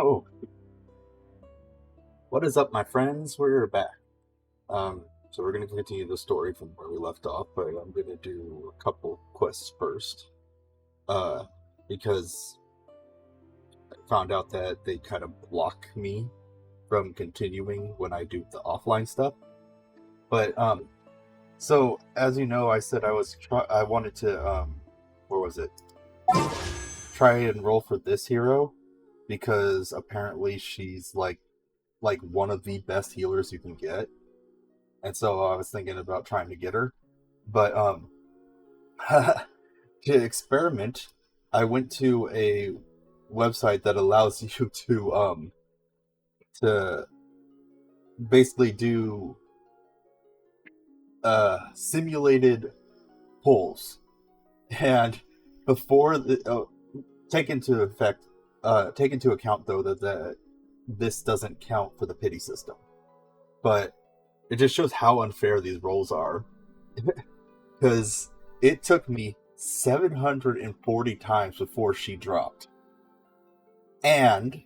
Oh, what is up, my friends? We're back. So we're gonna continue the story from where we left off, but I'm gonna do a couple quests first. Uh, because I found out that they kind of block me from continuing when I do the offline stuff. But so as you know, I said I wanted to where was it? Try and roll for this hero because apparently she's like one of the best healers you can get. And so I was thinking about trying to get her. But to experiment, I went to a website that allows you to basically do simulated pulls. And before take into account though that this doesn't count for the pity system. But it just shows how unfair these rolls are. Because it took me 740 times before she dropped. And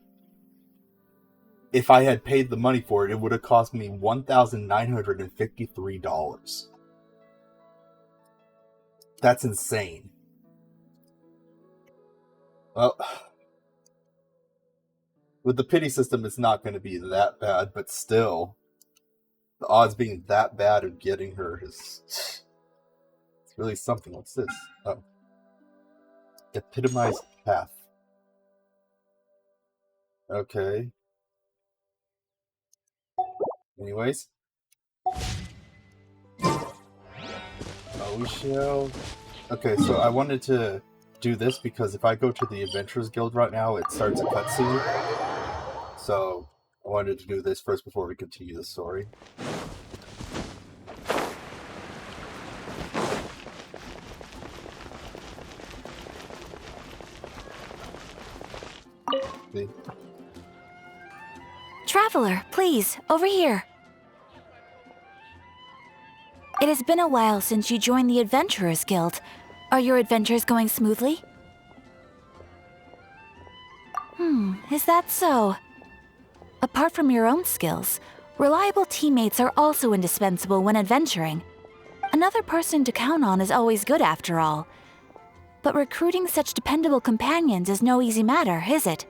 if I had paid the money for it, it would have cost me $1,953. That's insane. Well, with the pity system, it's not going to be that bad, but still, the odds being that bad of getting her is... It's really something. What's this? Oh. Epitomized path. Okay. Anyways. We shall... Okay, so I wanted to do this because if I go to the Adventurers Guild right now, it starts a cutscene. So I wanted to do this first before we continue the story. See? Traveler, please, over here. It has been a while since you joined the Adventurers Guild. Are your adventures going smoothly? Is that so? Apart from your own skills, reliable teammates are also indispensable when adventuring. Another person to count on is always good after all. But recruiting such dependable companions is no easy matter, is it?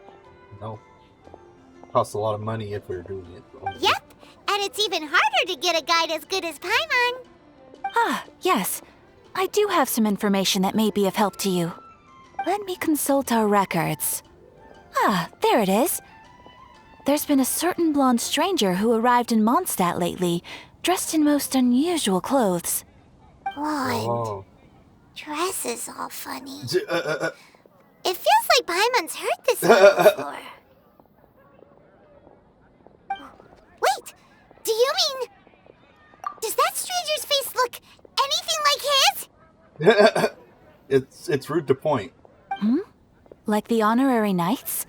No. Costs a lot of money if we're doing it. Yep, and it's even harder to get a guide as good as Paimon. Ah, yes. I do have some information that may be of help to you. Let me consult our records. Ah, there it is. There's been a certain blonde stranger who arrived in Mondstadt lately, dressed in most unusual clothes. Blonde. Oh. Dress is all funny. It feels like Paimon's heard this one before. Wait, do you mean... Does that stranger's face look anything like his? It's rude to point. Like the honorary knights?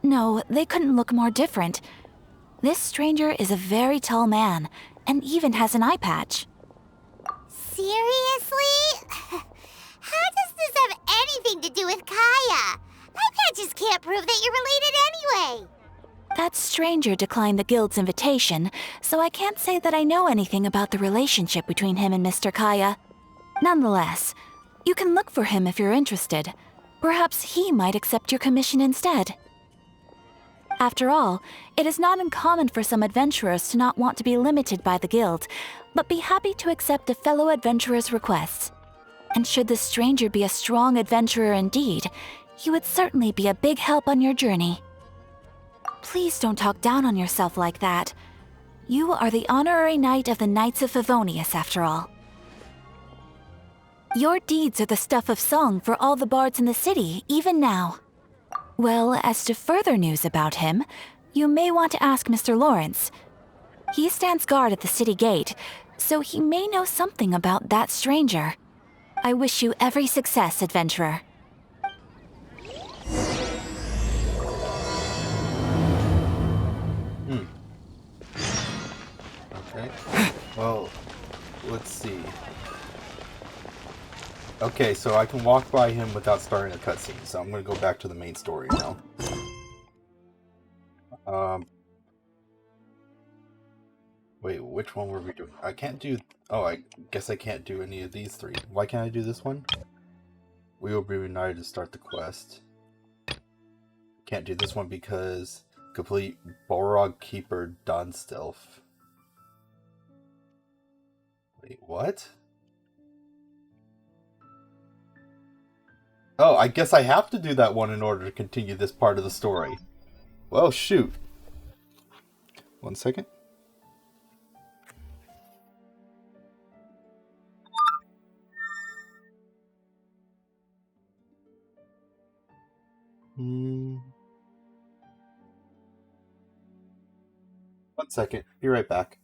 No, they couldn't look more different. This stranger is a very tall man, and even has an eye patch. Seriously? How does this have anything to do with Kaya? Eye patches can't prove that you're related anyway. That stranger declined the guild's invitation, so I can't say that I know anything about the relationship between him and Mr. Kaya. Nonetheless, you can look for him if you're interested. Perhaps he might accept your commission instead. After all, it is not uncommon for some adventurers to not want to be limited by the guild, but be happy to accept a fellow adventurer's requests. And should the stranger be a strong adventurer indeed, he would certainly be a big help on your journey. Please don't talk down on yourself like that. You are the honorary knight of the Knights of Favonius, after all. Your deeds are the stuff of song for all the bards in the city, even now. Well, as to further news about him, you may want to ask Mr. Lawrence. He stands guard at the city gate, so he may know something about that stranger. I wish you every success, adventurer. Okay. Well, let's see. Okay, so I can walk by him without starting a cutscene, so I'm going to go back to the main story now. Wait, which one were we doing? I can't do... Oh, I guess I can't do any of these three. Why can't I do this one? We will be reunited to start the quest. Can't do this one because complete Balrog Keeper Dunstilf. Wait, what? Oh, I guess I have to do that one in order to continue this part of the story. Well, shoot. 1 second. Hmm. 1 second. Be right back.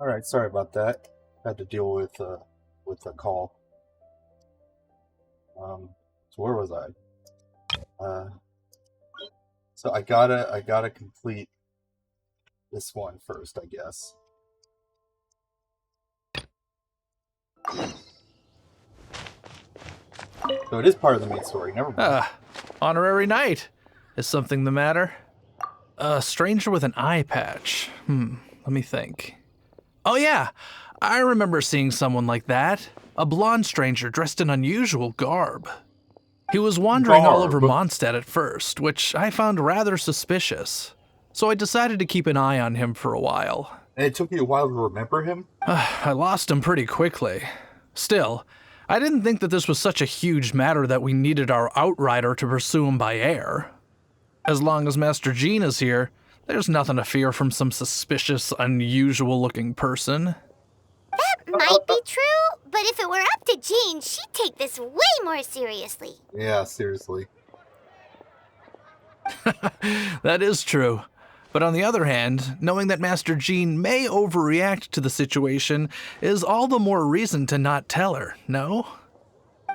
Alright, sorry about that. Had to deal with a call. So where was I? So I gotta complete this one first, I guess. So it is part of the main story, never mind. Honorary knight. Is something the matter? A stranger with an eye patch. Let me think. Oh yeah, I remember seeing someone like that. A blonde stranger dressed in unusual garb. He was wandering all over Mondstadt at first, which I found rather suspicious. So I decided to keep an eye on him for a while. And it took you a while to remember him? I lost him pretty quickly. Still, I didn't think that this was such a huge matter that we needed our outrider to pursue him by air. As long as Master Jean is here, there's nothing to fear from some suspicious, unusual-looking person. That might be true, but if it were up to Jean, she'd take this way more seriously. Yeah, seriously. That is true. But on the other hand, knowing that Master Jean may overreact to the situation is all the more reason to not tell her, no?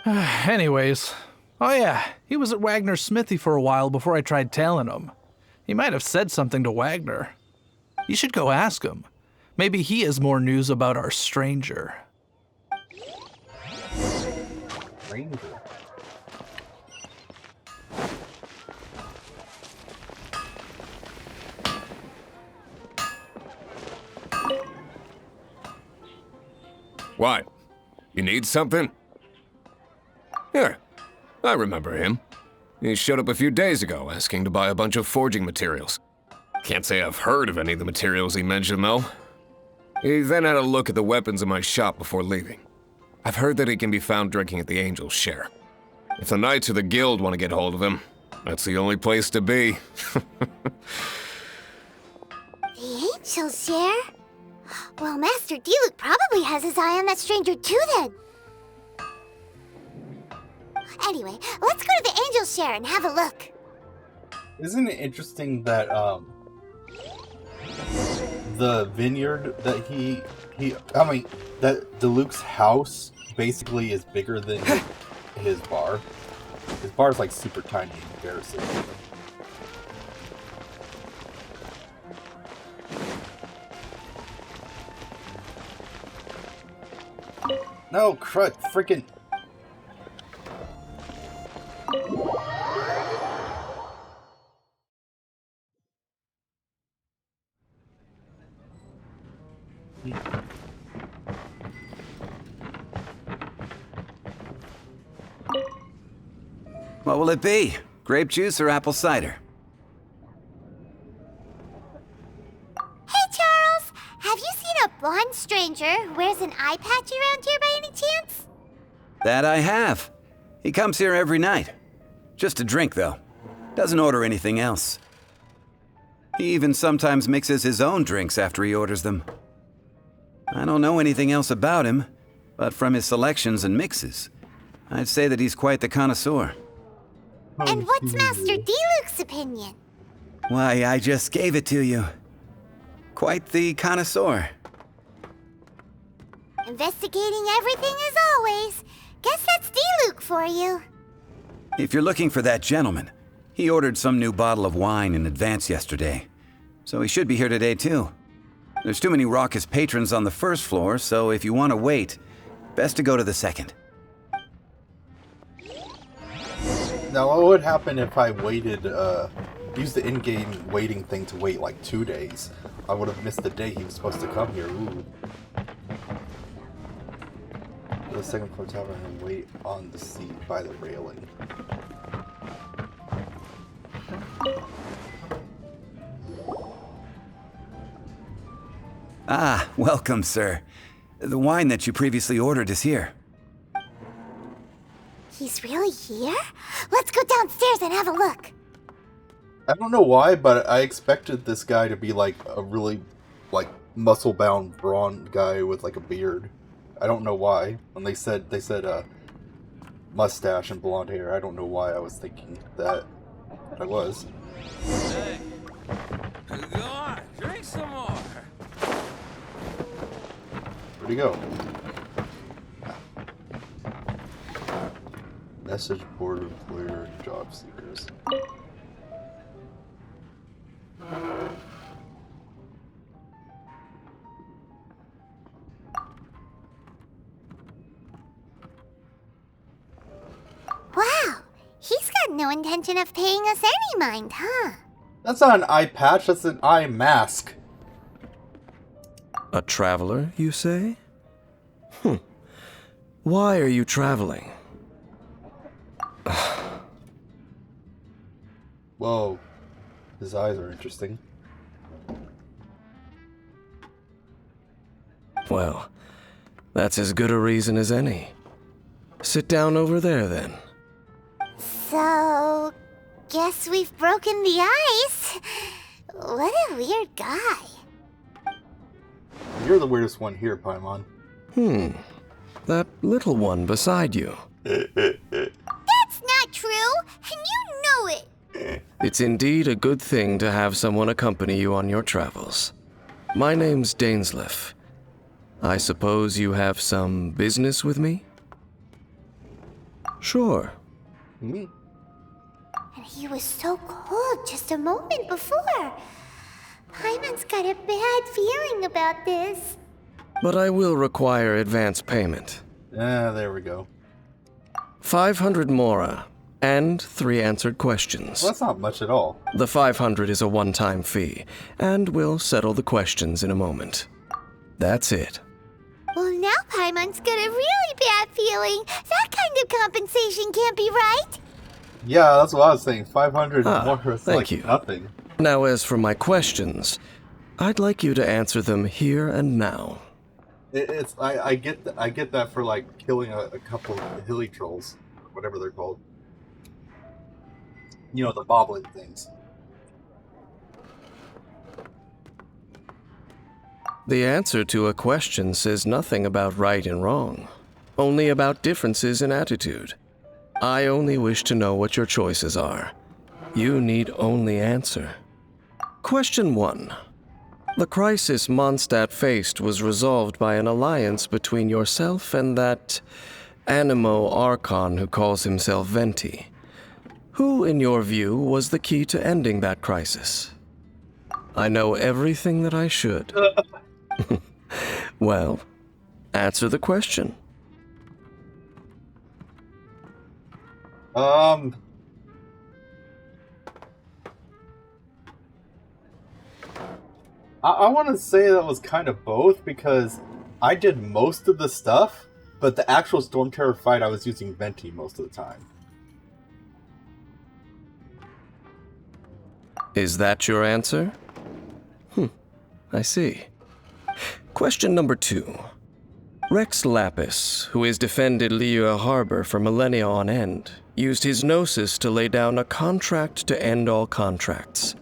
Anyways, oh yeah, he was at Wagner's smithy for a while before I tried tailing him. He might have said something to Wagner. You should go ask him. Maybe he has more news about our stranger. Stranger? What? You need something? Here, I remember him. He showed up a few days ago asking to buy a bunch of forging materials. Can't say I've heard of any of the materials he mentioned, though. He then had a look at the weapons in my shop before leaving. I've heard that he can be found drinking at the Angel's Share. If the Knights or the Guild want to get hold of him, that's the only place to be. The Angel's Share? Well, Master D-Luke probably has his eye on that stranger too, then. Anyway, let's go to the Angel's Share and have a look. Isn't it interesting that the vineyard that that Diluc's house basically is bigger than his bar. His bar is like super tiny in comparison. No, crud, freaking. What will it be? Grape juice or apple cider? Hey, Charles! Have you seen a blonde stranger who wears an eye patch around here by any chance? That I have. He comes here every night. Just to drink, though. Doesn't order anything else. He even sometimes mixes his own drinks after he orders them. I don't know anything else about him, but from his selections and mixes, I'd say that he's quite the connoisseur. And what's Master D-Luke's opinion? Why, I just gave it to you. Quite the connoisseur. Investigating everything as always. Guess that's D-Luke for you. If you're looking for that gentleman, he ordered some new bottle of wine in advance yesterday, so he should be here today too. There's too many raucous patrons on the first floor, so if you want to wait, best to go to the second. Now, what would happen if I waited, used the in-game waiting thing to wait like 2 days? I would have missed the day he was supposed to come here. Ooh. To the second floor tavern and wait on the seat by the railing. Ah, welcome, sir. The wine that you previously ordered is here. He's really here? Let's go downstairs and have a look. I don't know why, but I expected this guy to be like a really, like, muscle-bound, brawn guy with like a beard. I don't know why. When they said mustache and blonde hair, I don't know why I was thinking that. But I was. Hey, go on, drink some more. Where'd he go? Message board employer job seekers. Wow, he's got no intention of paying us any mind, huh? That's not an eye patch, that's an eye mask. A traveler, you say? Why are you traveling? Whoa. His eyes are interesting. Well, that's as good a reason as any. Sit down over there, then. So, guess we've broken the ice. What a weird guy. You're the weirdest one here, Paimon. That little one beside you. That's not true, and you know it. It's indeed a good thing to have someone accompany you on your travels. My name's Dainsleif. I suppose you have some business with me? Sure. Hmm? And he was so cold just a moment before. Paimon's got a bad feeling about this. But I will require advance payment. Ah, there we go. 500 mora, and 3 answered questions. Well, that's not much at all. The 500 is a one-time fee, and we'll settle the questions in a moment. That's it. Well, now Paimon's got a really bad feeling. That kind of compensation can't be right. Yeah, that's what I was saying. 500 more is thank like you. nothing. Now, as for my questions, I'd like you to answer them here and now. I get that for like killing a couple of hilly trolls, whatever they're called. You know, the bobbling things. The answer to a question says nothing about right and wrong, only about differences in attitude. I only wish to know what your choices are. You need only answer. Question 1. The crisis Mondstadt faced was resolved by an alliance between yourself and that Animo Archon who calls himself Venti. Who, in your view, was the key to ending that crisis? I know everything that I should. Well, answer the question. I want to say that was kind of both, because I did most of the stuff, but the actual Storm Terror fight I was using Venti most of the time. Is that your answer? I see. Question number 2. Rex Lapis, who has defended Liyue Harbor for millennia on end, used his gnosis to lay down a contract to end all contracts,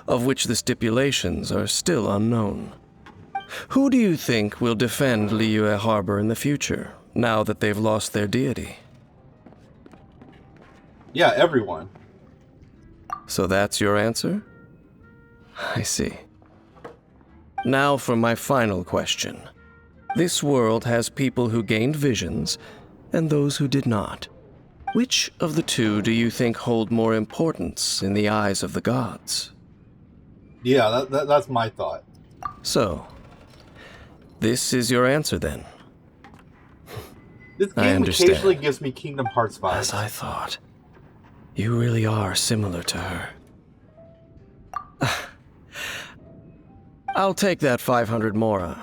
of which the stipulations are still unknown. Who do you think will defend Liyue Harbor in the future, now that they've lost their deity? Yeah, everyone. So that's your answer? I see. Now for my final question. This world has people who gained visions, and those who did not. Which of the two do you think hold more importance in the eyes of the gods? Yeah, that's my thought. So, this is your answer then. This I game understand. occasionally gives me Kingdom Hearts vibes. As I thought. You really are similar to her. I'll take that 500 mora.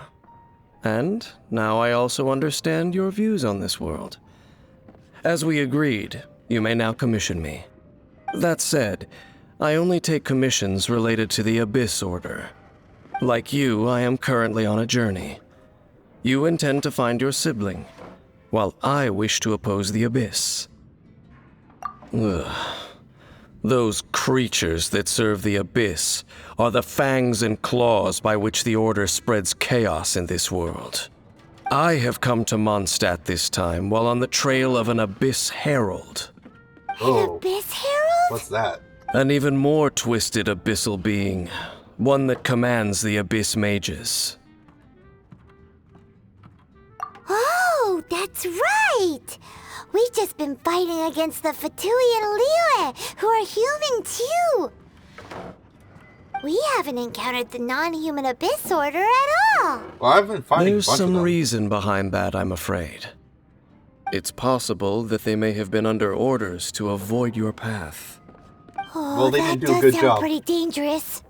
And now I also understand your views on this world. As we agreed, you may now commission me. That said, I only take commissions related to the Abyss Order. Like you, I am currently on a journey. You intend to find your sibling, while I wish to oppose the Abyss. Ugh. Those creatures that serve the Abyss are the fangs and claws by which the Order spreads chaos in this world. I have come to Mondstadt this time while on the trail of an Abyss Herald. Oh, Abyss Herald? what's that? An even more twisted abyssal being, one that commands the Abyss Mages. Oh, that's right! We've just been fighting against the Fatui and Liyue, who are human too! We haven't encountered the non-human Abyss Order at all! Well, I've been fighting There's a bunch of some them. reason behind that, I'm afraid. It's possible that they may have been under orders to avoid your path. Oh, Well, they that didn't do a does good sound job. pretty dangerous.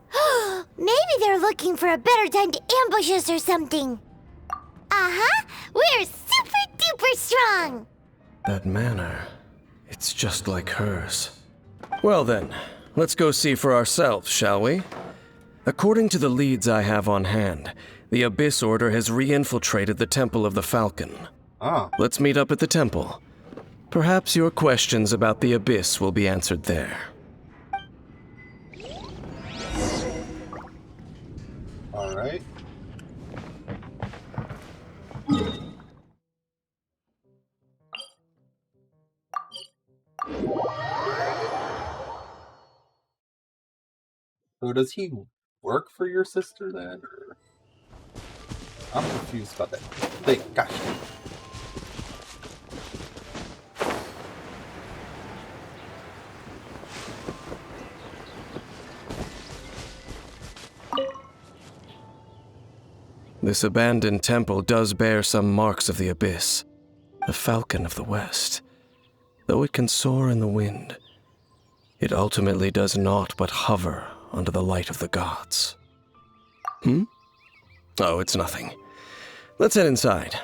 Maybe they're looking for a better time to ambush us or something. Uh-huh! We're super duper strong! That manner, it's just like hers. Well then, let's go see for ourselves, shall we? According to the leads I have on hand, the Abyss Order has re-infiltrated the Temple of the Falcon. Ah, Let's meet up at the temple. Perhaps your questions about the Abyss will be answered there. alright. So does he work for your sister then, or? I'm confused about that thing. Gosh. This abandoned temple does bear some marks of the Abyss. The Falcon of the West. Though it can soar in the wind, it ultimately does naught but hover under the light of the gods. Oh, it's nothing. Let's head inside.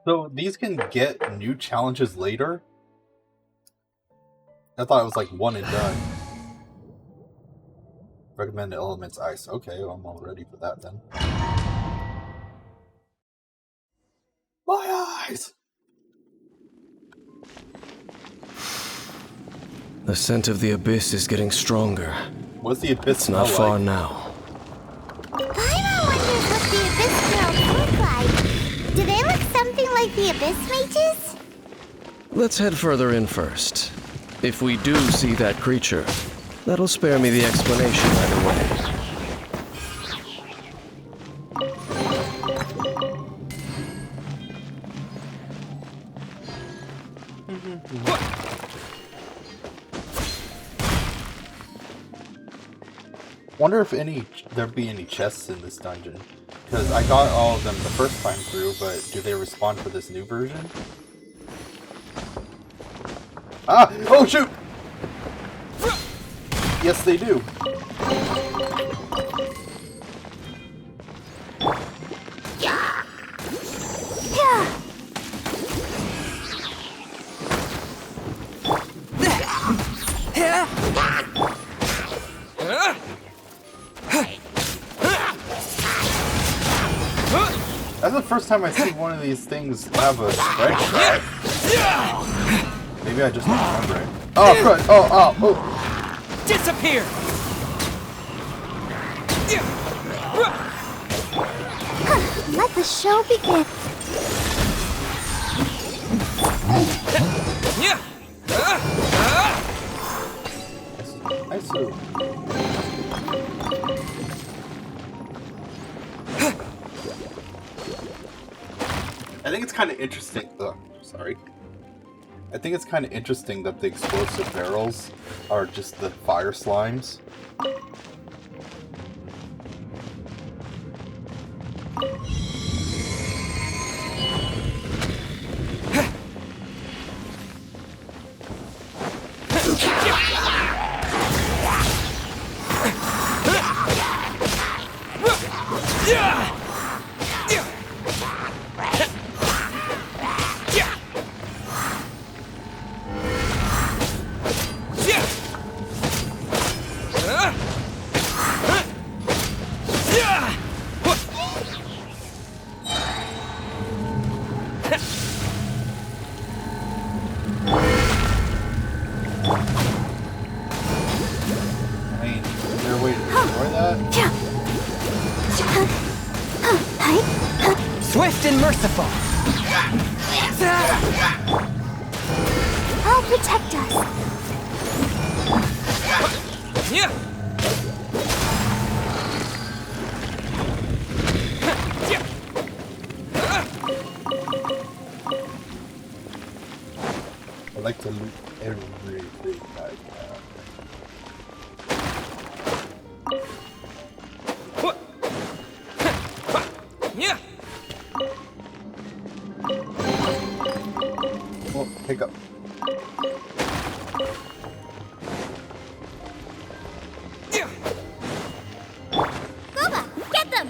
So these can get new challenges later? I thought it was like one and done. Recommend elements ice. Okay, well, I'm all ready for that then. My eyes! The scent of the abyss is getting stronger. What's the abyss It's not smell far like? now. Paimon wonders what the Abyss Girls look like. Do they look something like the Abyss Mages? Let's head further in first. If we do see that creature, that'll spare me the explanation either way. Wonder if there'd be any chests in this dungeon. Because I got all of them the first time through, but do they respawn for this new version? Ah! Oh shoot! Yes, they do. That's the first time I see one of these things have a spread shot. Maybe I just don't remember it. Oh, crud! Oh! Disappear! Let the show begin. Nice move. I think it's kind of interesting. Sorry. I think it's kind of interesting that the explosive barrels are just the fire slimes. Swift and merciful. I'll protect us. I like to loot everything I can. Oh, pick up. Goba, get them!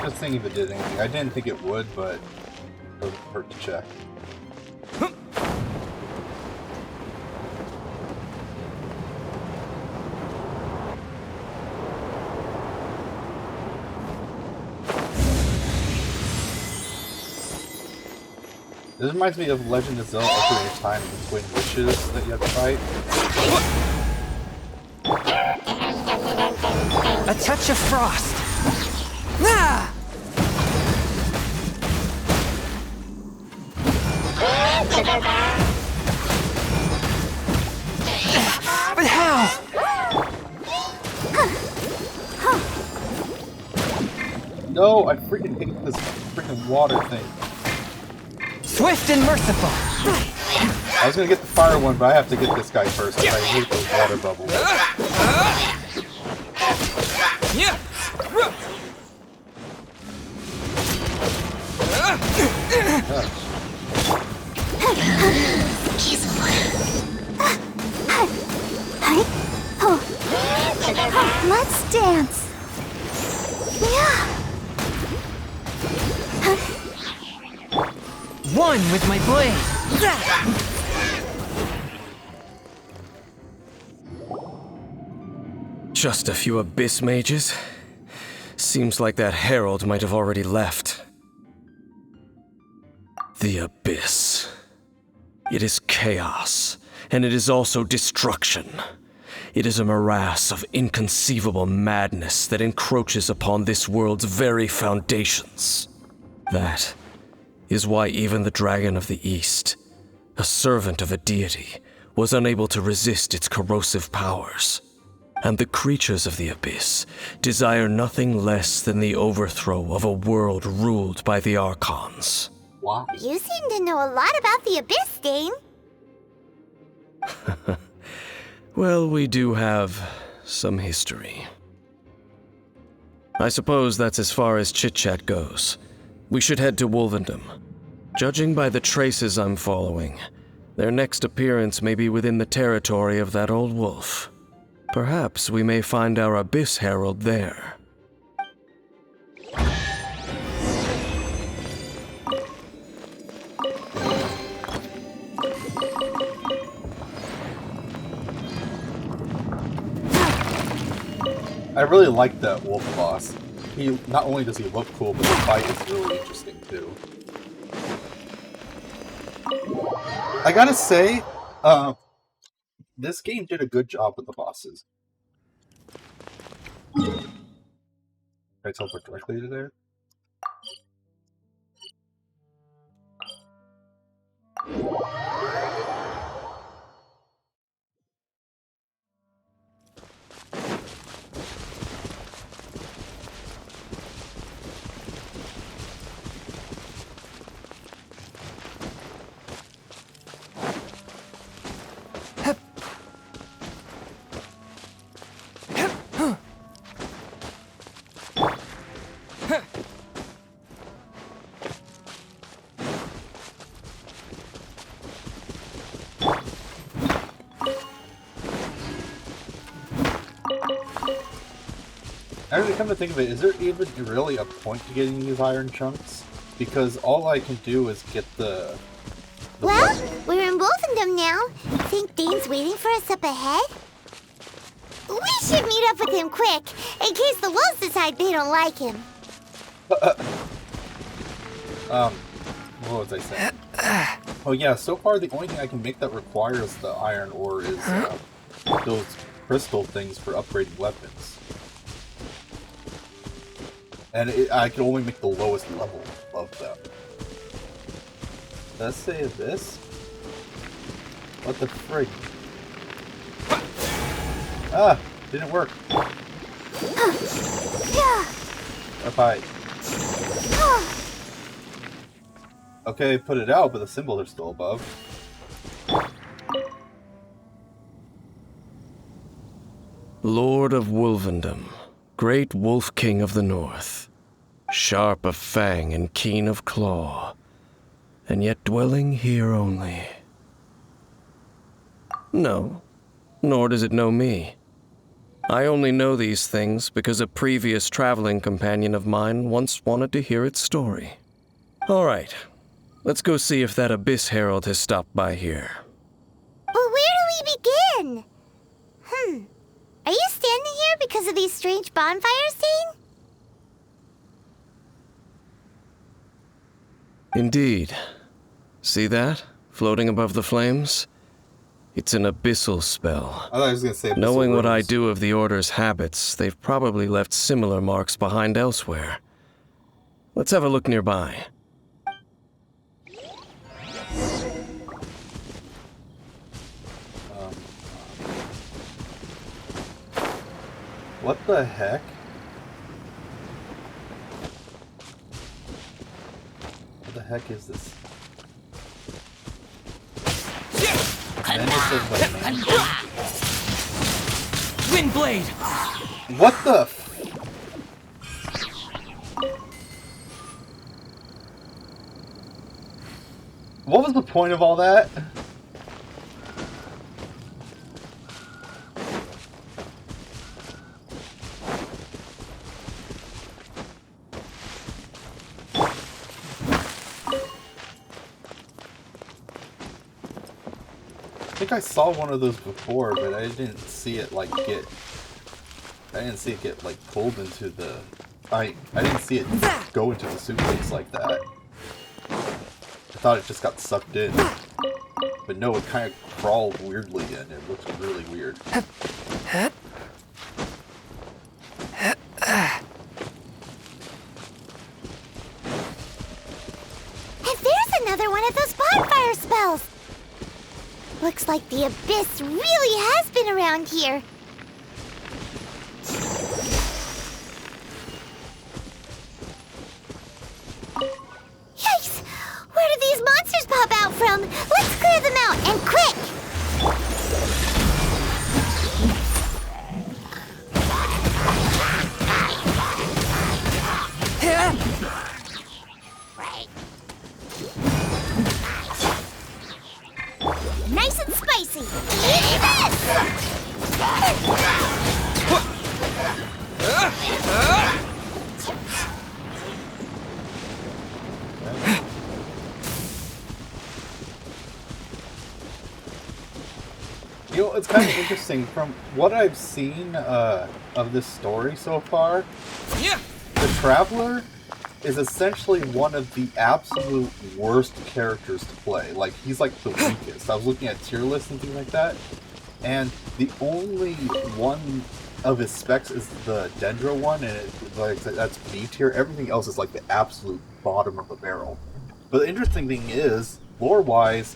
Just thinking if it did anything. I didn't think it would, but it doesn't hurt to check. This reminds me of Legend of Zelda Ocarina of Time and the Twin Witches that you have to fight. A touch of frost. Ah! But how? No, I freaking hate this freaking water thing. Swift and merciful. I was gonna get the fire one, but I have to get this guy first because I hate those water bubbles. Let's dance. Yeah. one with my blade. Just a few abyss mages? Seems like that herald might have already left. The abyss. It is chaos, and it is also destruction. It is a morass of inconceivable madness that encroaches upon this world's very foundations. That is why even the Dragon of the East, a servant of a deity, was unable to resist its corrosive powers. And the creatures of the Abyss desire nothing less than the overthrow of a world ruled by the Archons. Why? You seem to know a lot about the Abyss, Dane. Well, we do have some history. I suppose that's as far as chit-chat goes. We should head to Wolvendom. Judging by the traces I'm following, their next appearance may be within the territory of that old wolf. Perhaps we may find our Abyss Herald there. I really like that wolf boss. He not only does he look cool, but the fight is really interesting too. I gotta say, this game did a good job with the bosses. Can I teleport directly to there? Actually, come to think of it, is there even really a point to getting these iron chunks? Because all I can do is get the Well, weapon. we're in Wolfendom now. Think Dane's waiting for us up ahead? We should meet up with him quick, in case the wolves decide they don't like him. What was I saying? Oh yeah, so far the only thing I can make that requires the iron ore is those crystal things for upgrading weapons. And I can only make the lowest level of them. Let's say this? What the frig? Ah! Didn't work. Bye. Okay, put it out, but the symbols are still above. Lord of Wolvendom, great Wolf King of the North, sharp of fang and keen of claw, and yet dwelling here only. No, nor does it know me. I only know these things because a previous traveling companion of mine once wanted to hear its story. All right, let's go see if that Abyss Herald has stopped by here. But where do we begin? Are you standing here because of these strange bonfires, Dane? Indeed. See that? Floating above the flames? It's an abyssal spell. I thought I was gonna say. Knowing what I runes. do of the Order's habits, they've probably left similar marks behind elsewhere. Let's have a look nearby. What the heck? What the heck is this? Windblade! What the f- What was the point of all that? think I saw one of those before, but I didn't see it like get like pulled into the. I didn't see it go into the suitcase like that. I thought it just got sucked in, but no, it kind of crawled weirdly in. It looks really weird. And there's another one of those bonfire spells! Looks like the abyss really has been around here. Yikes! Where do these monsters pop out from? Let's clear them out, and quick! Nice and spicy! Eat this! You know, it's kind of interesting from what I've seen of this story so far. The Traveler is essentially one of the absolute worst characters to play. Like, he's like the weakest. I was looking at tier lists and things like that, and the only one of his specs is the Dendro one, and that's B tier. Everything else is like the absolute bottom of the barrel. But the interesting thing is, lore-wise,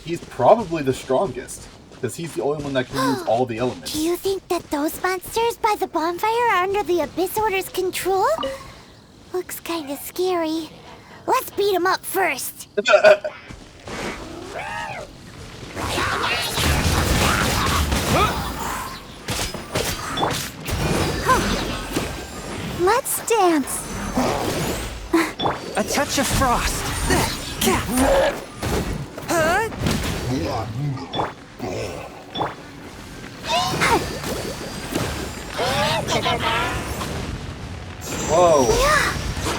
he's probably the strongest, because he's the only one that can use all the elements. Do you think that those monsters by the bonfire are under the Abyss Order's control? Looks kinda scary. Let's beat them up first. Let's dance. A touch of frost. Whoa!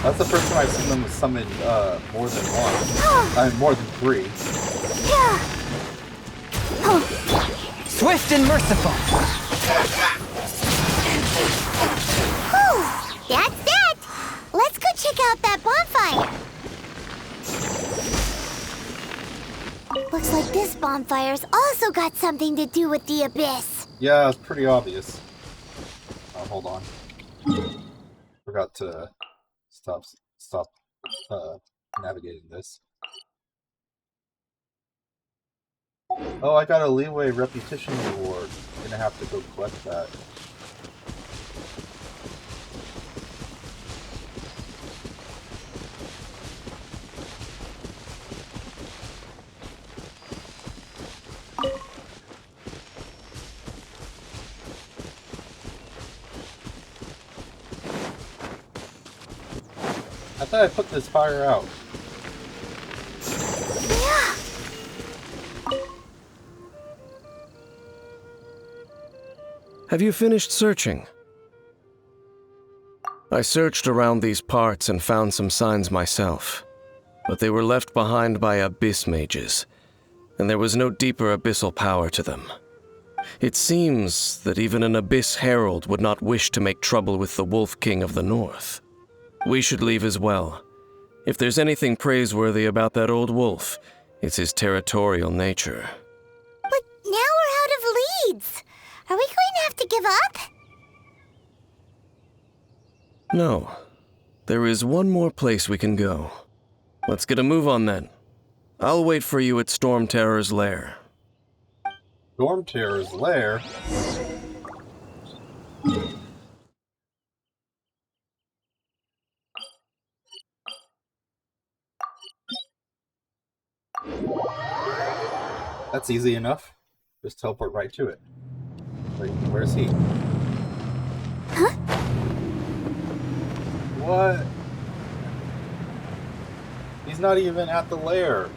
That's the first time I've seen them summon more than one. More than three. Swift and merciful. Whew, that's that. Let's go check out that bonfire. Looks like this bonfire's also got something to do with the abyss. Yeah, it's pretty obvious. Oh, hold on. Forgot to stop navigating this. Oh, I got a leeway repetition reward. I'm gonna have to go collect that. I thought I put this fire out. Have you finished searching? I searched around these parts and found some signs myself, but they were left behind by abyss mages, and there was no deeper abyssal power to them. It seems that even an abyss herald would not wish to make trouble with the Wolf King of the North. We should leave as well. If there's anything praiseworthy about that old wolf, it's his territorial nature. But now we're out of leads. Are we going to have to give up? No. There is one more place we can go. Let's get a move on then. I'll wait for you at Storm Terror's lair. Storm Terror's lair? That's easy enough. Just teleport right to it. Wait, where's he? Huh? What? He's not even at the lair.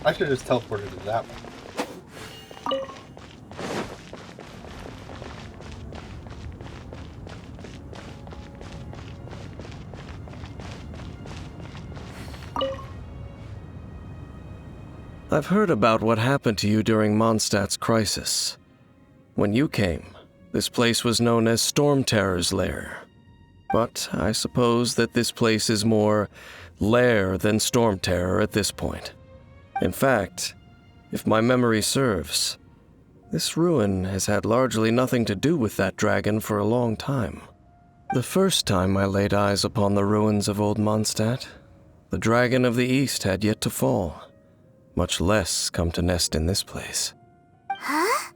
I should have just teleported to that one. I've heard about what happened to you during Mondstadt's crisis. When you came, this place was known as Storm Terror's Lair. But I suppose that this place is more lair than Storm Terror at this point. In fact, if my memory serves, this ruin has had largely nothing to do with that dragon for a long time. The first time I laid eyes upon the ruins of Old Mondstadt, the Dragon of the East had yet to fall, much less come to nest in this place. Huh?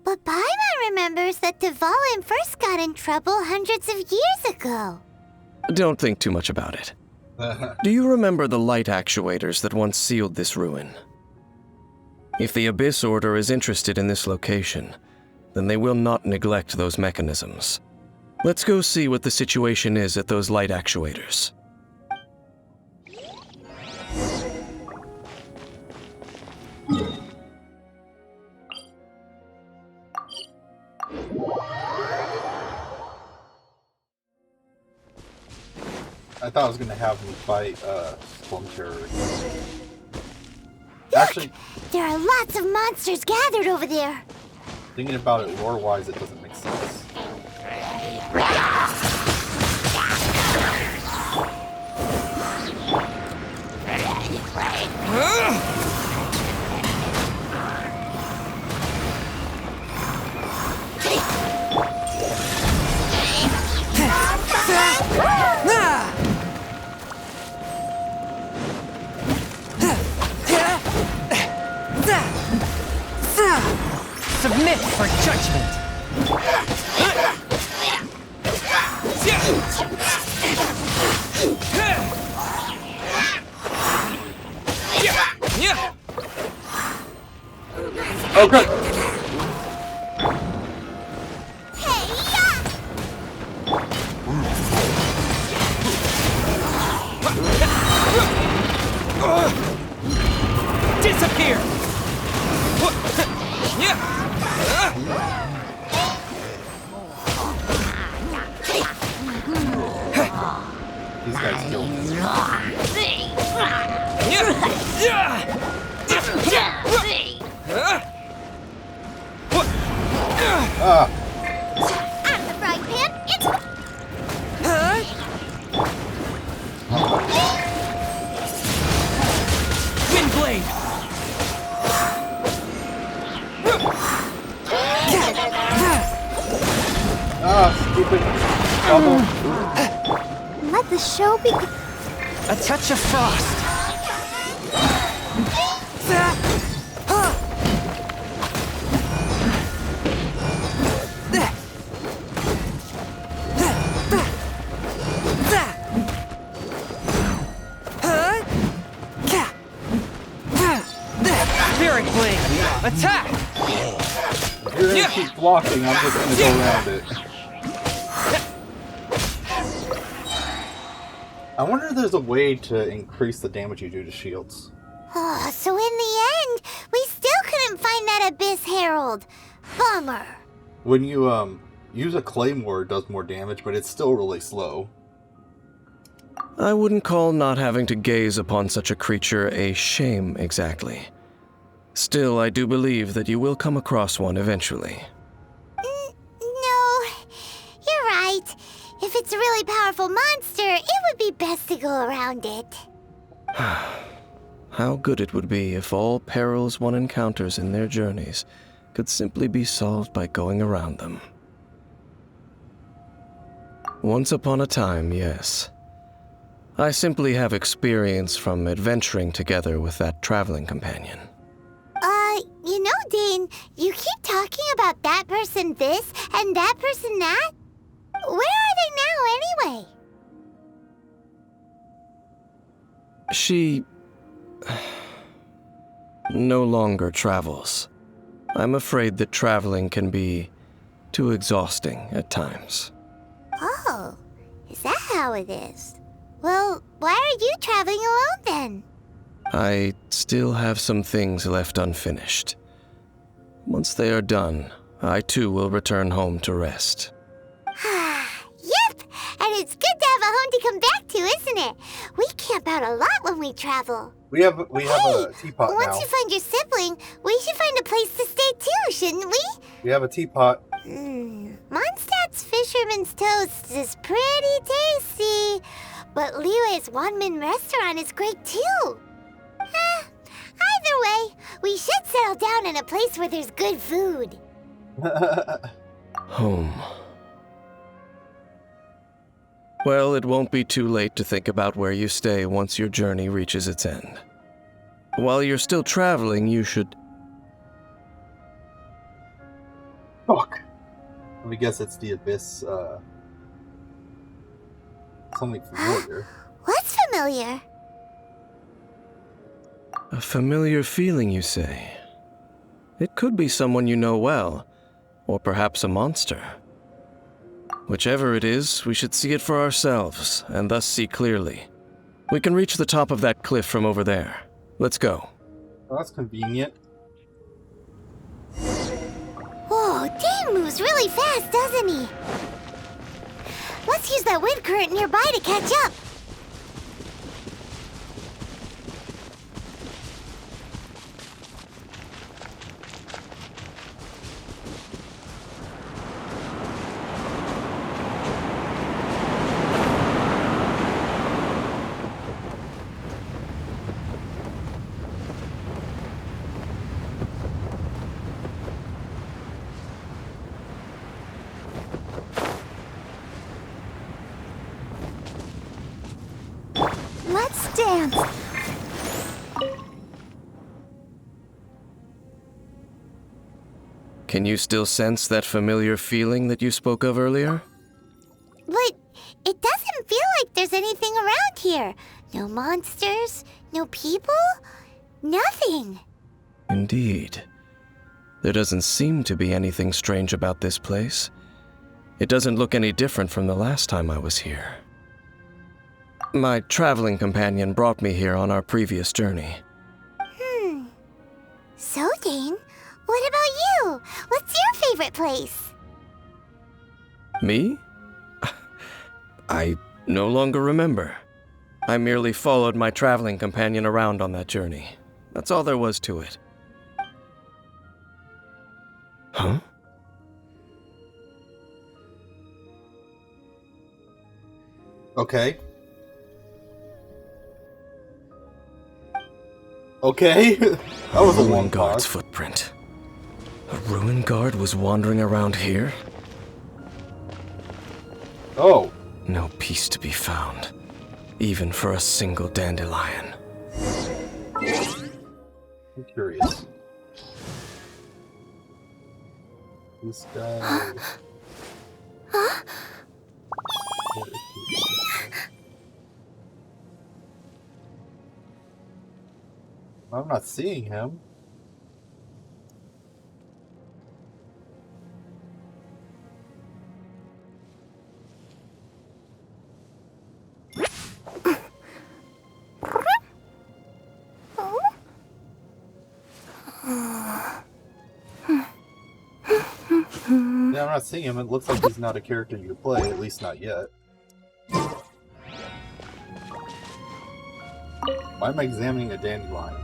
But Paimon remembers that Dvalin first got in trouble hundreds of years ago. Don't think too much about it. Do you remember the light actuators that once sealed this ruin? If the Abyss Order is interested in this location, then they will not neglect those mechanisms. Let's go see what the situation is at those light actuators. I thought I was gonna have him fight Storm Terror. Actually, There are lots of monsters gathered over there. thinking about it lore-wise, it doesn't make sense. Submit for judgment. Oh, good. Disappear. These guys killed me. Ah, Out of the frying pan, it's... Windblade. stupid bubble. Let the show begin. A touch of frost. Spirit Blade. Attack! If you're gonna keep blocking, I'm just gonna go around it. I wonder if there's a way to increase the damage you do to shields. Oh, so in the end, we still couldn't find that Abyss Herald. Bummer. When you use a claymore, it does more damage, but it's still really slow. I wouldn't call not having to gaze upon such a creature a shame exactly. Still, I do believe that you will come across one eventually. No, you're right. If it's a really powerful monster, it would be best to go around it. How good it would be if all perils one encounters in their journeys could simply be solved by going around them. Once upon a time, yes. I simply have experience from adventuring together with that traveling companion. You know, Dane, you keep talking about that person this and that person that. Where are they now, anyway? She no longer travels. I'm afraid that traveling can be too exhausting at times. Oh, is that how it is? Well, why are you traveling alone then? I still have some things left unfinished. Once they are done, I too will return home to rest. Yep, and it's good to have a home to come back to, isn't it? We camp out a lot when we travel. We have a teapot now. Once you find your sibling, we should find a place to stay too, shouldn't we? We have a teapot. Mondstadt's Fisherman's Toast is pretty tasty, but Liyue's Wanmin restaurant is great too. Either way, we should settle down in a place where there's good food. Home. Well, it won't be too late to think about where you stay once your journey reaches its end. While you're still traveling, you should... Fuck. Let me guess it's the Abyss, something familiar. What's familiar? A familiar feeling, you say? It could be someone you know well, or perhaps a monster. Whichever it is, we should see it for ourselves, and thus see clearly. We can reach the top of that cliff from over there. Let's go. Oh, that's convenient. Whoa, Dane moves really fast, doesn't he? Let's use that wind current nearby to catch up. Let's dance. Can you still sense that familiar feeling that you spoke of earlier? But it doesn't feel like there's anything around here. No monsters, no people, nothing. Indeed. There doesn't seem to be anything strange about this place. It doesn't look any different from the last time I was here. My traveling companion brought me here on our previous journey. So, Dane, what about you? What's your favorite place? Me? I no longer remember. I merely followed my traveling companion around on that journey. That's all there was to it. Huh? Okay. Okay. That was a Ruin long Guard's pause. footprint. A Ruin Guard was wandering around here? Oh. No peace to be found, even for a single dandelion. I'm curious. This guy. I'm not seeing him. Yeah, I'm not seeing him. It looks like he's not a character you play, at least not yet. Why am I examining a dandelion?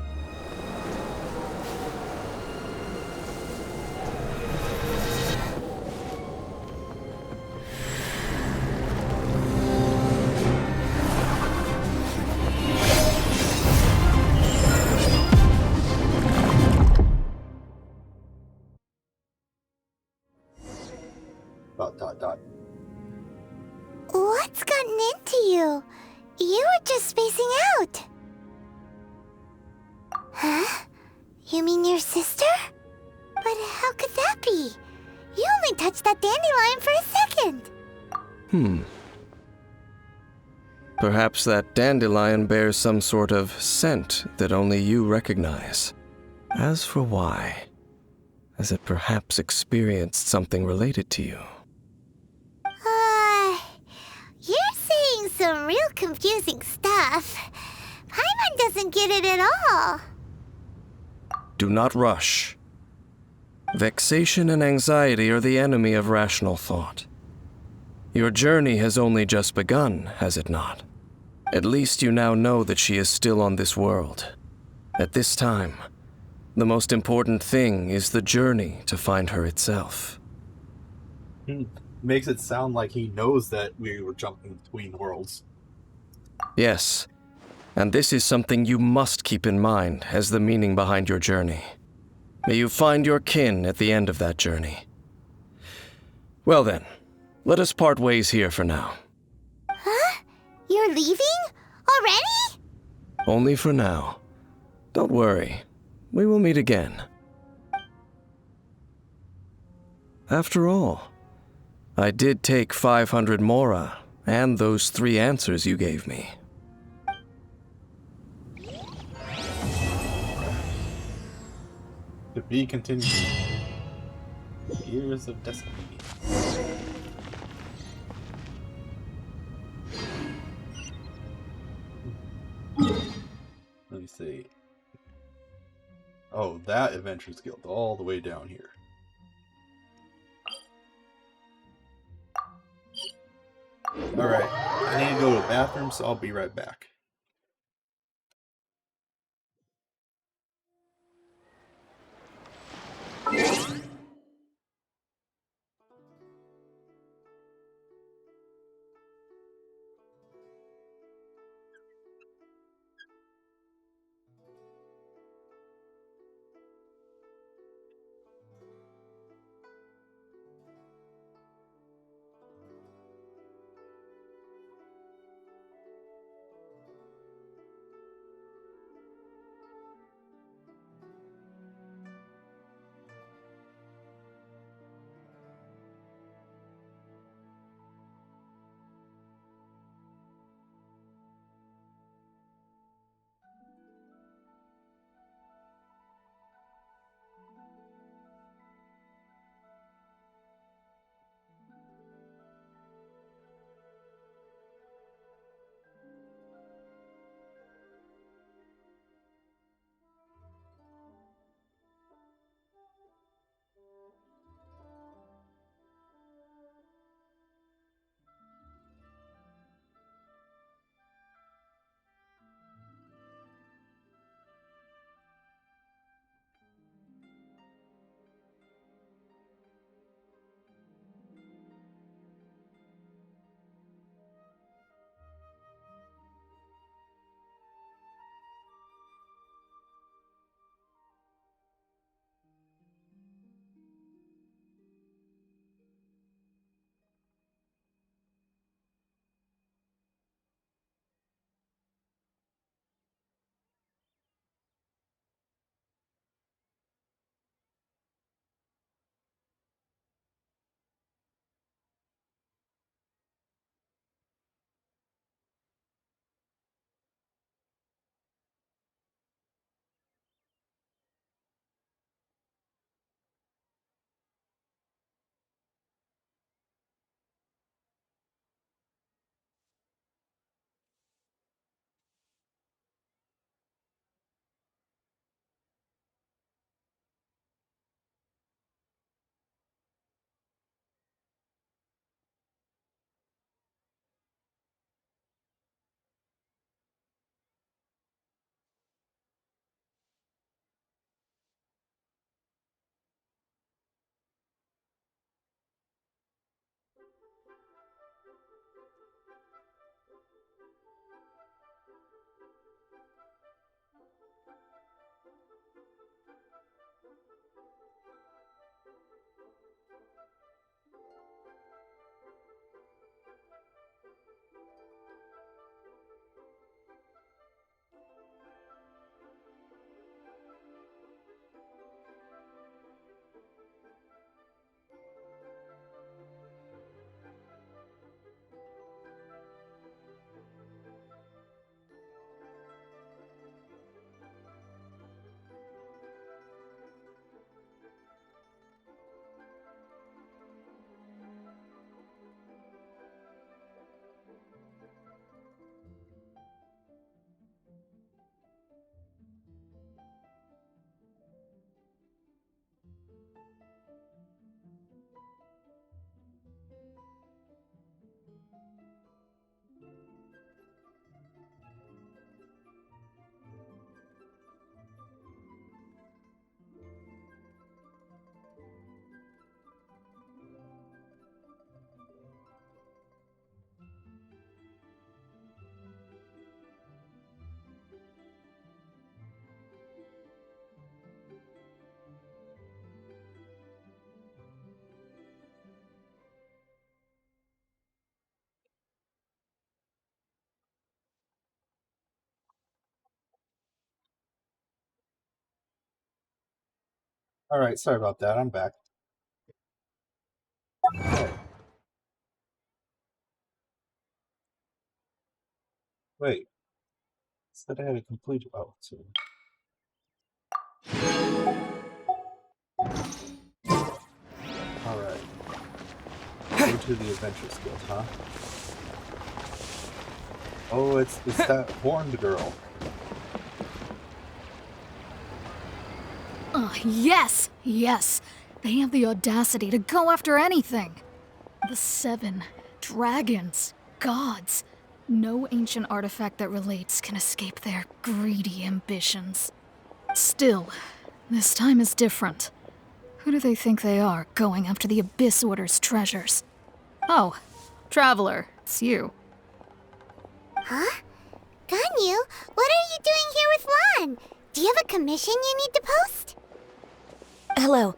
Dot dot dot. What's gotten into you? You were just spacing out. Huh? You mean your sister? But how could that be? You only touched that dandelion for a second. Perhaps that dandelion bears some sort of scent that only you recognize. As for why, has it perhaps experienced something related to you? You're saying some real confusing stuff. Paimon doesn't get it at all. Do not rush. Vexation and anxiety are the enemy of rational thought. Your journey has only just begun, has it not? At least you now know that she is still on this world. At this time, the most important thing is the journey to find her itself. Makes it sound like he knows that we were jumping between worlds. Yes, and this is something you must keep in mind as the meaning behind your journey. May you find your kin at the end of that journey. Well then, let us part ways here for now. Huh? You're leaving? Already? Only for now. Don't worry, we will meet again. After all, I did take 500 mora and those 3 answers you gave me. To be continued. Years of Destiny. Let me see. Oh, that Adventures Guild, all the way down here. Alright, I need to go to the bathroom, so I'll be right back. Alright, sorry about that. I'm back. Okay. Wait. Said I had a complete. Oh, so. Alright. Go to the Adventure Guild, huh? Oh, it's that horned girl. Yes! Yes! They have the audacity to go after anything! The 7 dragons, gods. No ancient artifact that relates can escape their greedy ambitions. Still, this time is different. Who do they think they are, going after the Abyss Order's treasures? Oh, Traveler, it's you. Huh? Ganyu, what are you doing here with Lon? Do you have a commission you need to post? Hello.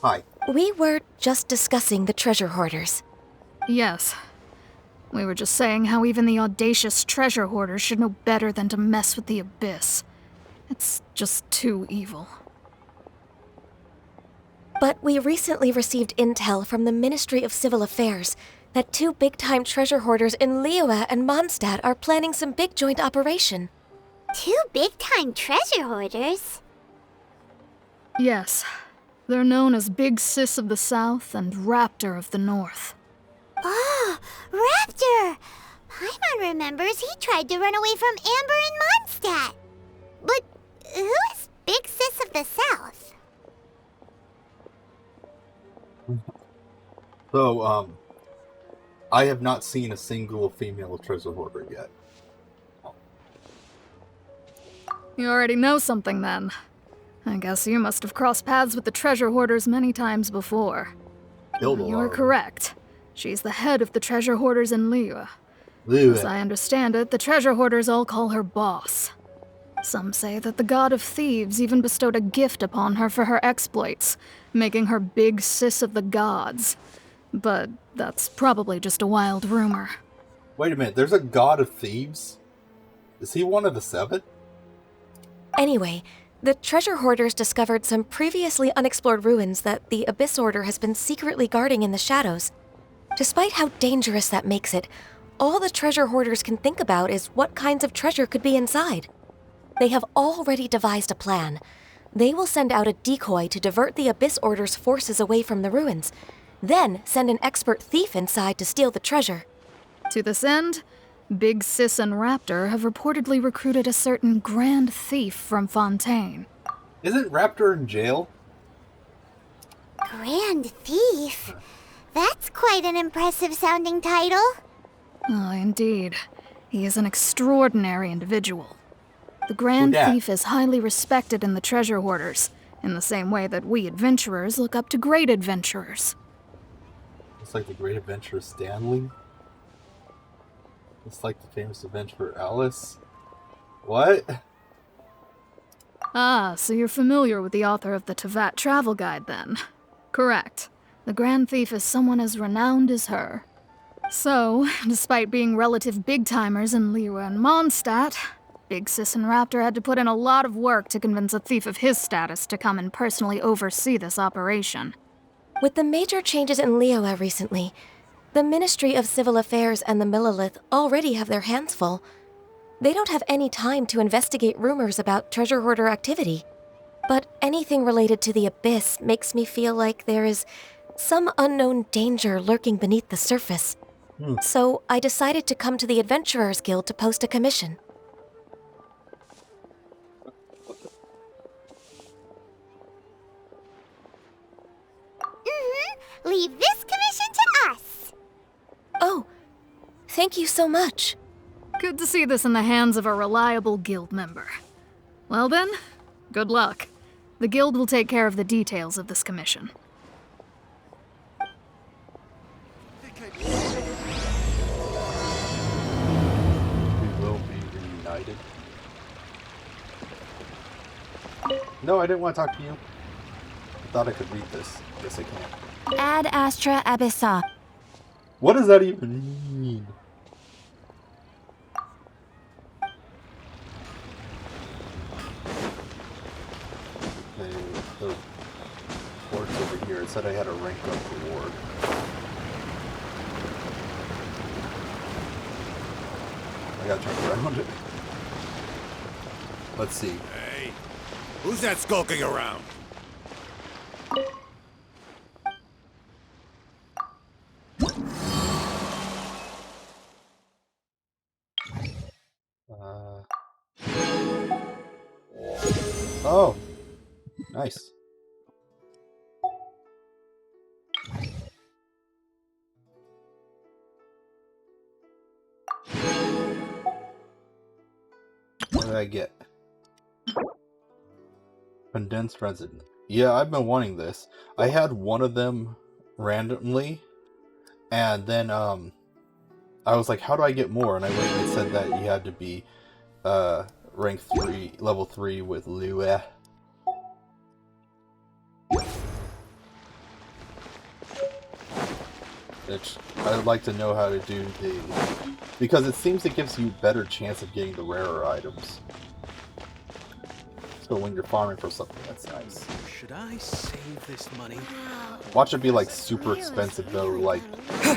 Hi. We were just discussing the treasure hoarders. Yes. We were just saying how even the audacious treasure hoarders should know better than to mess with the Abyss. It's just too evil. But we recently received intel from the Ministry of Civil Affairs that 2 big-time treasure hoarders in Liyue and Mondstadt are planning some big joint operation. 2 big-time treasure hoarders? Yes. They're known as Big Sis of the South and Raptor of the North. Oh, Raptor! Paimon remembers he tried to run away from Amber and Mondstadt. But who is Big Sis of the South? So, I have not seen a single female treasure hoarder yet. You already know something then. I guess you must have crossed paths with the treasure hoarders many times before. You're correct. She's the head of the treasure hoarders in Liyue. As I understand it, the treasure hoarders all call her boss. Some say that the god of thieves even bestowed a gift upon her for her exploits, making her Big Sis of the gods. But that's probably just a wild rumor. Wait a minute, there's a god of thieves? Is he one of the 7? Anyway, the treasure hoarders discovered some previously unexplored ruins that the Abyss Order has been secretly guarding in the shadows. Despite how dangerous that makes it, all the treasure hoarders can think about is what kinds of treasure could be inside. They have already devised a plan. They will send out a decoy to divert the Abyss Order's forces away from the ruins, then send an expert thief inside to steal the treasure. To this end, Big Sis and Raptor have reportedly recruited a certain Grand Thief from Fontaine. Isn't Raptor in jail? Grand Thief? That's quite an impressive sounding title. Oh, indeed. He is an extraordinary individual. The Grand Thief is highly respected in the treasure hoarders, in the same way that we adventurers look up to great adventurers. It's like the great adventurer Stanley. It's like the famous adventurer Alice. What? Ah, so you're familiar with the author of the Tevat Travel Guide, then? Correct. The Grand Thief is someone as renowned as her. So, despite being relative big-timers in Liyue and Mondstadt, Big Sis and Raptor had to put in a lot of work to convince a thief of his status to come and personally oversee this operation. With the major changes in Liyue recently, the Ministry of Civil Affairs and the Millelith already have their hands full. They don't have any time to investigate rumors about treasure hoarder activity. But anything related to the Abyss makes me feel like there is some unknown danger lurking beneath the surface. So I decided to come to the Adventurers Guild to post a commission. Leave this commission to us. Oh, thank you so much. Good to see this in the hands of a reliable guild member. Well then, good luck. The guild will take care of the details of this commission. We will be reunited. No, I didn't want to talk to you. I thought I could read this. Guess I can't. Ad Astra Abyssa. What does that even mean? Okay. the rewards over here. It said I had a rank up reward. I gotta check around it. Let's see. Hey, who's that skulking around? Oh, nice. What did I get? Condensed resin. Yeah, I've been wanting this. I had one of them randomly, and then I was like, how do I get more? And I went and it said that you had to be rank 3, level 3 with Lua. Which I'd like to know how to do the... Because it seems it gives you better chance of getting the rarer items. So when you're farming for something, that's nice. Should I save this money? Watch it be like super expensive though, like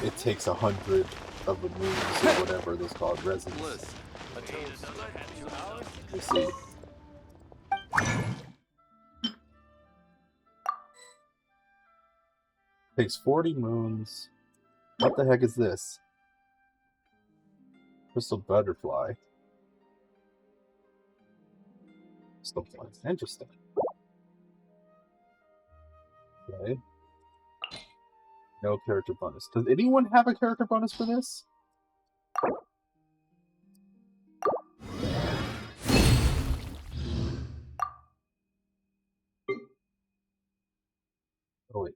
it takes 100 of the moons or whatever those called resins. Let me see. Takes 40 moons. What the heck is this? Crystal butterfly. Crystal flies. Interesting. Okay. No character bonus. Does anyone have a character bonus for this? Oh wait.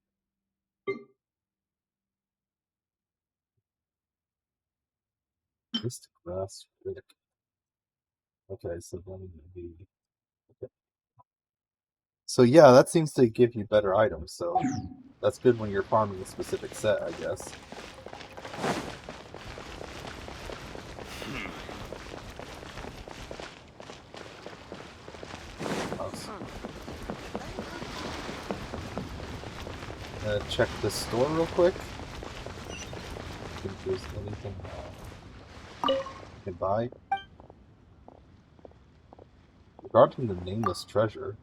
Mystic grass critic. Okay, so then the okay. So yeah, that seems to give you better items, so that's good when you're farming a specific set, I guess. Check the store real quick. See if there's anything you can buy. Regarding the nameless treasure.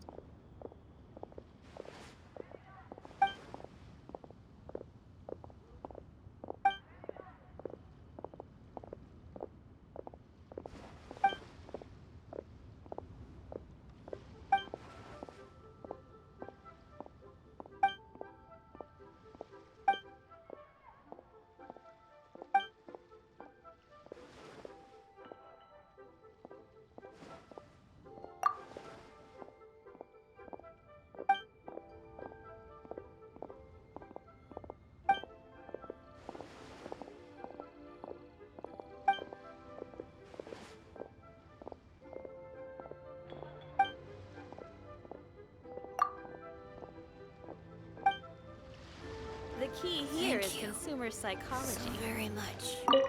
The key here is consumer psychology. So very much, lady.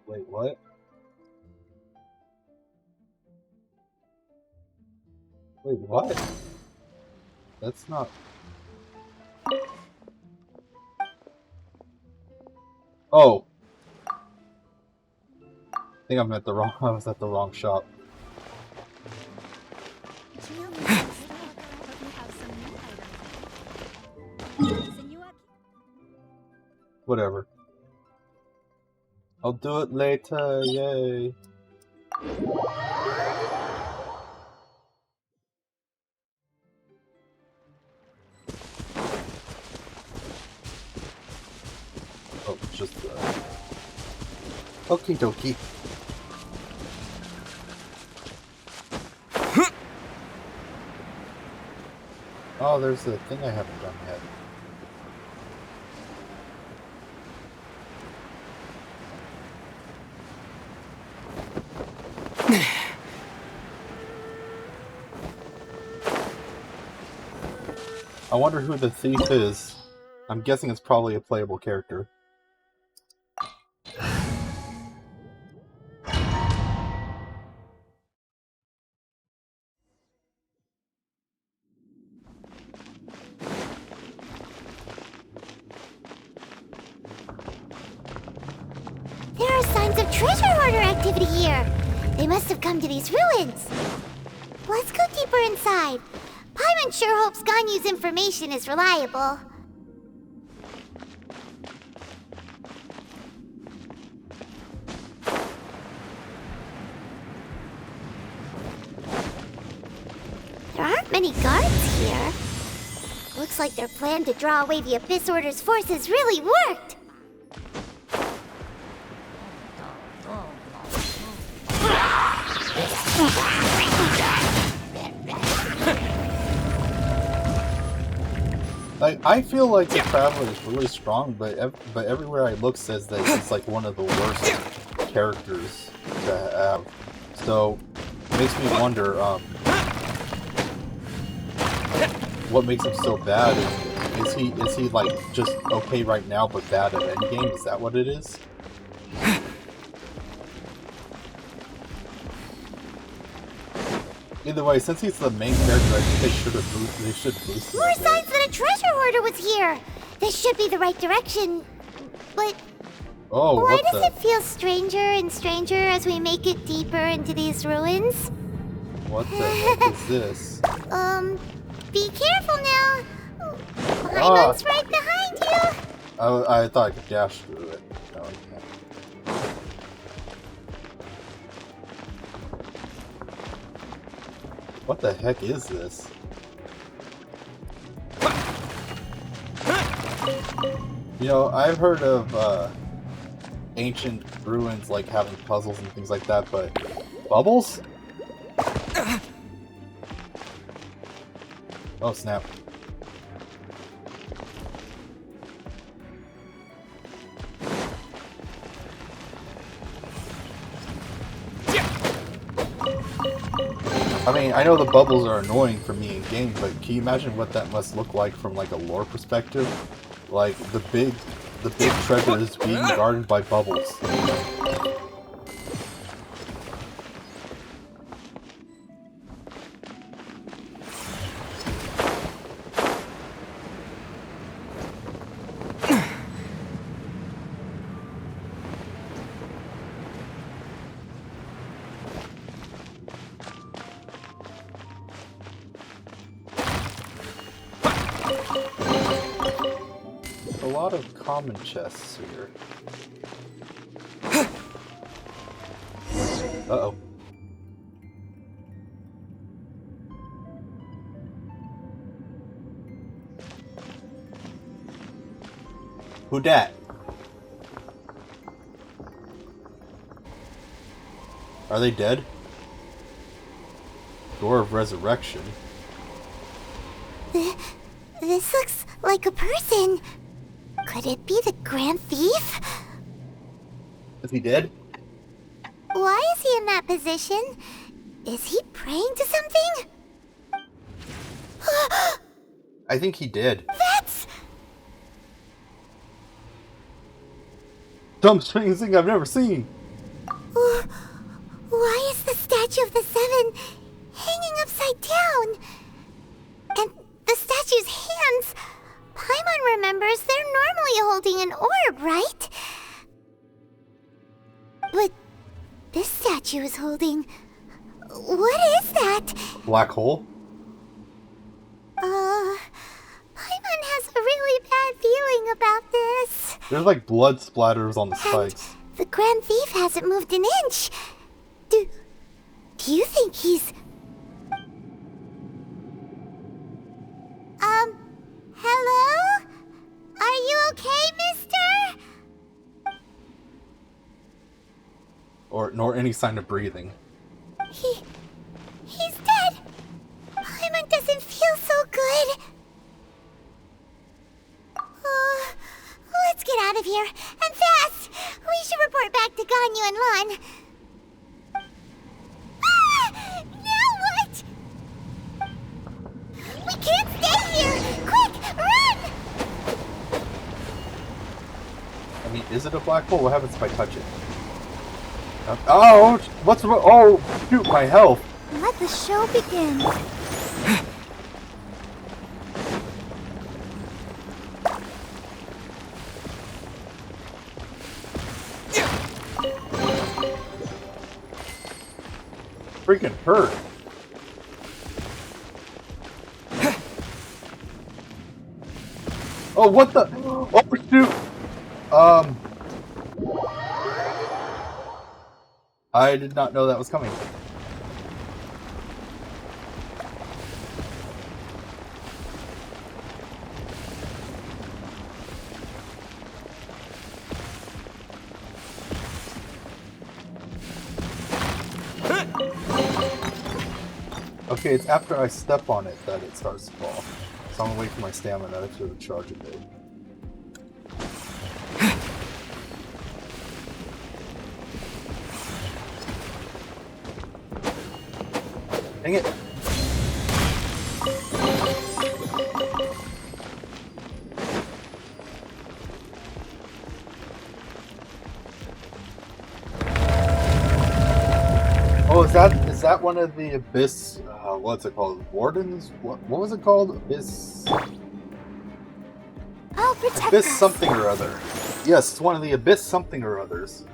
Wait, what? Wait, what? That's not... Oh! I think I'm at the wrong... I was at the wrong shop. Whatever. I'll do it later, yay! Oh, just okie dokie. Oh, there's a thing I haven't done yet. I wonder who the thief is. I'm guessing it's probably a playable character. treasure hoarder activity here. They must have come to these ruins. Let's go deeper inside. Paimon sure hopes Ganyu's information is reliable. There aren't many guards here. Looks like their plan to draw away the Abyss Order's forces really worked. I feel like the Traveler is really strong, but everywhere I look says that it's like one of the worst characters to have. So it makes me wonder, what makes him so bad? Is he like just okay right now but bad at endgame? Is that what it is? Either way, since he's the main character, I think they should boost him. More signs that a treasure hoarder was here! This should be the right direction, but oh, why does it feel stranger and stranger as we make it deeper into these ruins? What the heck is this? Be careful now! Paimon's right behind you! I thought I could dash through it. No, I can't. What the heck is this? You know, I've heard of ancient ruins like having puzzles and things like that, but bubbles? Oh snap. I mean, I know the bubbles are annoying for me in game, but can you imagine what that must look like from like a lore perspective? Like the big treasure is being guarded by bubbles. A lot of common chests here. Uh-oh. Who dat? Are they dead? Door of Resurrection. This looks like a person. Could it be the Grand Thief? Is he dead? Why is he in that position? Is he praying to something? I think he did. That's... Some strange thing I've never seen. Why is the Statue of the Seven hanging upside down? And the statue's hands... Paimon remembers they're normally holding an orb, right? But this statue is holding... What is that? Black hole? Paimon has a really bad feeling about this. There's like blood splatters on the spikes. The Grand Thief hasn't moved an inch. Do you think he's... Hello? Are you okay, mister? Nor any sign of breathing. He's dead. Paimon doesn't feel so good. Let's get out of here, and fast! We should report back to Ganyu and Lon. Now what? We can't stay here! Quick, run! I mean, is it a black hole? What happens if I touch it? Oh! What's wrong? Oh, shoot, my health! Let the show begin. freaking hurt. Oh, what the? Oh, shoot! I did not know that was coming. Okay, it's after I step on it that it starts to fall. So I'm gonna wait for my stamina to recharge a bit. Dang it! Oh, is that one of the Abyss? What's it called? Wardens? What was it called? Abyss. I'll protect Abyss us. something or other. Yes, it's one of the Abyss something or others.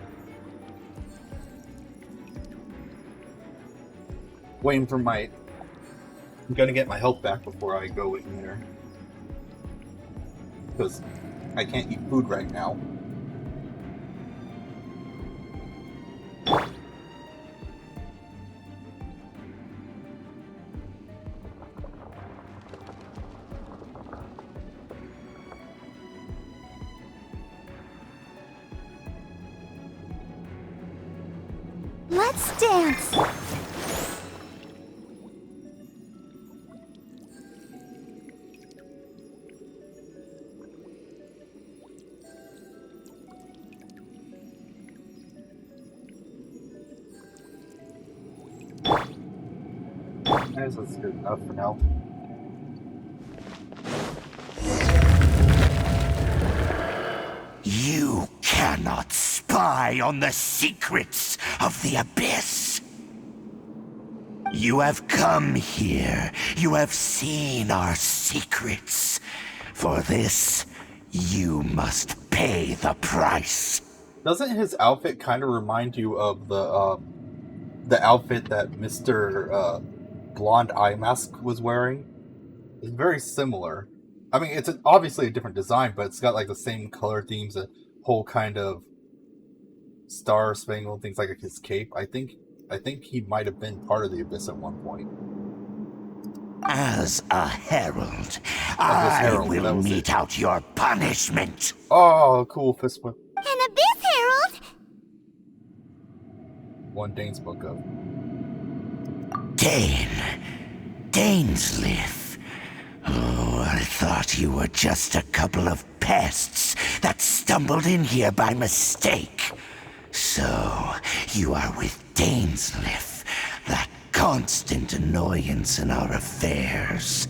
Waiting for my... I'm gonna get my health back before I go in there. Because I can't eat food right now. Let's dance. I guess that's good enough for now. You cannot spy on the secrets of the Abyss. You have come here. You have seen our secrets. For this, you must pay the price. Doesn't his outfit kind of remind you of the outfit that Mr. Blonde Eye Mask was wearing? It's very similar. I mean, it's obviously a different design, but it's got like the same color themes, a whole kind of star spangled things like his cape. I think he might have been part of the Abyss at one point. As a herald, I will mete out your punishment. Oh, cool fist whip. An Abyss Herald? One Dane spoke of. Dainsleif. Oh, I thought you were just a couple of pests that stumbled in here by mistake. So, you are with Dainsleif, that constant annoyance in our affairs.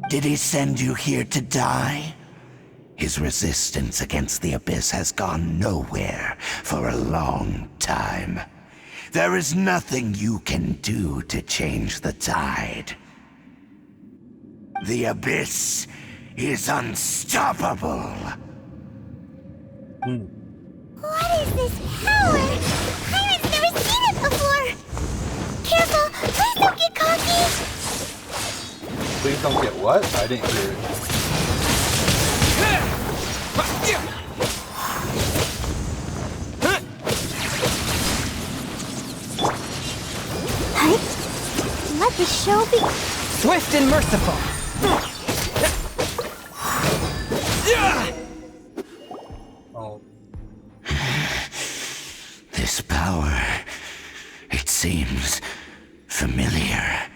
Did he send you here to die? His resistance against the Abyss has gone nowhere for a long time. There is nothing you can do to change the tide. The Abyss is unstoppable. What is this power? Pirate's never seen it before. Careful, please don't get cocky. Please don't get what? I didn't hear it. Let the show be swift and merciful. Oh. This power, it seems familiar.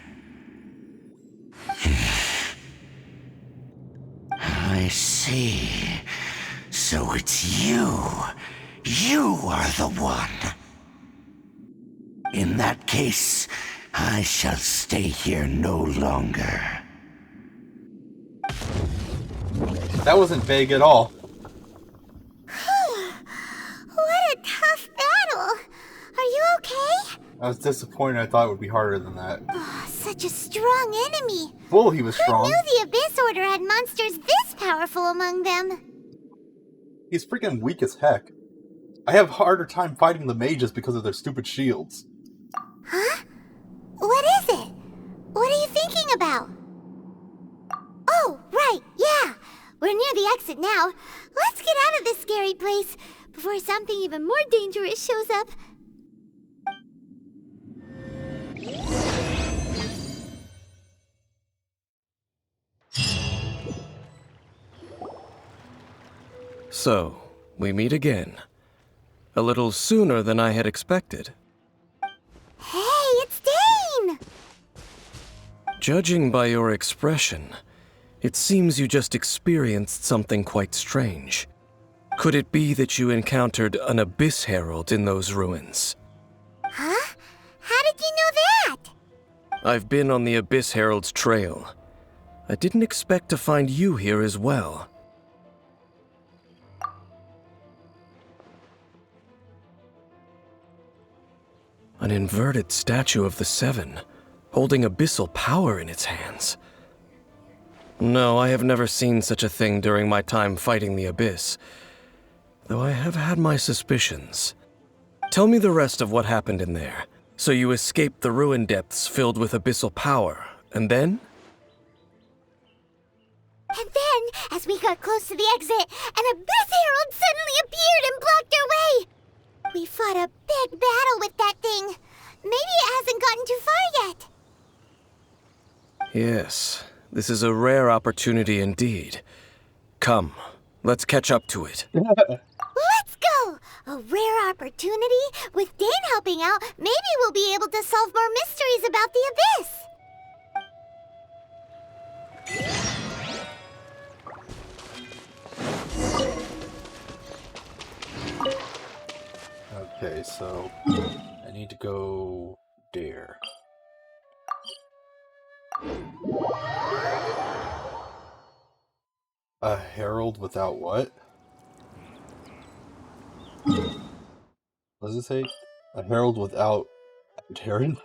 I see. So it's you. You are the one. In that case, I shall stay here no longer. That wasn't vague at all. What a tough battle. Are you okay? I was disappointed. I thought it would be harder than that. Oh, such a strong enemy. Well, he was strong. Who knew the Abyss Order had monsters this powerful among them? He's freaking weak as heck. I have a harder time fighting the mages because of their stupid shields. it now. Let's get out of this scary place before something even more dangerous shows up. So, we meet again. A little sooner than I had expected. Hey, it's Dane! Judging by your expression, it seems you just experienced something quite strange. Could it be that you encountered an Abyss Herald in those ruins? Huh? How did you know that? I've been on the Abyss Herald's trail. I didn't expect to find you here as well. An inverted statue of the Seven, holding abyssal power in its hands. No, I have never seen such a thing during my time fighting the Abyss, though I have had my suspicions. Tell me the rest of what happened in there. So you escaped the ruin depths filled with abyssal power, and then? And then, as we got close to the exit, an Abyss Herald suddenly appeared and blocked our way! We fought a big battle with that thing. Maybe it hasn't gotten too far yet. Yes, this is a rare opportunity indeed. Come, let's catch up to it. Let's go! A rare opportunity? With Dane helping out, maybe we'll be able to solve more mysteries about the Abyss! Okay, so I need to go there. A herald without what? What does it say? A herald without Terran?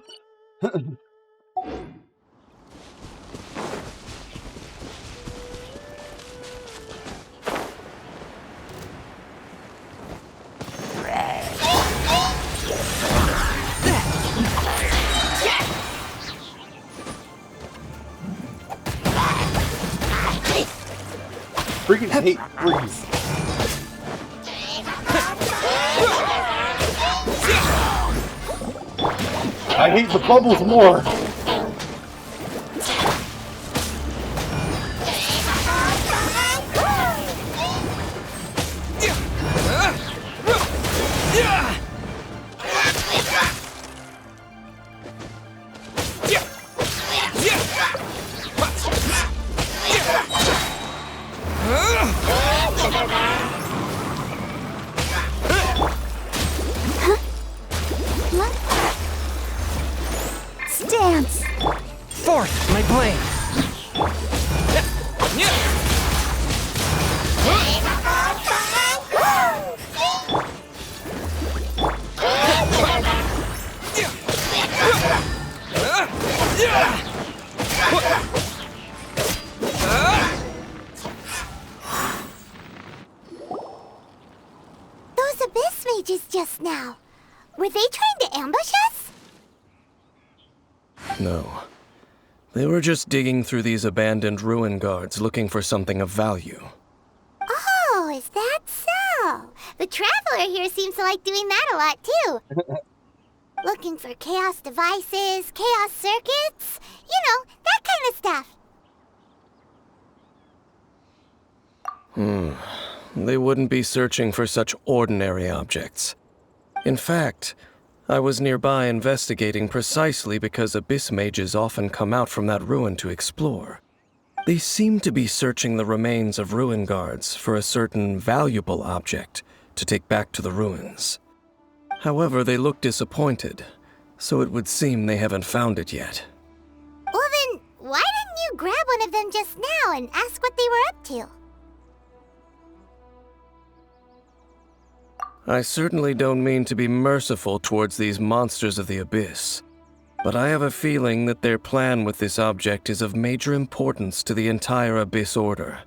Freaking hate freeze. I hate the bubbles more. Stance! Fourth, my blade! Those Abyss mages just now. Were they trying to ambush us? No. They were just digging through these abandoned ruin guards looking for something of value. Oh, is that so? The Traveler here seems to like doing that a lot, too. Looking for chaos devices, chaos circuits, you know, that kind of stuff. They wouldn't be searching for such ordinary objects. In fact, I was nearby investigating precisely because Abyss mages often come out from that ruin to explore. They seem to be searching the remains of ruin guards for a certain valuable object to take back to the ruins. However, they look disappointed, so it would seem they haven't found it yet. Well then, why didn't you grab one of them just now and ask what they were up to? I certainly don't mean to be merciful towards these monsters of the Abyss, but I have a feeling that their plan with this object is of major importance to the entire Abyss Order.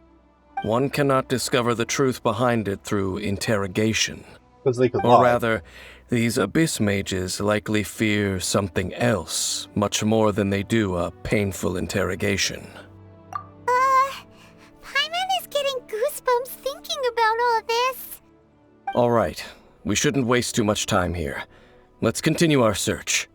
One cannot discover the truth behind it through interrogation. Because they could Or lie. rather, these Abyss mages likely fear something else much more than they do a painful interrogation. Paimon is getting goosebumps All right. We shouldn't waste too much time here. Let's continue our search.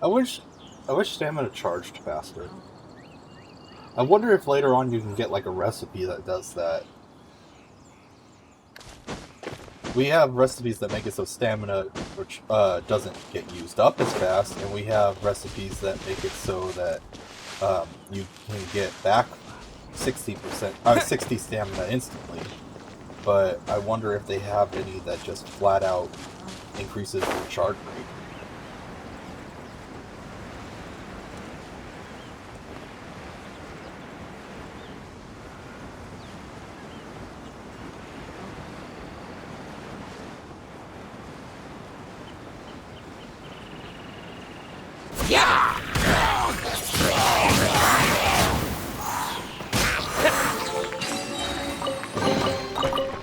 I wish stamina charged faster. I wonder if later on you can get like a recipe that does that. We have recipes that make it so stamina which doesn't get used up as fast, and we have recipes that make it so that you can get back 60 stamina instantly. But I wonder if they have any that just flat out increases your charge rate.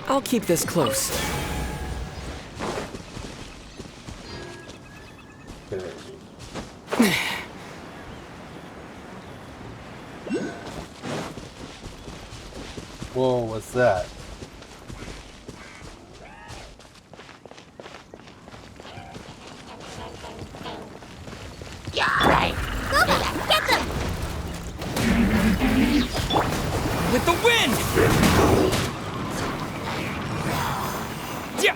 I'll keep this close. Whoa, what's that? With the wind! Yeah.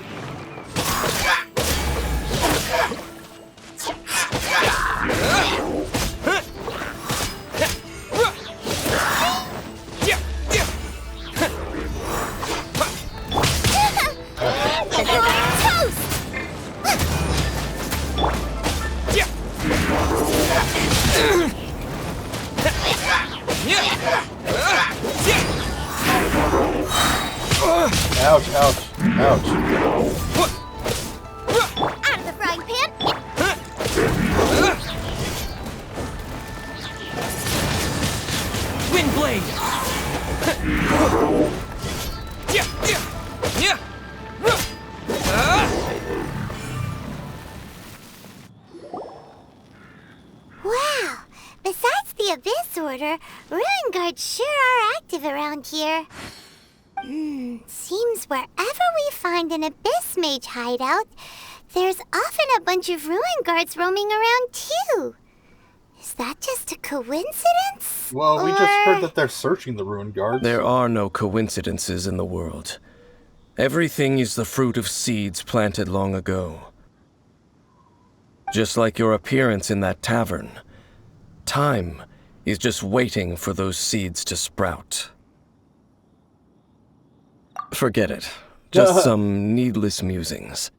Ouch, ouch, ouch. Out of the frying pan! Wind blade! Wow! Besides the Abyss Order, Ruin Guards sure are active around here. Seems wherever we find an Abyss Mage hideout, there's often a bunch of Ruin Guards roaming around too. Is that just a coincidence? Well, we just heard that they're searching the Ruin Guards. There are no coincidences in the world. Everything is the fruit of seeds planted long ago. Just like your appearance in that tavern, time is just waiting for those seeds to sprout. Forget it. Just some needless musings.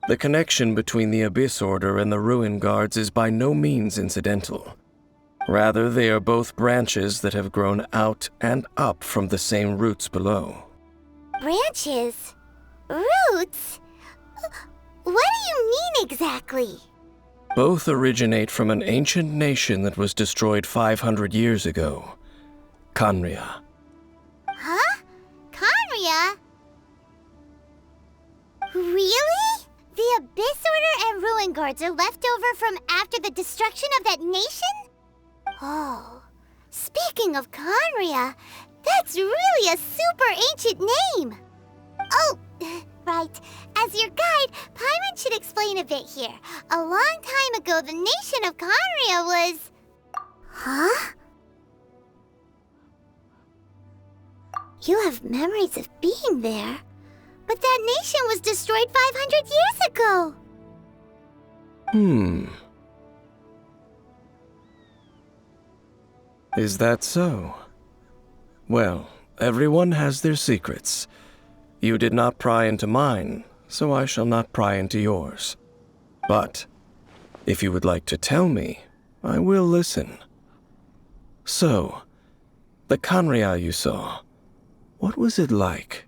The connection between the Abyss Order and the Ruin Guards is by no means incidental. Rather, they are both branches that have grown out and up from the same roots below. Branches? Roots? What do you mean exactly? Both originate from an ancient nation that was destroyed 500 years ago, Khaenri'ah. Huh? Khaenri'ah? Really? The Abyss Order and Ruin Guards are left over from after the destruction of that nation? Oh, speaking of Khaenri'ah, that's really a super ancient name. Oh, right. As your guide, Paimon should explain a bit here. A long time ago, the nation of Khaenri'ah was... Huh? You have memories of being there. But that nation was destroyed 500 years ago! Is that so? Well, everyone has their secrets. You did not pry into mine, so I shall not pry into yours. But, if you would like to tell me, I will listen. So, the Khaenri'ah you saw, what was it like?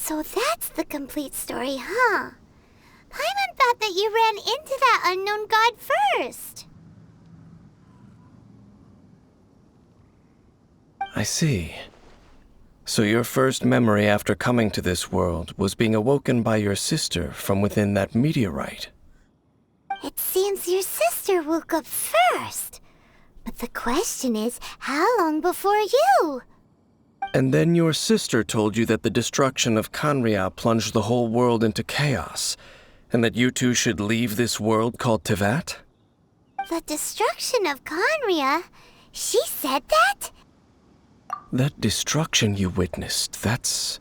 So that's the complete story, huh? Paimon thought that you ran into that unknown god first. I see. So your first memory after coming to this world was being awoken by your sister from within that meteorite. It seems your sister woke up first. But the question is, how long before you? And then your sister told you that the destruction of Kanria plunged the whole world into chaos, and that you two should leave this world called Tevat? The destruction of Kanria? She said that? That destruction you witnessed, that's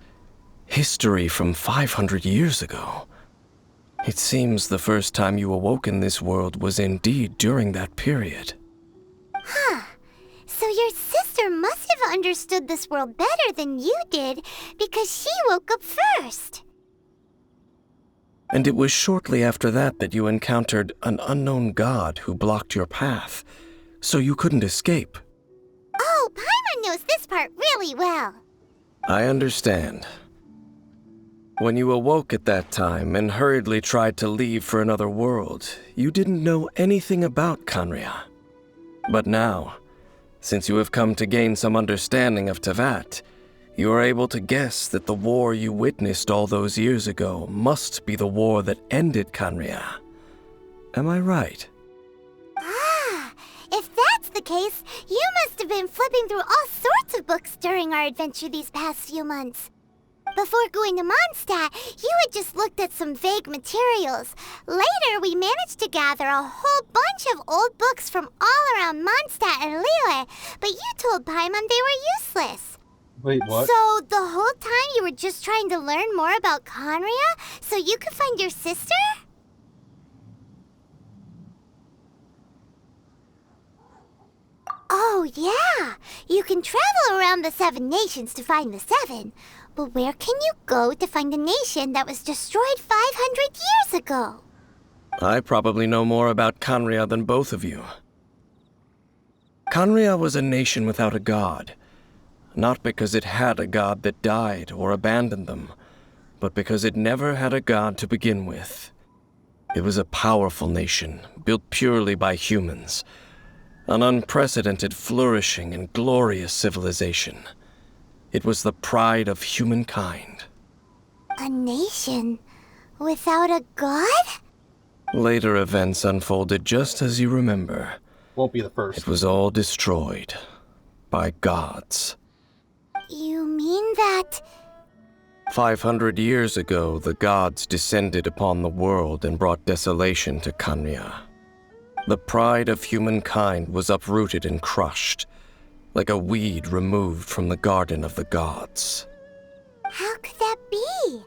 history from 500 years ago. It seems the first time you awoke in this world was indeed during that period. Huh. So your sister must have understood this world better than you did, because she woke up first. And it was shortly after that you encountered an unknown god who blocked your path, so you couldn't escape. Oh, Paimon knows this part really well. I understand. When you awoke at that time and hurriedly tried to leave for another world, you didn't know anything about Kanria. But now, since you have come to gain some understanding of Tevat, you are able to guess that the war you witnessed all those years ago must be the war that ended Kanria. Am I right? Ah, if that's the case, you must have been flipping through all sorts of books during our adventure these past few months. Before going to Mondstadt, you had just looked at some vague materials. Later, we managed to gather a whole bunch of old books from all around Mondstadt and Liyue, but you told Paimon they were useless. Wait, what? So the whole time you were just trying to learn more about Kanria so you could find your sister? Oh, yeah. You can travel around the 7 nations to find the 7. But where can you go to find a nation that was destroyed 500 years ago? I probably know more about Kanria than both of you. Kanria was a nation without a god. Not because it had a god that died or abandoned them, but because it never had a god to begin with. It was a powerful nation, built purely by humans. An unprecedented, flourishing, and glorious civilization. It was the pride of humankind. A nation without a god? Later events unfolded just as you remember. Won't be the first. It was all destroyed by gods. You mean that... 500 years ago, the gods descended upon the world and brought desolation to Kanria. The pride of humankind was uprooted and crushed, like a weed removed from the garden of the gods. How could that be?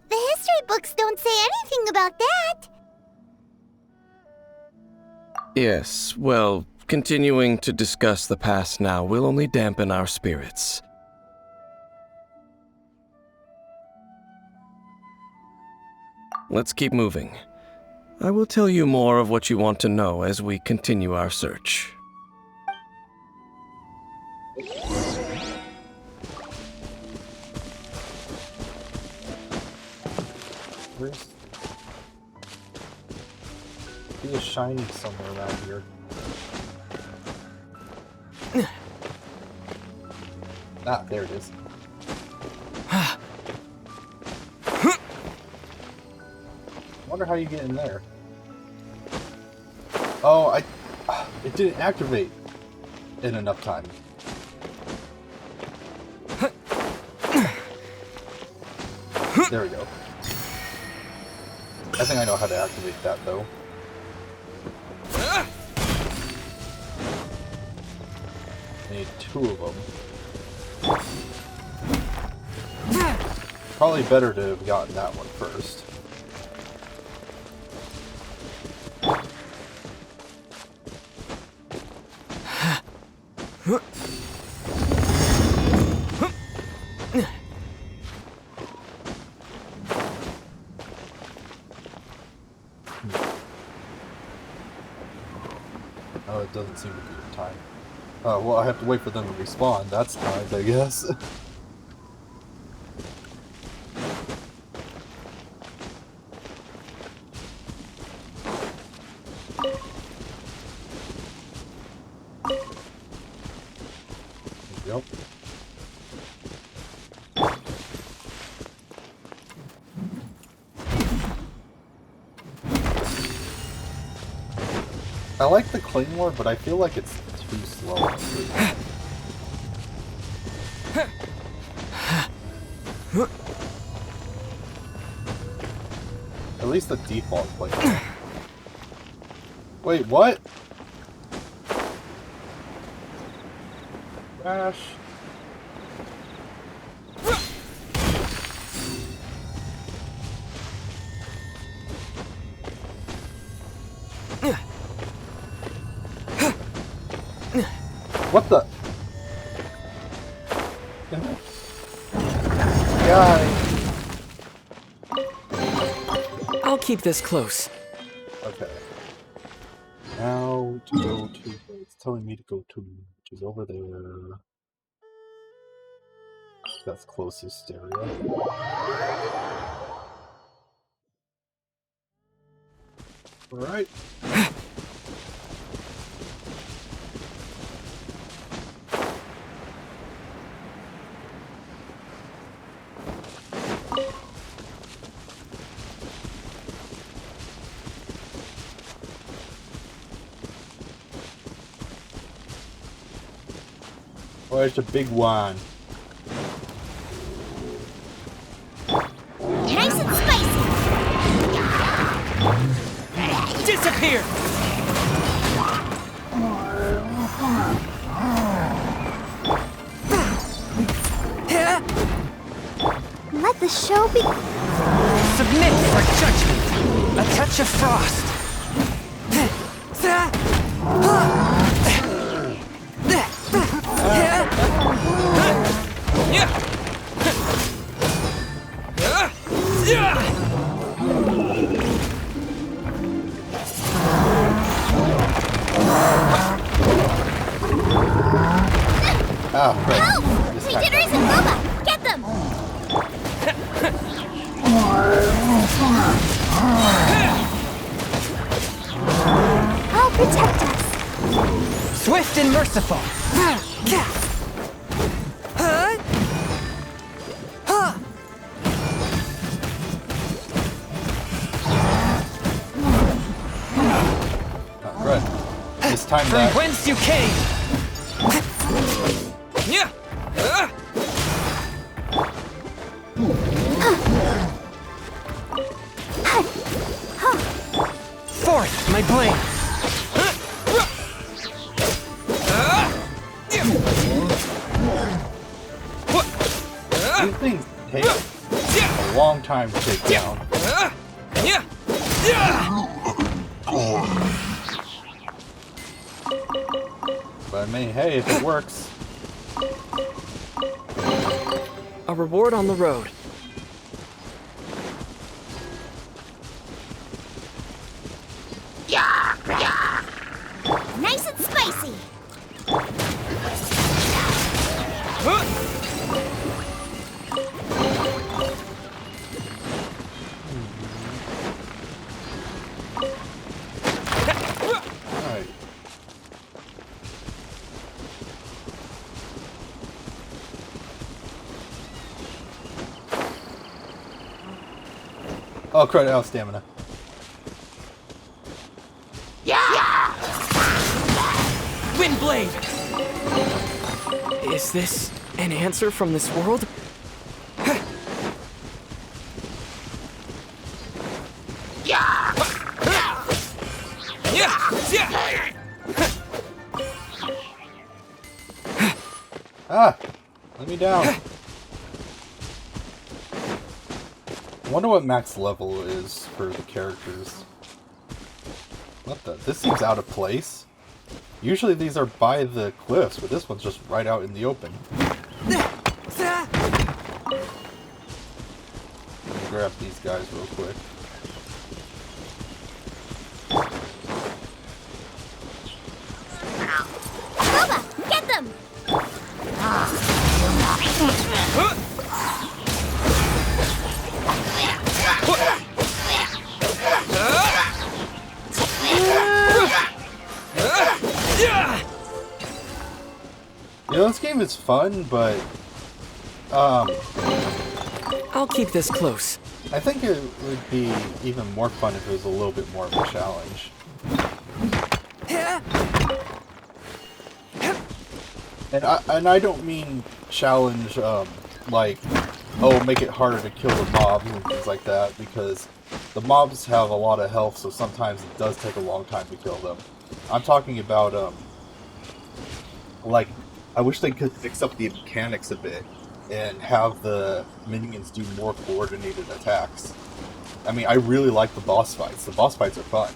The history books don't say anything about that. Yes, well, continuing to discuss the past now will only dampen our spirits. Let's keep moving. I will tell you more of what you want to know as we continue our search. Where's... He is shining somewhere around here. Ah, there it is. Wonder how you get in there. Oh, it didn't activate in enough time. There we go. I think I know how to activate that, though. I need 2 of them. Probably better to have gotten that one first. Oh, it doesn't seem to be in time. Well, I have to wait for them to respawn. That's nice, I guess. I like the claymore, but I feel like it's too slow. At least the default claymore. Wait, what? Gosh. What the? Guy. I'll keep this close. Okay. Now to go to. It's telling me to go to, which is over there. That's closest area. Alright. Where's the big one? Nice and spicy! Disappear! Let the show be. Submit for judgment. A touch of frost. Oh, right. Help! Regeneration Boba! Get them! I'll protect us. Swift and merciful. Right. This time From that. whence you came. Forth, my blade. These things take a long time to take down. But I mean, hey, if it works. A reward on the road. Nice and spicy! Alright. Oh, credit out stamina. Windblade! Is this an answer from this world? Ah! Let me down. I wonder what max level is for the characters. What the? This seems out of place. Usually these are by the cliffs, but this one's just right out in the open. Let me grab these guys real quick. Boba! Get them! You know, this game is fun, but I'll keep this close. I think it would be even more fun if it was a little bit more of a challenge. And I don't mean challenge, like, oh, make it harder to kill the mobs and things like that, because the mobs have a lot of health, so sometimes it does take a long time to kill them. I'm talking about, like, I wish they could fix up the mechanics a bit and have the minions do more coordinated attacks. I mean, I really like the boss fights. The boss fights are fun.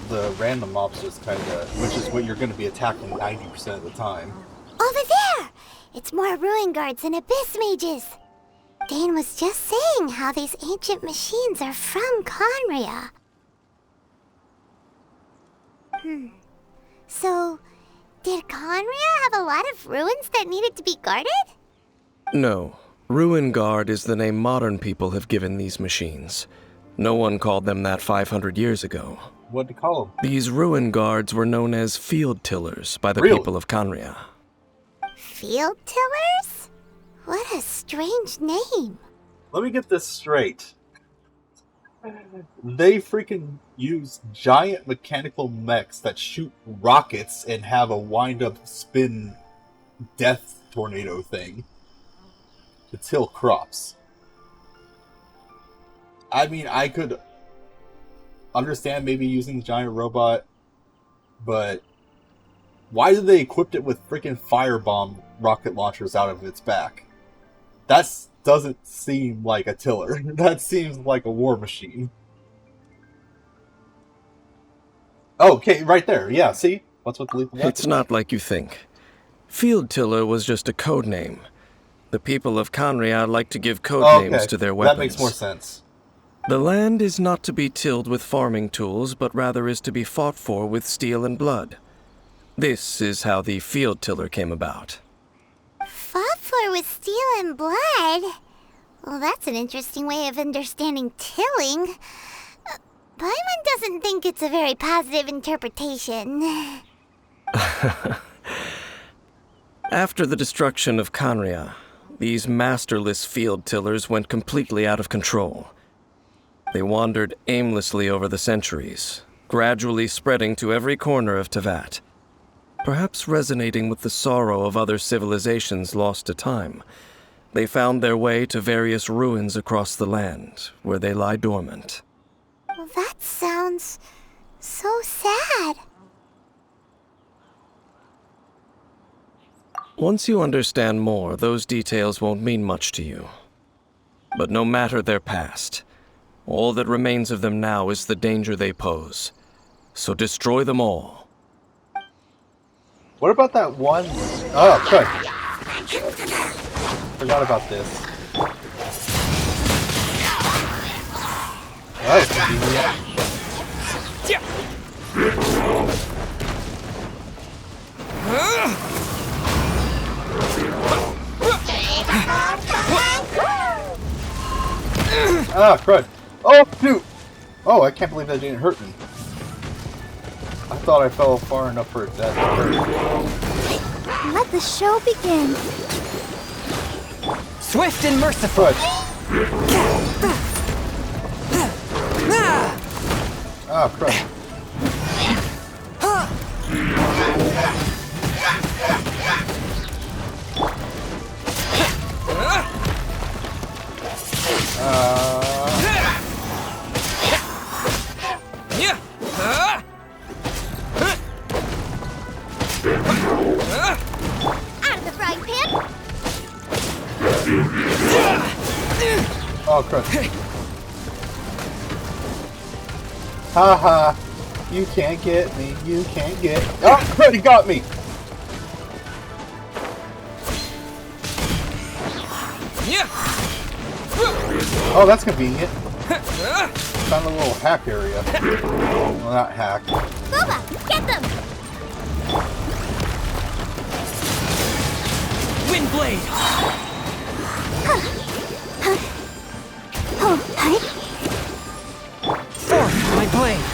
The random mobs just kind of, which is what you're going to be attacking 90% of the time. Over there! It's more ruin guards and abyss mages. Dane was just saying how these ancient machines are from Conria. So, did Conria have a lot of ruins that needed to be guarded? No. Ruin Guard is the name modern people have given these machines. No one called them that 500 years ago. What do you call them? These Ruin Guards were known as Field Tillers by the people of Conria. Field Tillers? What a strange name. Let me get this straight. They freaking use giant mechanical mechs that shoot rockets and have a wind-up spin death tornado thing to till crops. I mean, I could understand maybe using the giant robot, but why did they equip it with freaking firebomb rocket launchers out of its back? That doesn't seem like a tiller. That seems like a war machine. Oh, okay, right there. Yeah, see? What's with the lethal weapon? It's not like you think. Field Tiller was just a code name. The people of Conria like to give code names to their weapons. That makes more sense. The land is not to be tilled with farming tools, but rather is to be fought for with steel and blood. This is how the Field Tiller came about. Fought for with steel and blood? Well, that's an interesting way of understanding tilling. Paimon doesn't think it's a very positive interpretation. After the destruction of Conria, these masterless field tillers went completely out of control. They wandered aimlessly over the centuries, gradually spreading to every corner of Teyvat. Perhaps resonating with the sorrow of other civilizations lost to time, they found their way to various ruins across the land, where they lie dormant. Well, that sounds so sad. Once you understand more, those details won't mean much to you. But no matter their past, all that remains of them now is the danger they pose. So destroy them all. What about that one? Oh, good. Forgot about this. That was convenient. Ah, crud. Oh, shoot! Oh, I can't believe that didn't hurt me. I thought I fell far enough for that to hurt. Let the show begin. Swift and merciful. Ah, crud. Out of the frying pan. Oh, crud. Haha. You can't get me. You can't get. Oh, crud, he got me. Oh, that's convenient. Found a little hack area. Well, not hack. Boba, get them! Windblade! Forth my blade!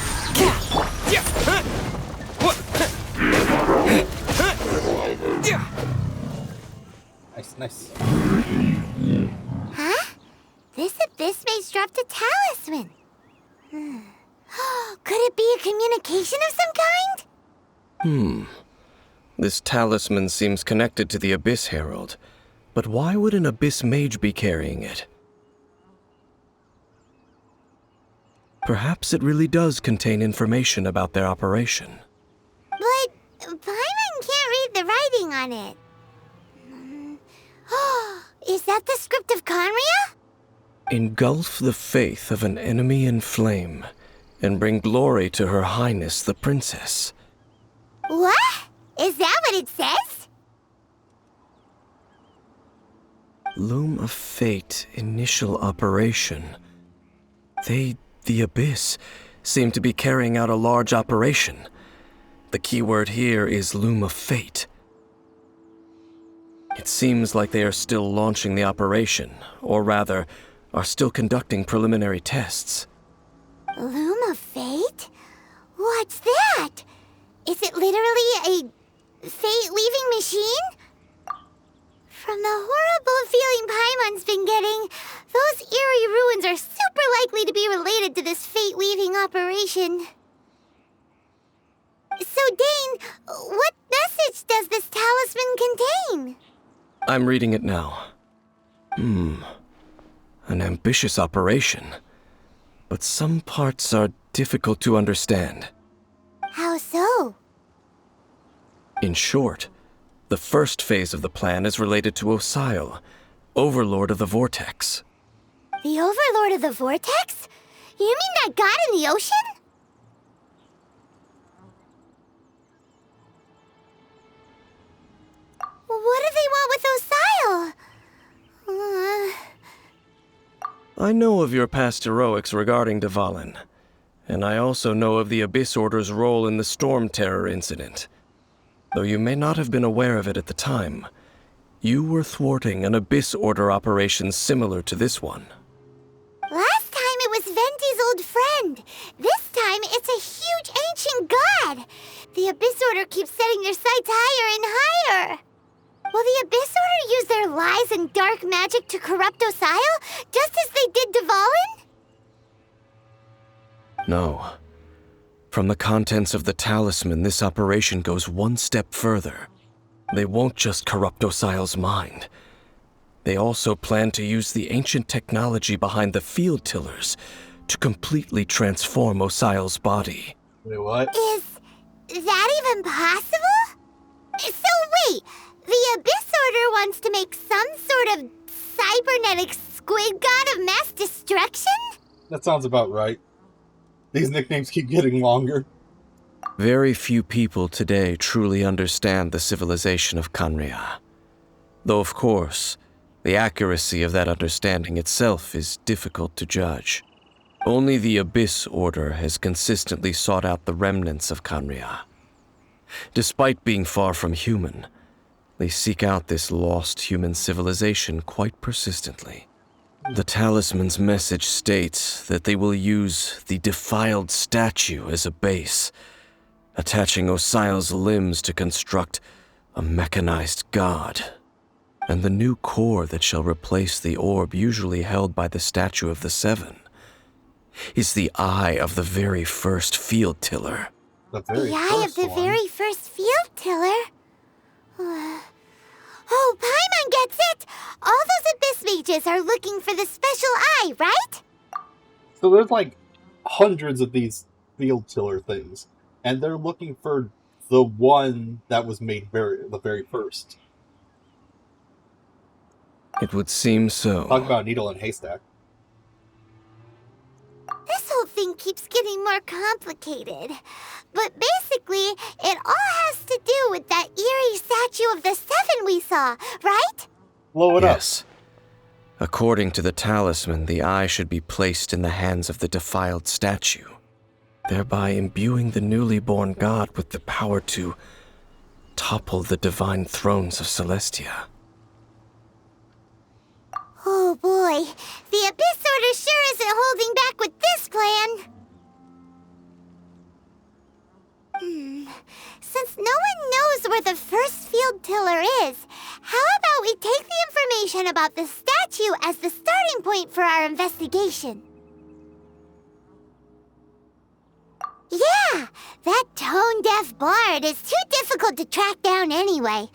Nice, nice. Huh? This abyss mage dropped a talisman. Could it be a communication of some kind? This talisman seems connected to the Abyss Herald. But why would an Abyss Mage be carrying it? Perhaps it really does contain information about their operation. But Paimon can't read the writing on it. Is that the script of Conria? Engulf the faith of an enemy in flame, and bring glory to Her Highness the Princess. What? Is that what it says? Loom of Fate, initial operation. The Abyss, seem to be carrying out a large operation. The keyword here is Loom of Fate. It seems like they are still launching the operation, or rather, are still conducting preliminary tests. Loom of Fate? What's that? Is it literally a fate-weaving machine? From the horrible feeling Paimon's been getting, those eerie ruins are super likely to be related to this fate-weaving operation. So, Dane, what message does this talisman contain? I'm reading it now. An ambitious operation. But some parts are difficult to understand. How so? In short, the first phase of the plan is related to Osile, Overlord of the Vortex. The Overlord of the Vortex? You mean that god in the ocean? What do they want with Osile? I know of your past heroics regarding Dvalin, and I also know of the Abyss Order's role in the Storm Terror incident. Though you may not have been aware of it at the time, you were thwarting an Abyss Order operation similar to this one. Last time it was Venti's old friend. This time it's a huge ancient god. The Abyss Order keeps setting their sights higher and higher. Will the Abyss Order use their lies and dark magic to corrupt Osile, just as they did Dvalin? No. From the contents of the talisman, this operation goes one step further. They won't just corrupt Osile's mind. They also plan to use the ancient technology behind the field tillers to completely transform Osile's body. Wait, what? Is that even possible? So wait, the Abyss Order wants to make some sort of cybernetic squid god of mass destruction? That sounds about right. These nicknames keep getting longer. Very few people today truly understand the civilization of Conria. Though, of course, the accuracy of that understanding itself is difficult to judge. Only the Abyss Order has consistently sought out the remnants of Conria. Despite being far from human, they seek out this lost human civilization quite persistently. The talisman's message states that they will use the defiled statue as a base, attaching Osile's limbs to construct a mechanized god. And the new core that shall replace the orb usually held by the Statue of the Seven is the eye of the very first field tiller. The eye of the very first field tiller? Oh, Paimon gets it! All those Abyss mages are looking for the special eye, right? So there's like hundreds of these field tiller things, and they're looking for the one that was made the very first. It would seem so. Talk about needle and haystack. This whole thing keeps getting more complicated. But basically, it all has to do with that eerie statue of the Seven we saw, right? Blow it up. Yes. According to the talisman, the eye should be placed in the hands of the defiled statue, thereby imbuing the newly born god with the power to topple the divine thrones of Celestia. Oh boy, the Abyss Order sure isn't holding back with this plan. Since no one knows where the first field tiller is, how about we take the information about the statue as the starting point for our investigation? Yeah! That tone-deaf bard is too difficult to track down anyway.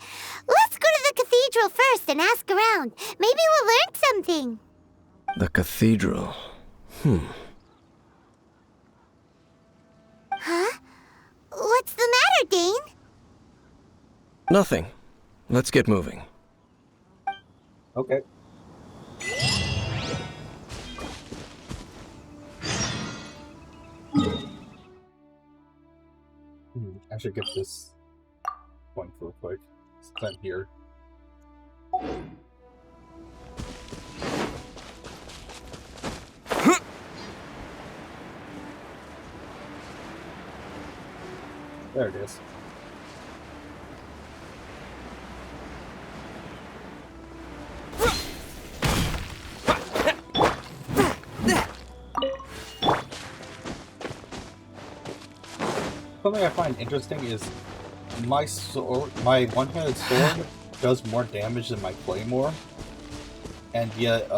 Let's go to the cathedral first and ask around. Maybe we'll learn something. The cathedral. Huh? What's the matter, Dane? Nothing. Let's get moving. Okay. I should get this one real quick. Since I'm here. There it is. Something I find interesting is my one-handed sword does more damage than my claymore, and yet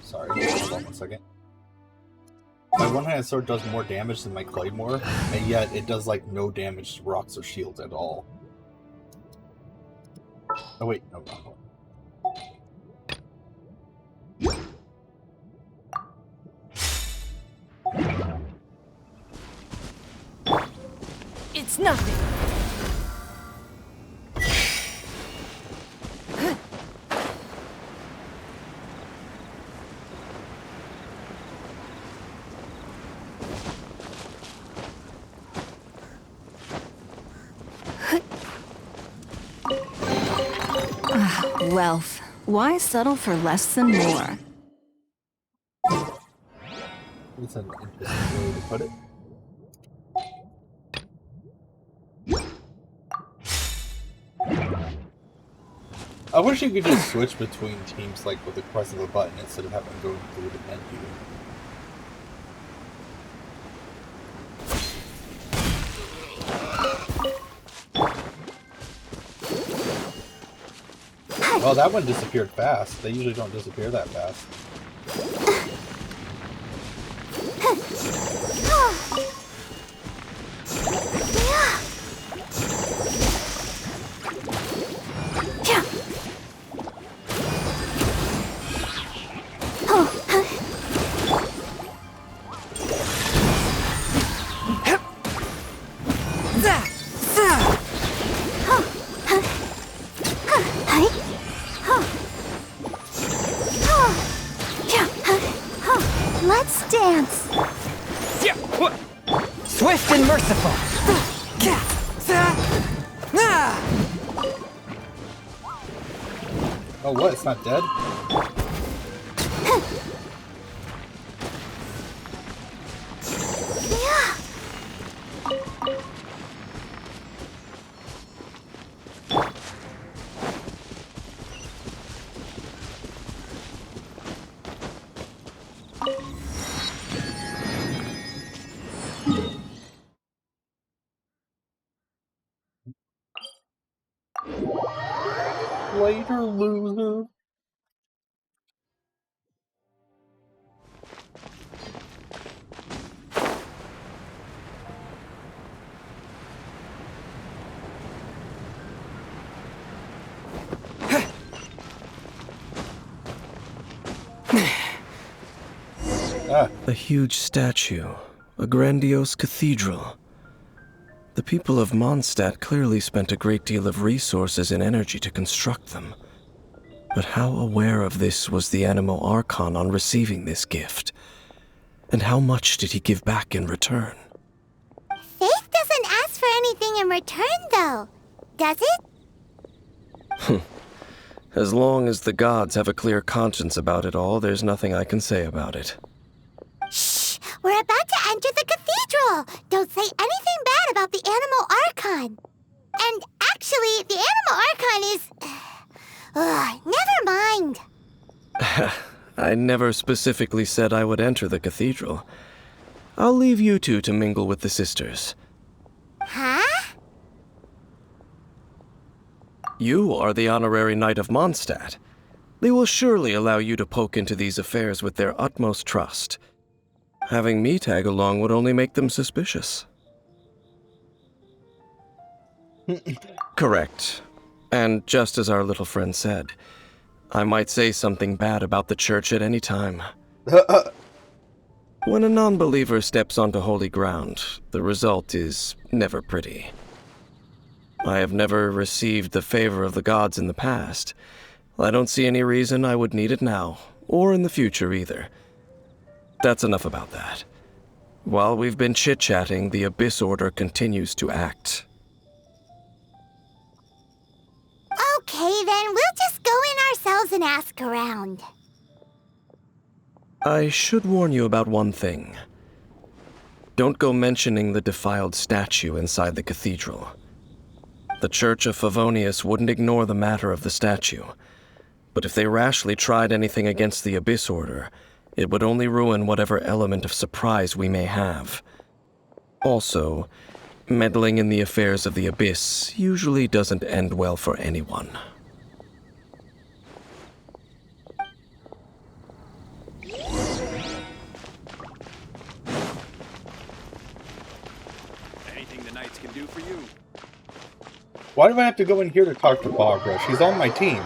sorry, hold on 1 second. My one-handed sword does more damage than my claymore, and yet it does like no damage to rocks or shields at all. Oh wait, no, wrong one. It's nothing. Wealth. Why settle for less than more? That's an interesting way to put it. I wish you could just switch between teams like with the press of a button instead of having to go through the menu. Well, that one disappeared fast. They usually don't disappear that fast. Let's dance. Swift and merciful. Oh, what? It's not dead? Later, loser. A huge statue, a grandiose cathedral. The people of Mondstadt clearly spent a great deal of resources and energy to construct them. But how aware of this was the Animo Archon on receiving this gift? And how much did he give back in return? Faith doesn't ask for anything in return, though. Does it? As long as the gods have a clear conscience about it all, there's nothing I can say about it. Shh! We're about to enter the cathedral! Don't say anything bad about the Animo Archon! And actually, the Animo Archon is... never mind! I never specifically said I would enter the cathedral. I'll leave you two to mingle with the sisters. Huh? You are the honorary knight of Mondstadt. They will surely allow you to poke into these affairs with their utmost trust. Having me tag along would only make them suspicious. Correct. And just as our little friend said, I might say something bad about the church at any time. When a non-believer steps onto holy ground, the result is never pretty. I have never received the favor of the gods in the past. I don't see any reason I would need it now, or in the future either. That's enough about that. While we've been chit-chatting, the Abyss Order continues to act. Okay, then we'll just go in ourselves and ask around. I should warn you about one thing. Don't go mentioning the defiled statue inside the cathedral. The Church of Favonius wouldn't ignore the matter of the statue, but if they rashly tried anything against the Abyss Order, it would only ruin whatever element of surprise we may have. Also, meddling in the affairs of the Abyss usually doesn't end well for anyone. Anything the Knights can do for you? Why do I have to go in here to talk to Barbara? She's on my team.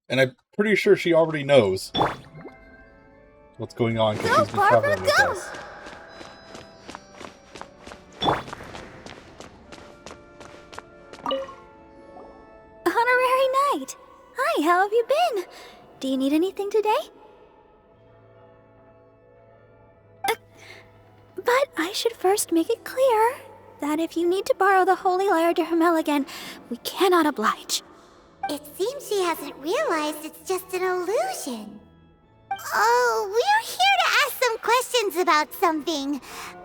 And I'm pretty sure she already knows what's going on because she's been traveling with us. Honorary Knight! Hi, how have you been? Do you need anything today? But I should first make it clear that if you need to borrow the Holy Lyre de Hermel again, we cannot oblige. It seems she hasn't realized it's just an illusion. Oh, we're here to ask some questions about something.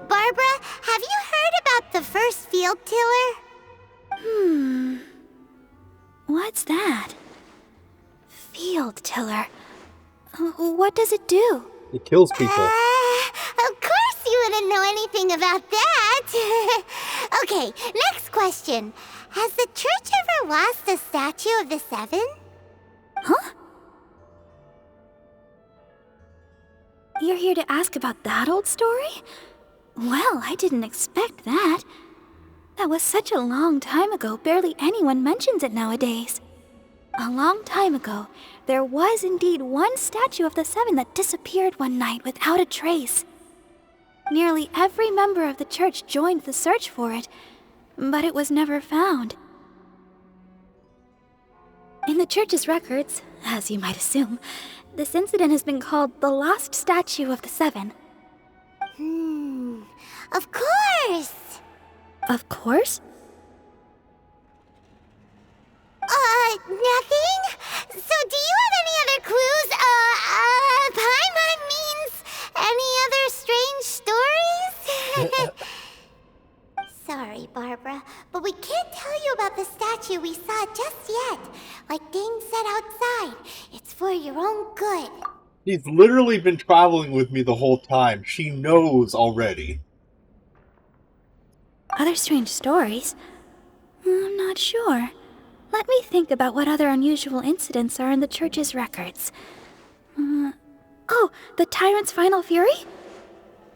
Barbara, have you heard about the first field tiller? What's that? Field tiller. What does it do? It kills people. Of course you wouldn't know anything about that. Okay, next question. Has the church ever lost a statue of the Seven? Huh? You're here to ask about that old story? Well, I didn't expect that. That was such a long time ago, barely anyone mentions it nowadays. A long time ago, there was indeed one statue of the Seven that disappeared one night without a trace. Nearly every member of the church joined the search for it, but it was never found. In the church's records, as you might assume, this incident has been called the Lost Statue of the Seven. Of course! Of course? Nothing? So do you have any other clues? Paimon means any other strange stories? Sorry, Barbara, but we can't tell you about the statue we saw just yet. Like Dane said outside, it's for your own good. He's literally been traveling with me the whole time. She knows already. Other strange stories? I'm not sure. Let me think about what other unusual incidents are in the church's records. Oh, the Tyrant's Final Fury?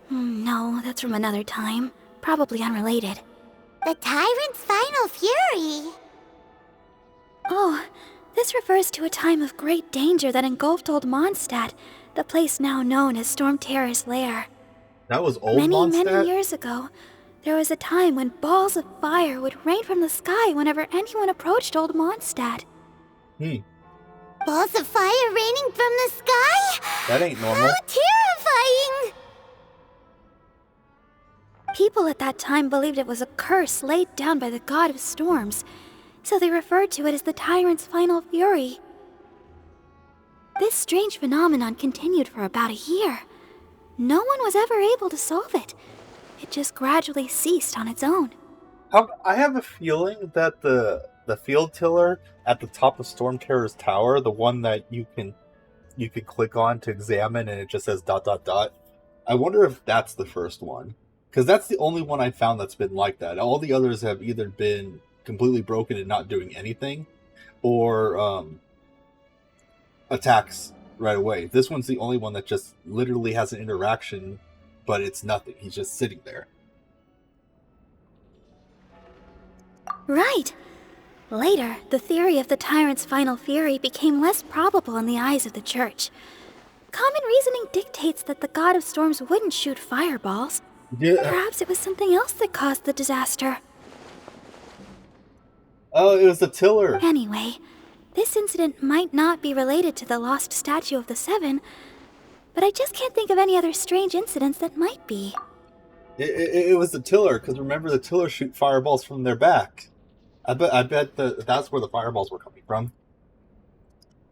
No, that's from another time. Probably unrelated. The Tyrant's Final Fury? Oh, this refers to a time of great danger that engulfed Old Mondstadt, the place now known as Storm Terror's lair. That was Old Mondstadt? Many years ago, there was a time when balls of fire would rain from the sky whenever anyone approached Old Mondstadt. Balls of fire raining from the sky? That ain't normal. How terrifying! People at that time believed it was a curse laid down by the god of storms, so they referred to it as the Tyrant's Final Fury. This strange phenomenon continued for about a year. No one was ever able to solve it. It just gradually ceased on its own. I have a feeling that the field tiller at the top of Storm Terror's tower, the one that you can click on to examine and it just says ... I wonder if that's the first one. Because that's the only one I found that's been like that. All the others have either been completely broken and not doing anything, or attacks right away. This one's the only one that just literally has an interaction, but it's nothing. He's just sitting there. Right. Later, the theory of the tyrant's final fury became less probable in the eyes of the church. Common reasoning dictates that the god of storms wouldn't shoot fireballs. Yeah. Perhaps it was something else that caused the disaster. Oh, it was the tiller. Anyway, this incident might not be related to the lost statue of the Seven, but I just can't think of any other strange incidents that might be. It was the tiller, because remember the tiller shoot fireballs from their back. I bet that's where the fireballs were coming from.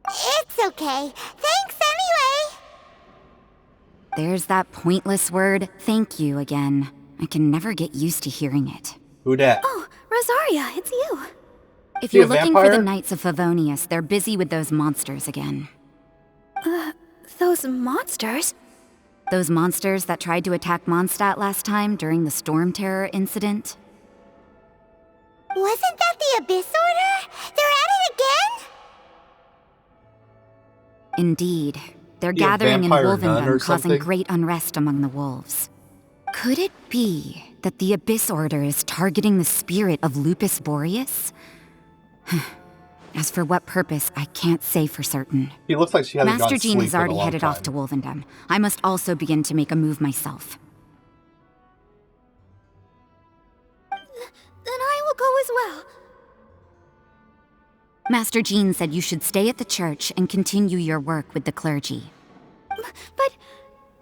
It's okay. Thanks anyway. There's that pointless word, thank you, again. I can never get used to hearing it. Who dat? Oh, Rosaria, it's you. If you're looking for the Knights of Favonius, they're busy with those monsters again. Those monsters? Those monsters that tried to attack Mondstadt last time during the Storm Terror incident? Wasn't that the Abyss Order? They're at it again? Indeed. They're Be a gathering in vampire nun or Wolvendom, causing something? great unrest among the wolves. Could it be that the Abyss Order is targeting the spirit of Lupus Boreas? As for what purpose, I can't say for certain. He looks like she hasn't Master gone to Jean sleep is in a already long headed time. off to Wolvendom. I must also begin to make a move myself. Then I will go as well. Master Jean said you should stay at the church and continue your work with the clergy. But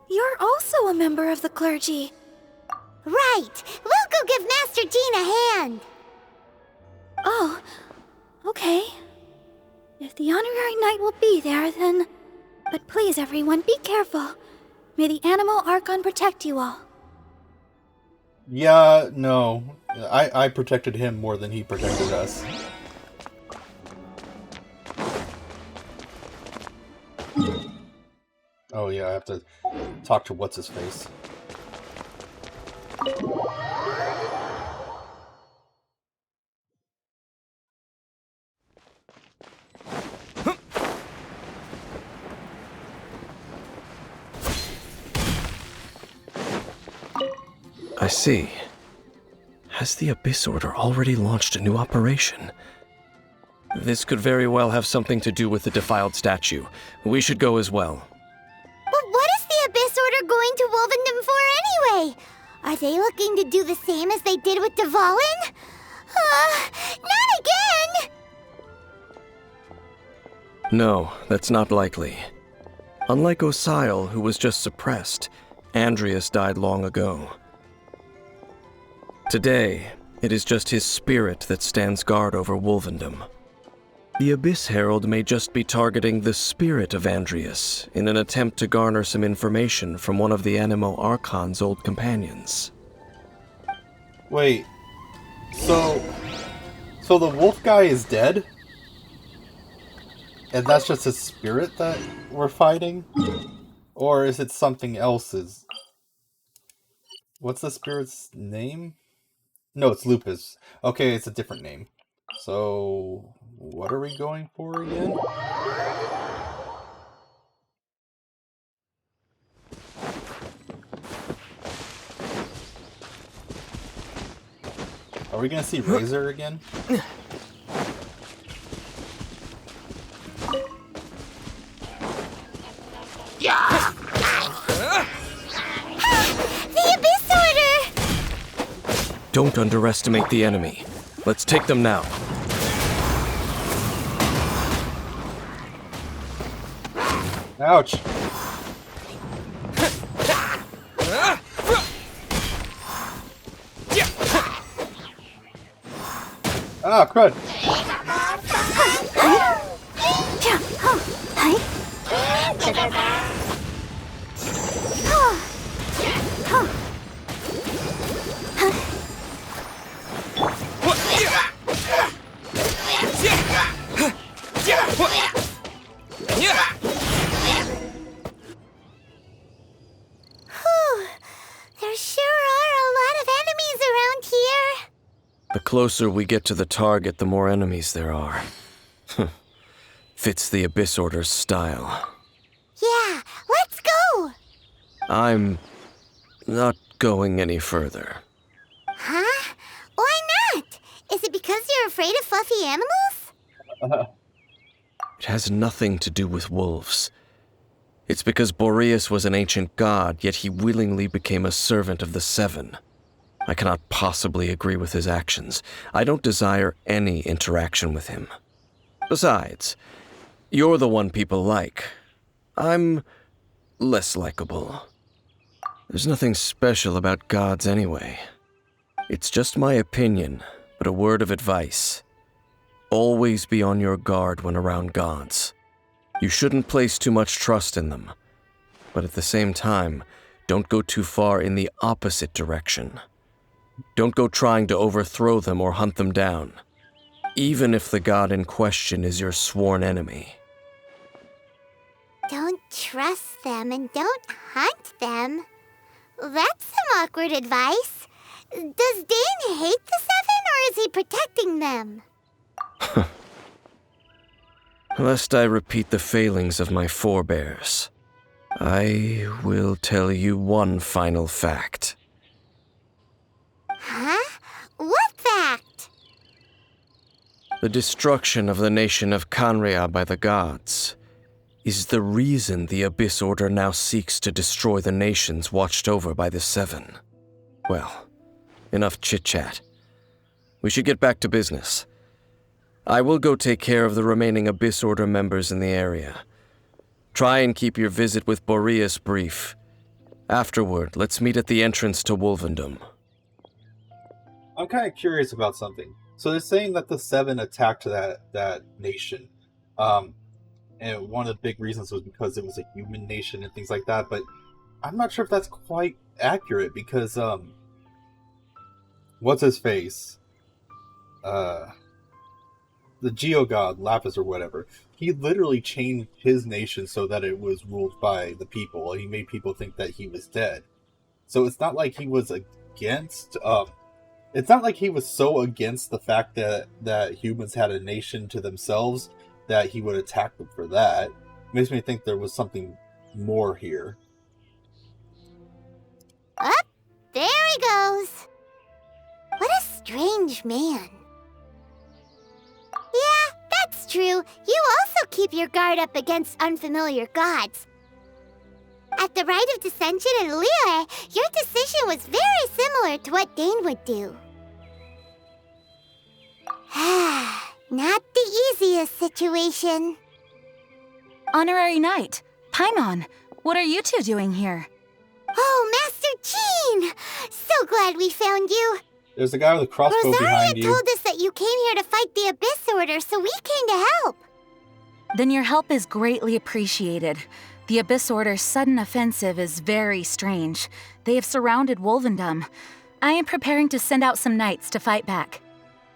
you're also a member of the clergy. Right. We'll go give Master Jean a hand. Oh, okay. If the honorary knight will be there, then... But please, everyone, be careful. May the Animal Archon protect you all. Yeah, no. I protected him more than he protected us. Oh yeah, I have to talk to what's-his-face. I see. Has the Abyss Order already launched a new operation? This could very well have something to do with the defiled statue. We should go as well. But what is the Abyss Order going to Wolvendom for anyway? Are they looking to do the same as they did with Dvalin? Not again! No, that's not likely. Unlike Osile, who was just suppressed, Andreas died long ago. Today, it is just his spirit that stands guard over Wolvendom. The Abyss Herald may just be targeting the spirit of Andreas in an attempt to garner some information from one of the Animo Archon's old companions. Wait, so the wolf guy is dead? And that's just his spirit that we're fighting? Or is it something else's? What's the spirit's name? No, it's Lupus. Okay, it's a different name. So, what are we going for again? Are we gonna see Razor again? The Abyss Order! Don't underestimate the enemy. Let's take them now. Ouch! Ah, crud! There sure are a lot of enemies around here. The closer we get to the target, the more enemies there are. Fits the Abyss Order's style. I'm not going any further. Huh? Why not? Is it because you're afraid of fluffy animals? It has nothing to do with wolves. It's because Boreas was an ancient god, yet he willingly became a servant of the Seven. I cannot possibly agree with his actions. I don't desire any interaction with him. Besides, you're the one people like. I'm less likable. There's nothing special about gods anyway. It's just my opinion, but a word of advice. Always be on your guard when around gods. You shouldn't place too much trust in them. But at the same time, don't go too far in the opposite direction. Don't go trying to overthrow them or hunt them down, even if the god in question is your sworn enemy. Don't trust them and don't hunt them. That's some awkward advice. Does Dane hate the Seven, or is he protecting them? Lest I repeat the failings of my forebears, I will tell you one final fact. Huh? What fact? The destruction of the nation of Canria by the gods is the reason the Abyss Order now seeks to destroy the nations watched over by the Seven. Well, enough chit-chat. We should get back to business. I will go take care of the remaining Abyss Order members in the area. Try and keep your visit with Boreas brief. Afterward, let's meet at the entrance to Wolvendom. I'm kind of curious about something. So they're saying that the Seven attacked that nation. And one of the big reasons was because it was a human nation and things like that, but I'm not sure if that's quite accurate because, what's his face? The Geogod, Lapis or whatever, he literally changed his nation so that it was ruled by the people. He made people think that he was dead. So it's not like he was against, it's not like he was so against the fact that humans had a nation to themselves that he would attack them for that. Makes me think there was something more here. Up, there he goes. What a strange man. Yeah, that's true. You also keep your guard up against unfamiliar gods. At the Rite of Dissension in Liyue, your decision was very similar to what Dane would do. Not the easiest situation. Honorary Knight, Paimon, what are you two doing here? Oh, Master Jean! So glad we found you. There's a guy with a crossbow behind you. Rosaria told us that you came here to fight the Abyss Order, so we came to help. Then your help is greatly appreciated. The Abyss Order's sudden offensive is very strange. They have surrounded Wolvendom. I am preparing to send out some knights to fight back.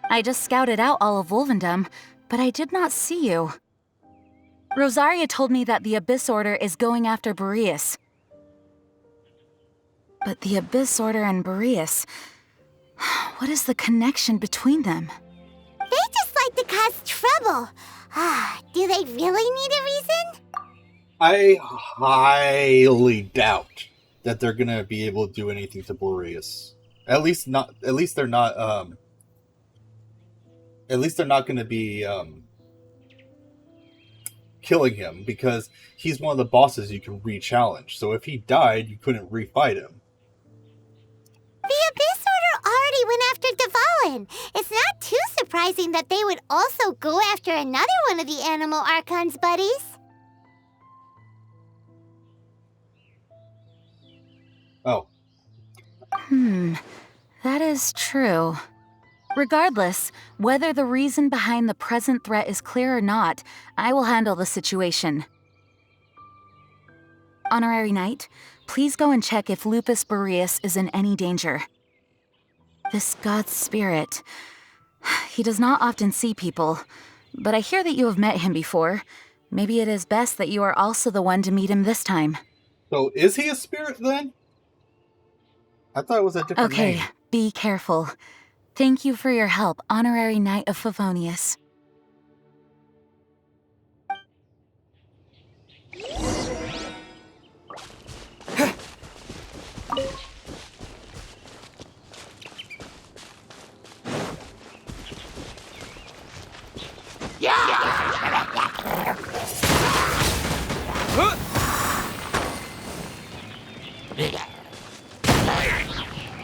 I just scouted out all of Wolvendom, but I did not see you. Rosaria told me that the Abyss Order is going after Boreas. But the Abyss Order and Boreas... what is the connection between them? They just like to cause trouble. Do they really need a reason? I highly doubt that they're gonna be able to do anything to Boreas. At least they're not going to be killing him, because he's one of the bosses you can re-challenge. So if he died, you couldn't re-fight him. The Abyss Order already went after Dvalin. It's not too surprising that they would also go after another one of the Animal Archon's buddies. Oh. That is true. Regardless, whether the reason behind the present threat is clear or not, I will handle the situation. Honorary Knight, please go and check if Lupus Boreas is in any danger. This god's spirit... he does not often see people, but I hear that you have met him before. Maybe it is best that you are also the one to meet him this time. So is he a spirit then? I thought it was a different name. Okay, be careful. Thank you for your help, Honorary Knight of Favonius.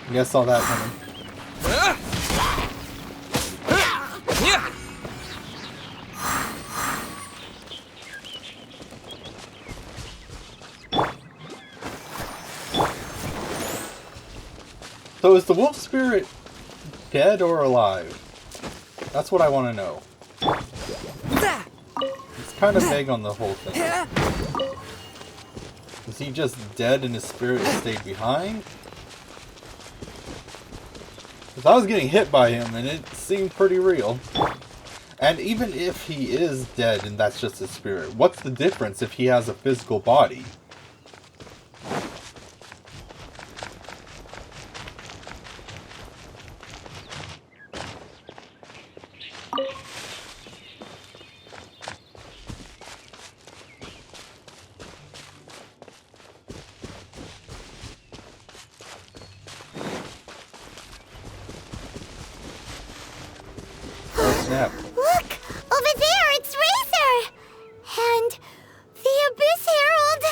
You guys saw that coming. So is the wolf spirit dead or alive? That's what I want to know. It's kind of vague on the whole thing. Is he just dead and his spirit has stayed behind? Because I was getting hit by him and it seemed pretty real. And even if he is dead and that's just his spirit, what's the difference if he has a physical body? Snap. Look! Over there, it's Razor! And the Abyss Herald!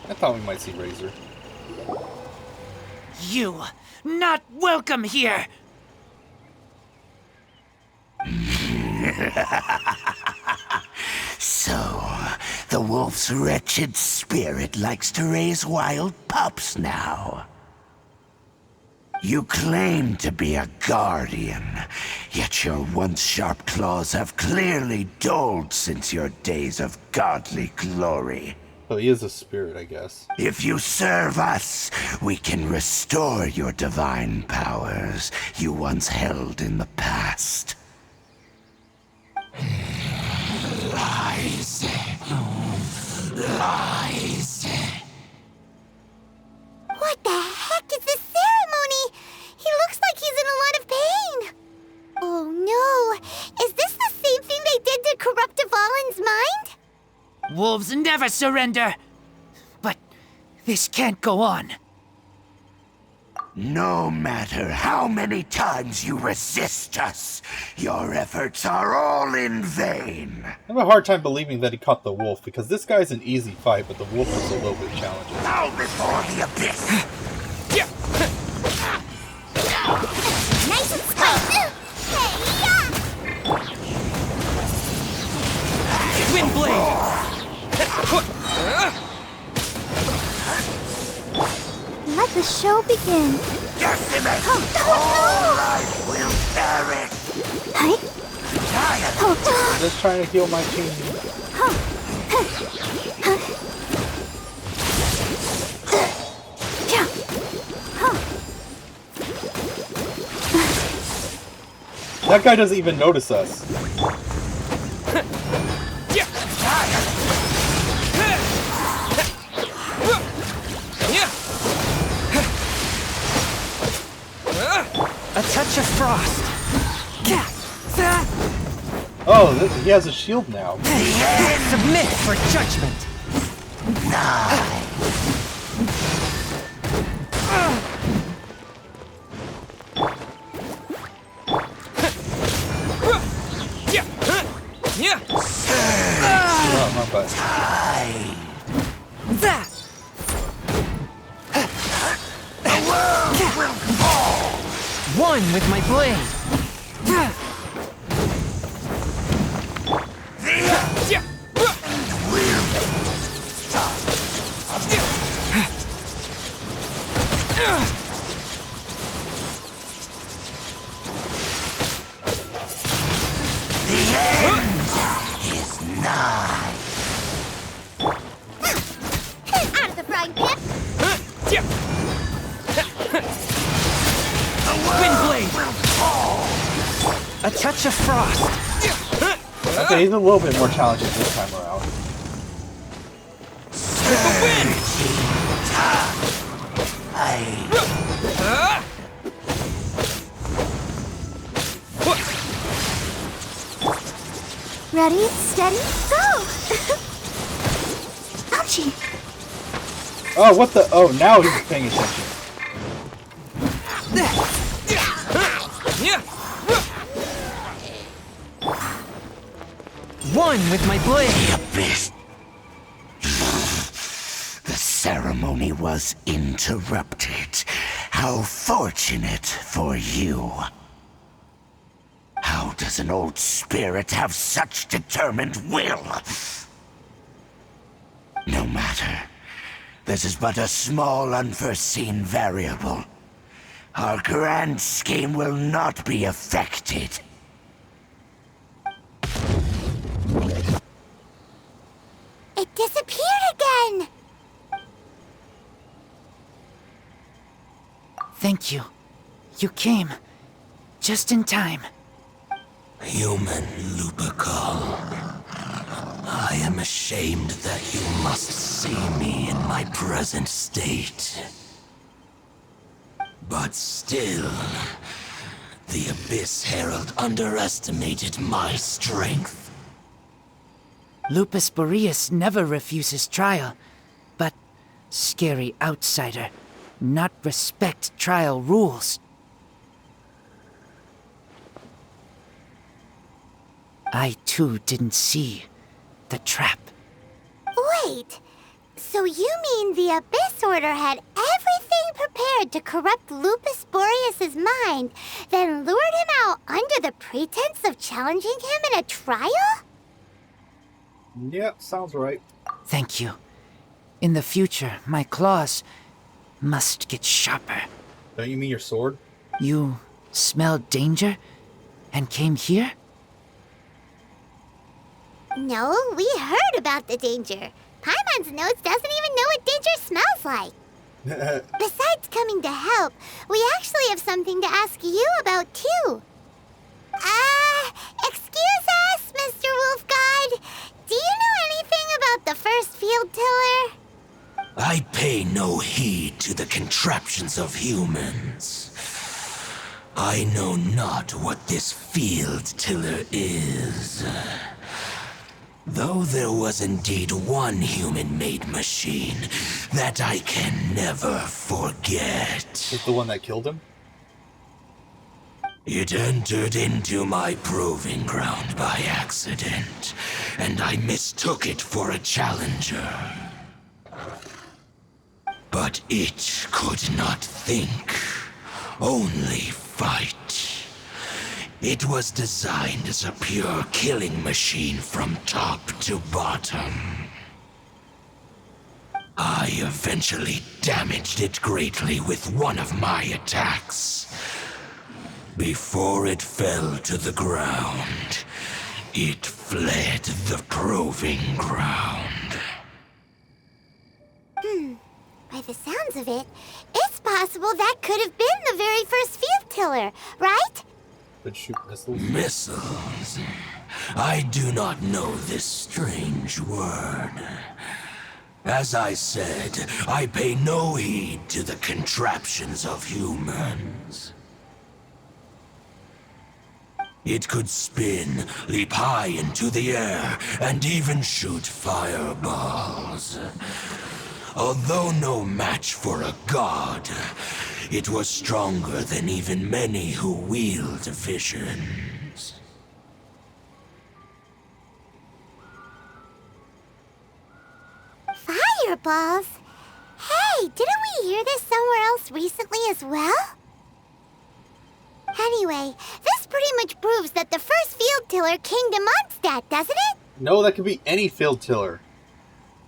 I thought we might see Razor. You not welcome here. So, the wolf's wretched spirit likes to raise wild pups now. You claim to be a guardian, yet your once sharp claws have clearly dulled since your days of godly glory. So he is a spirit, I guess. If you serve us, we can restore your divine powers you once held in the past. Lies. Lies. What the heck is this ceremony? He looks like he's in a lot of pain. Oh no, is this the same thing they did to corrupt Dvalin's mind? Wolves never surrender. But this can't go on. No matter how many times you resist us, your efforts are all in vain. I have a hard time believing that he caught the wolf, because this guy's an easy fight, but the wolf is a little bit challenging. Bow before the abyss! Nice and spicy! Wind blade! Let the show begin. Decimate! All life will perish! Hi. I'm just trying to heal my team. That guy doesn't even notice us. A touch of frost. Oh, he has a shield now. Submit for judgment. Oh, my bad. One with my blade. Out of the frying pan! Wind blade. A touch of frost. Okay, he's a little bit more challenging this time around. Ready, steady, go! Ouchie! Oh, what the? Oh, now he's paying attention. one with my blade. The abyss. The ceremony was interrupted. How fortunate for you. How does an old spirit have such determined will? No matter. This is but a small unforeseen variable. Our grand scheme will not be affected. It disappeared again! Thank you. You came. Just in time. Human Lupercal. I am ashamed that you must see me in my present state. But still, the Abyss Herald underestimated my strength. Lupus Boreas never refuses trial, but scary outsider, not respect trial rules. I too didn't see the trap. Wait, so you mean the Abyss Order had everything prepared to corrupt Lupus Boreas' mind, then lured him out under the pretense of challenging him in a trial? Yep, sounds right. Thank you. In the future, my claws must get sharper. Don't you mean your sword? You smelled danger and came here? No, we heard about the danger. Paimon's nose doesn't even know what danger smells like. Besides coming to help, we actually have something to ask you about too. Excuse us, Mr. Wolf God. Do you know anything about the first field tiller? I pay no heed to the contraptions of humans. I know not what this field tiller is. Though there was indeed one human-made machine that I can never forget. Is the one that killed him? It entered into my proving ground by accident, and I mistook it for a challenger. But it could not think, only fight. It was designed as a pure killing machine from top to bottom. I eventually damaged it greatly with one of my attacks. Before it fell to the ground, it fled the proving ground. By the sounds of it, it's possible that could have been the very first field tiller, right? Could shoot missiles? Missiles? I do not know this strange word. As I said, I pay no heed to the contraptions of humans. It could spin, leap high into the air, and even shoot fireballs. Although no match for a god, it was stronger than even many who wield visions. Fireballs? Hey, didn't we hear this somewhere else recently as well? Anyway, this pretty much proves that the first field tiller came to Mondstadt, doesn't it? No, that could be any field tiller.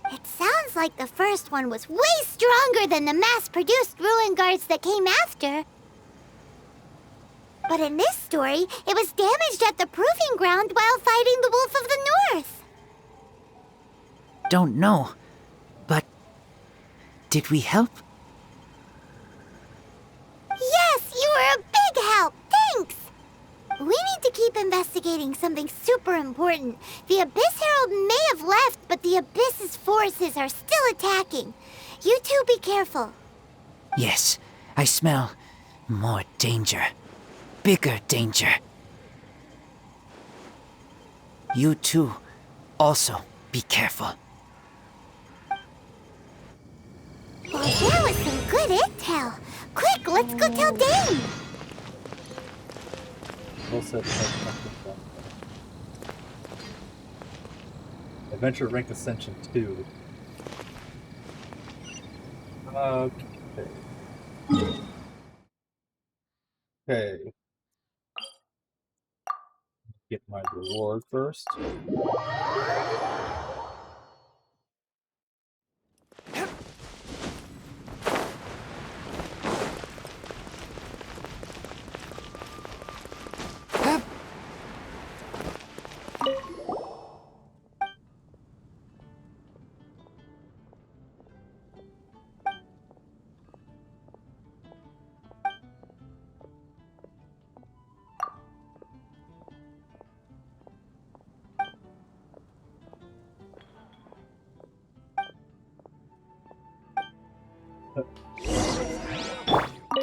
It sounds like the first one was way stronger than the mass-produced ruin guards that came after. But in this story, it was damaged at the proving ground while fighting the Wolf of the North. Don't know, but did we help? Yes, you were a big help. Thanks. We need to keep investigating something super important. The Abyss Herald may have left, but the Abyss's forces are still attacking. You two be careful. Yes, I smell more danger. Bigger danger. You too, also be careful. Well, that was some good intel. Quick, let's go tell Dane. Adventure rank ascension 2. Okay. Okay. Get my reward first.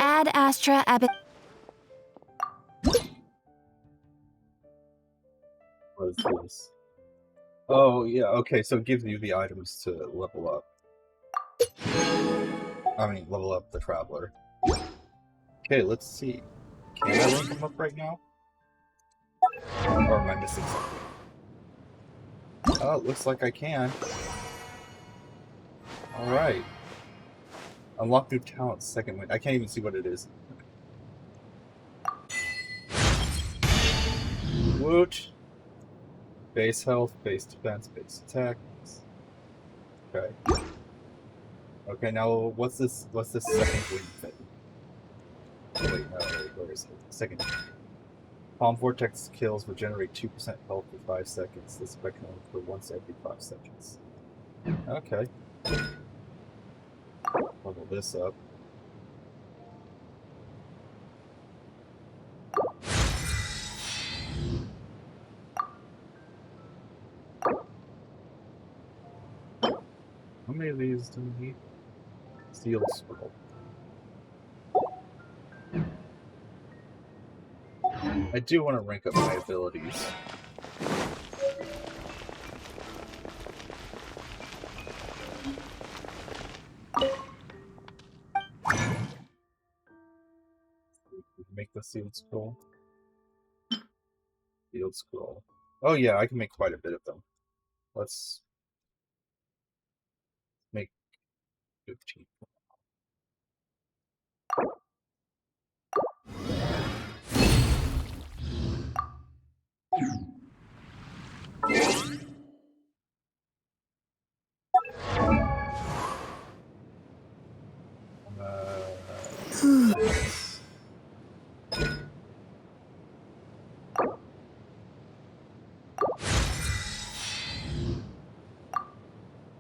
Ad Astra Ab. What is this? Oh, yeah, okay, so it gives you the items to level up. I mean, level up the Traveler. Okay, let's see. Can I rank him up right now? Or am I missing something? Oh, it looks like I can. Alright. Unlock new talent, second win. I can't even see what it is. Woot! Base health, base defense, base attack. Okay. Okay, now what's this second win thing? Oh, wait, no, where is it? Second. Palm Vortex kills regenerate 2% health for 5 seconds. This effect can only for once every 5 seconds. Okay. Level this up. How many of these do we need? Sealed scroll. I do want to rank up my abilities. Make the sealed scroll. Sealed scroll. Oh yeah, I can make quite a bit of them. Let's make 15.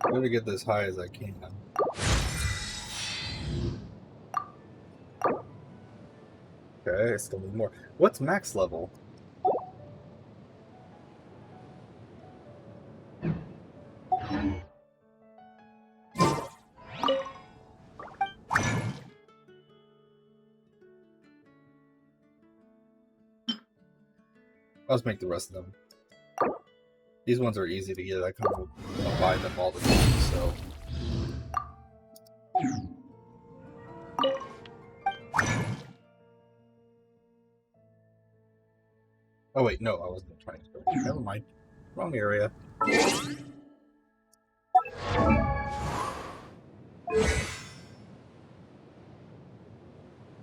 I'm gonna get this high as I can. Okay, I still need more. What's max level? Let's make the rest of them. These ones are easy to get. I kind of buy them all the time, so. Oh wait, no, I wasn't trying to go. Never mind. Wrong area.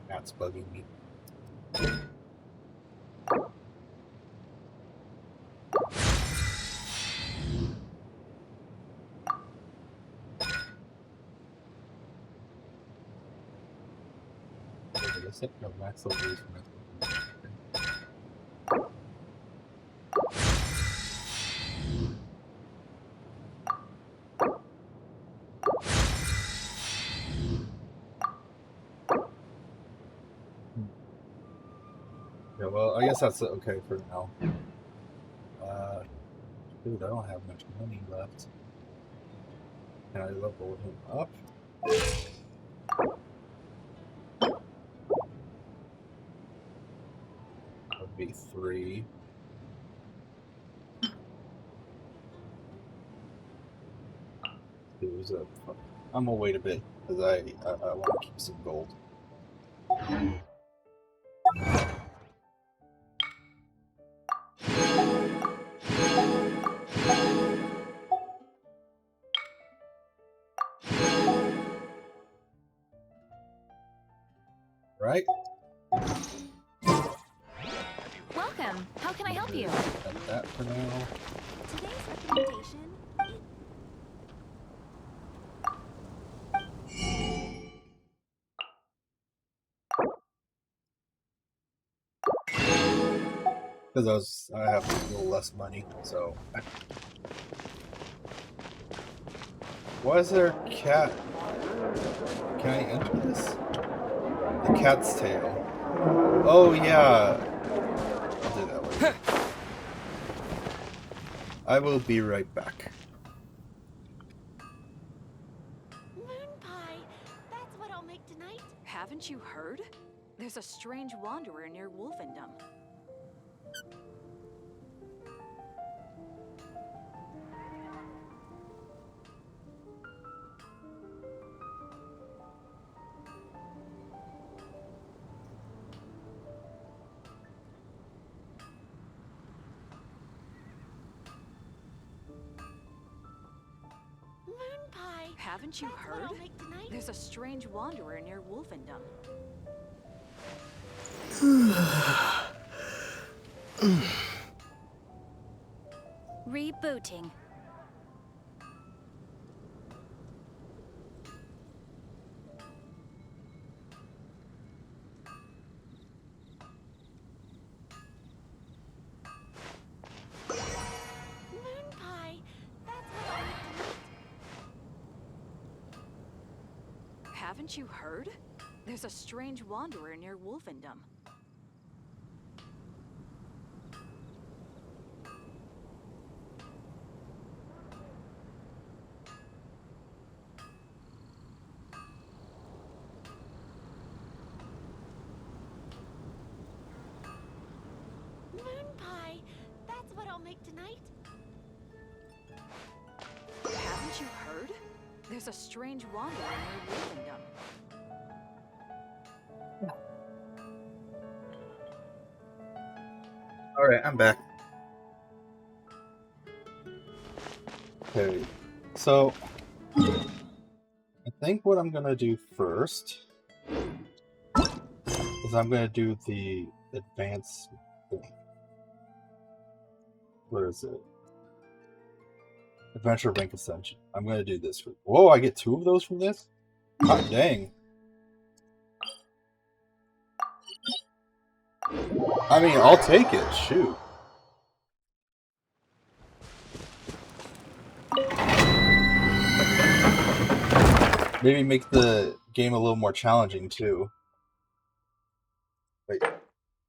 That's bugging me. No, max level is yeah, well, I guess that's okay for now. Dude, I don't have much money left. Can I level him up? That would be 3. I'm gonna wait a bit because I want to keep some gold. Right? Welcome. How can I help you? Got that for now. Today's recommendation. Because I have a little less money, so. Why is there a cat? Can I enter this? The cat's tail. Oh yeah. I'll do that later. I will be right back. Moon pie. That's what I'll make tonight. Haven't you heard? There's a strange wanderer near Wolfendom. Moon pie. Haven't you That's what heard? I'll make tonight. There's a strange wanderer near Wolfendom. Rebooting. Moon pie. That's what I'll make tonight. Haven't you heard? There's a strange wanderer near Wolfendom. Moon pie. That's what I'll make tonight. Haven't you heard? There's a strange wanderer near Wolfendom. Alright, I'm back. Okay, so I think what I'm gonna do first is I'm gonna do the advanced thing. Where is it? Adventure Rank Ascension. I'm gonna do this for. Whoa, I get 2 of those from this? God dang. I mean, I'll take it. Shoot. Maybe make the game a little more challenging too. Wait, have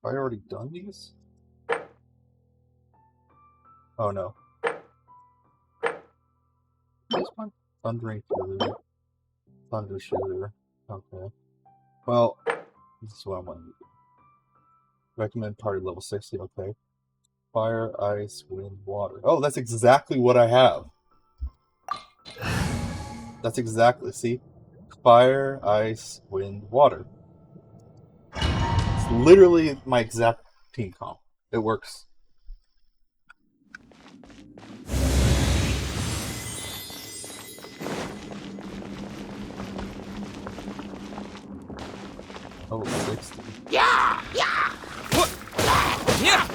I already done these? Oh no. This one? Thundering Fury. Thunder Shooter. Okay. Well, this is what I'm gonna do. Recommend party level 60, okay. Fire, ice, wind, water. Oh, that's exactly what I have. That's exactly, see? Fire, ice, wind, water. It's literally my exact team comp. It works. Oh, 60. Yeah! Yeah! Yeah!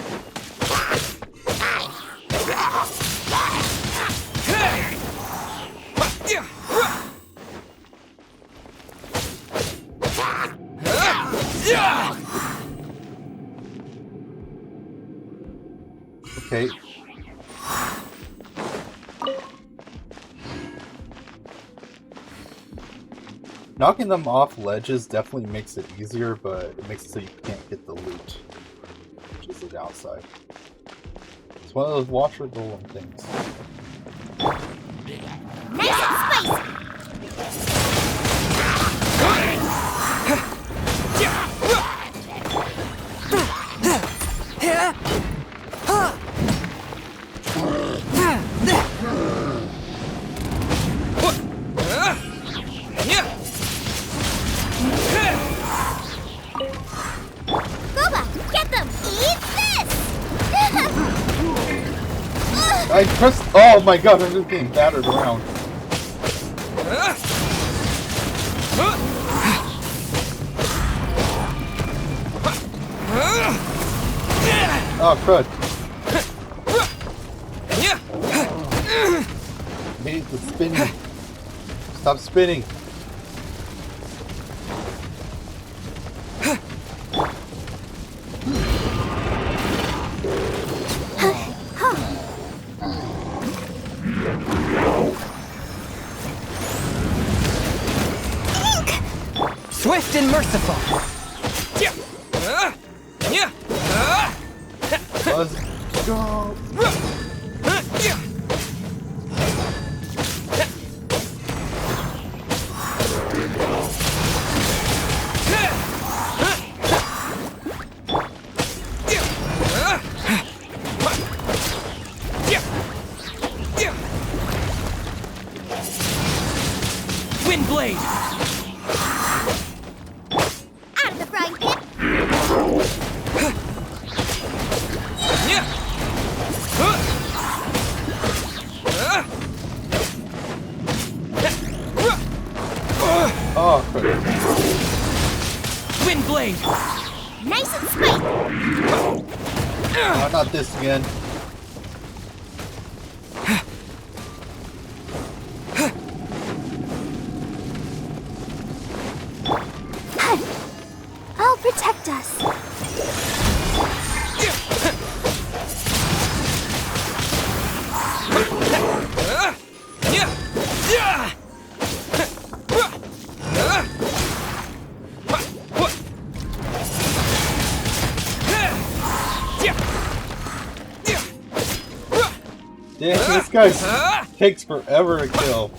Okay. Knocking them off ledges definitely makes it easier, but it makes it so you can't get the loot, which is the downside. It's one of those Watcher Golem things. Nice and spicy! Boba, get them! Eat this! I pressed. Oh my god, I'm just getting battered around. Oh, crud. Hate the spinning. Stop spinning. Swift and merciful. Let's go. Wind blade. Out of the frying pan. Oh, crud. Wind blade. Nice and sweet. Oh, not this again. I'll protect us. Damn, this guy takes forever to kill.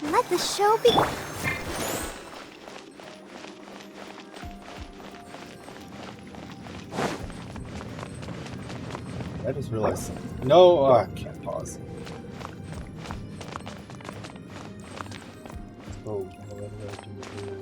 Let the show be. I just realized something. No, I can't pause. Oh, what do I do?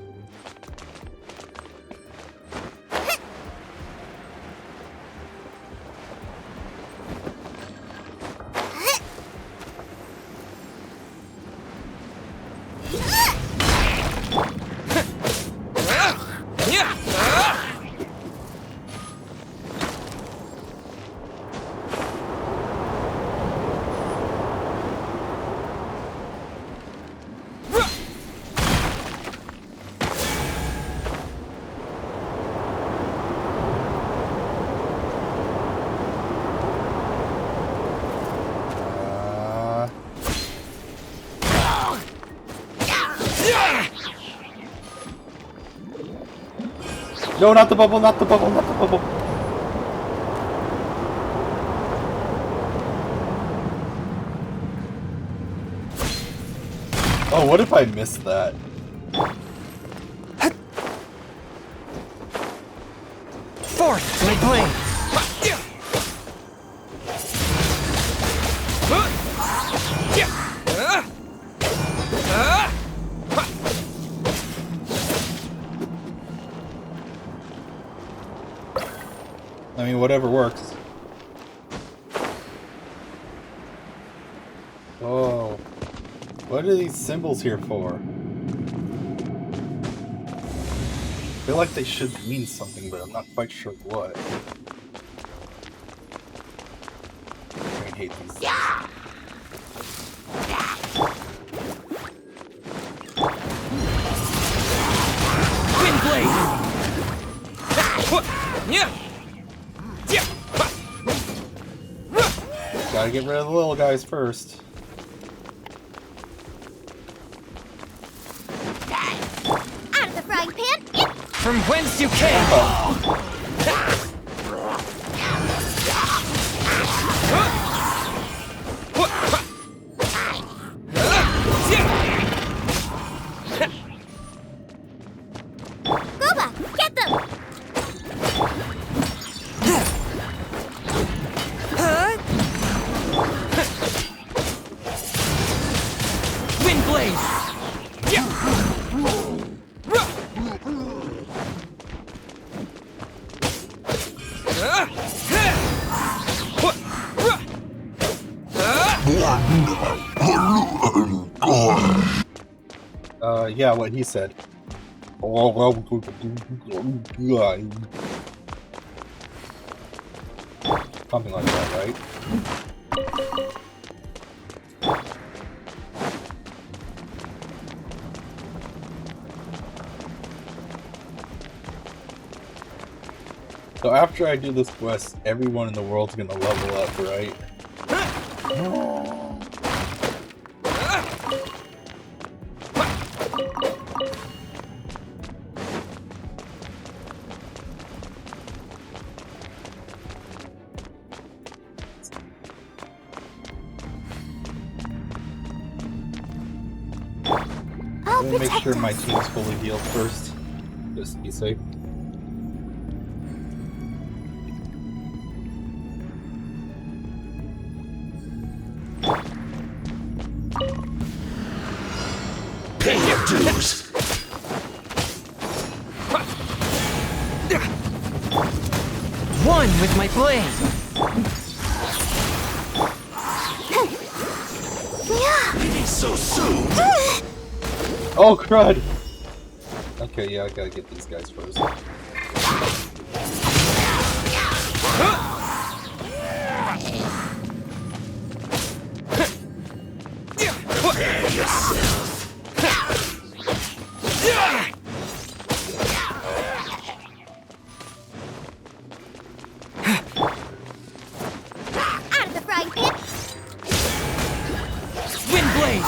No, not the bubble, not the bubble, not the bubble. Oh, what if I missed that? Forth, my blade. I mean, whatever works. Oh. What are these symbols here for? I feel like they should mean something, but I'm not quite sure what. I hate these things. Wind blade. Yeah. Gotta get rid of the little guys first. Out of the frying pan. From whence you came. Boba, get them. Wind blade. Yeah, what he said. Something like that, right? So after I do this quest, everyone in the world's gonna level up, right? I'm gonna make sure my team's fully healed first, just to be safe. Pay your dues. One with my blade. Leaving so soon. Oh, crud! Okay, yeah, I gotta get these guys first. Prepare yourself. Out of the frying pan. Wind blade.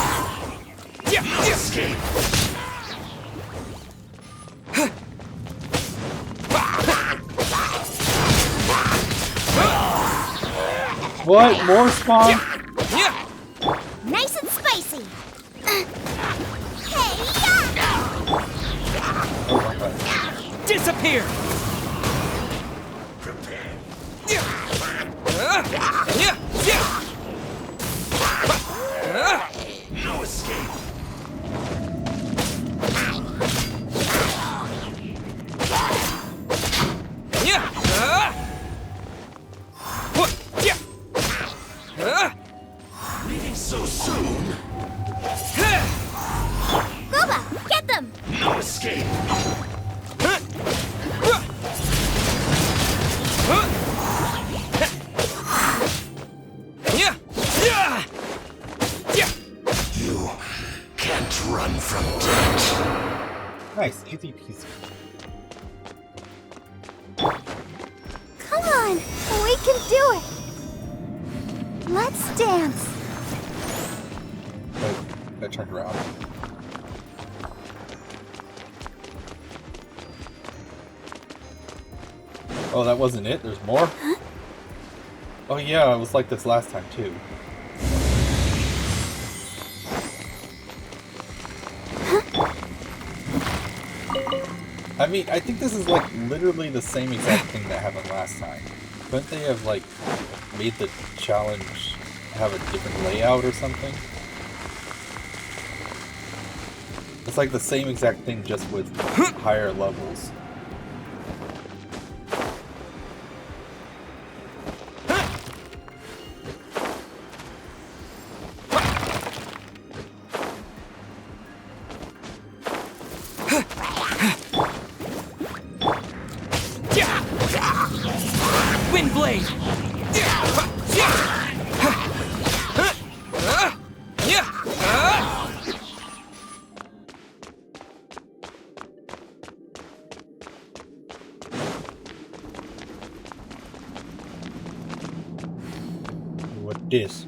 Escape. What? More spawn? Nice and spicy. Hey, Oh my god. Disappear. No escape. Leaving so soon. Boba, get them. No escape. You can't run from death. Nice, easy peasy. Come on, we can do it. Let's dance. Wait, I turned around. Oh, that wasn't it? There's more? Huh? Oh yeah, it was like this last time too. I mean, I think this is like literally the same exact thing that happened last time. Couldn't they have like made the challenge have a different layout or something? It's like the same exact thing, just with higher levels. Wind blade.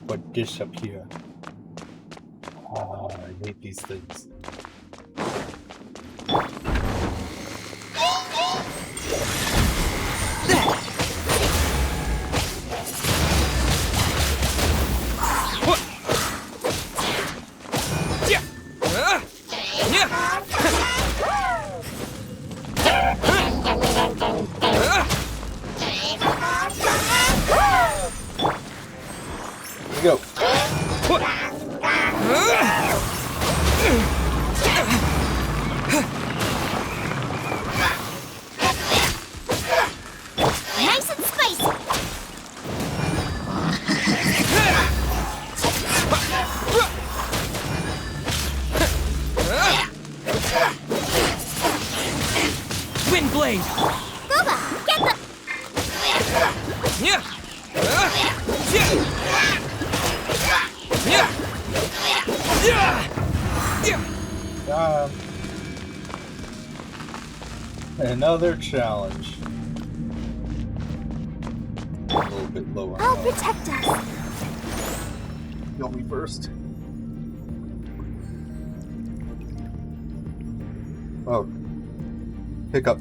What dish up here? Oh, I hate these things. Go. Nice and spicy. Another challenge. A little bit low on I'll health. protect us. Kill me first. Oh. Pick up.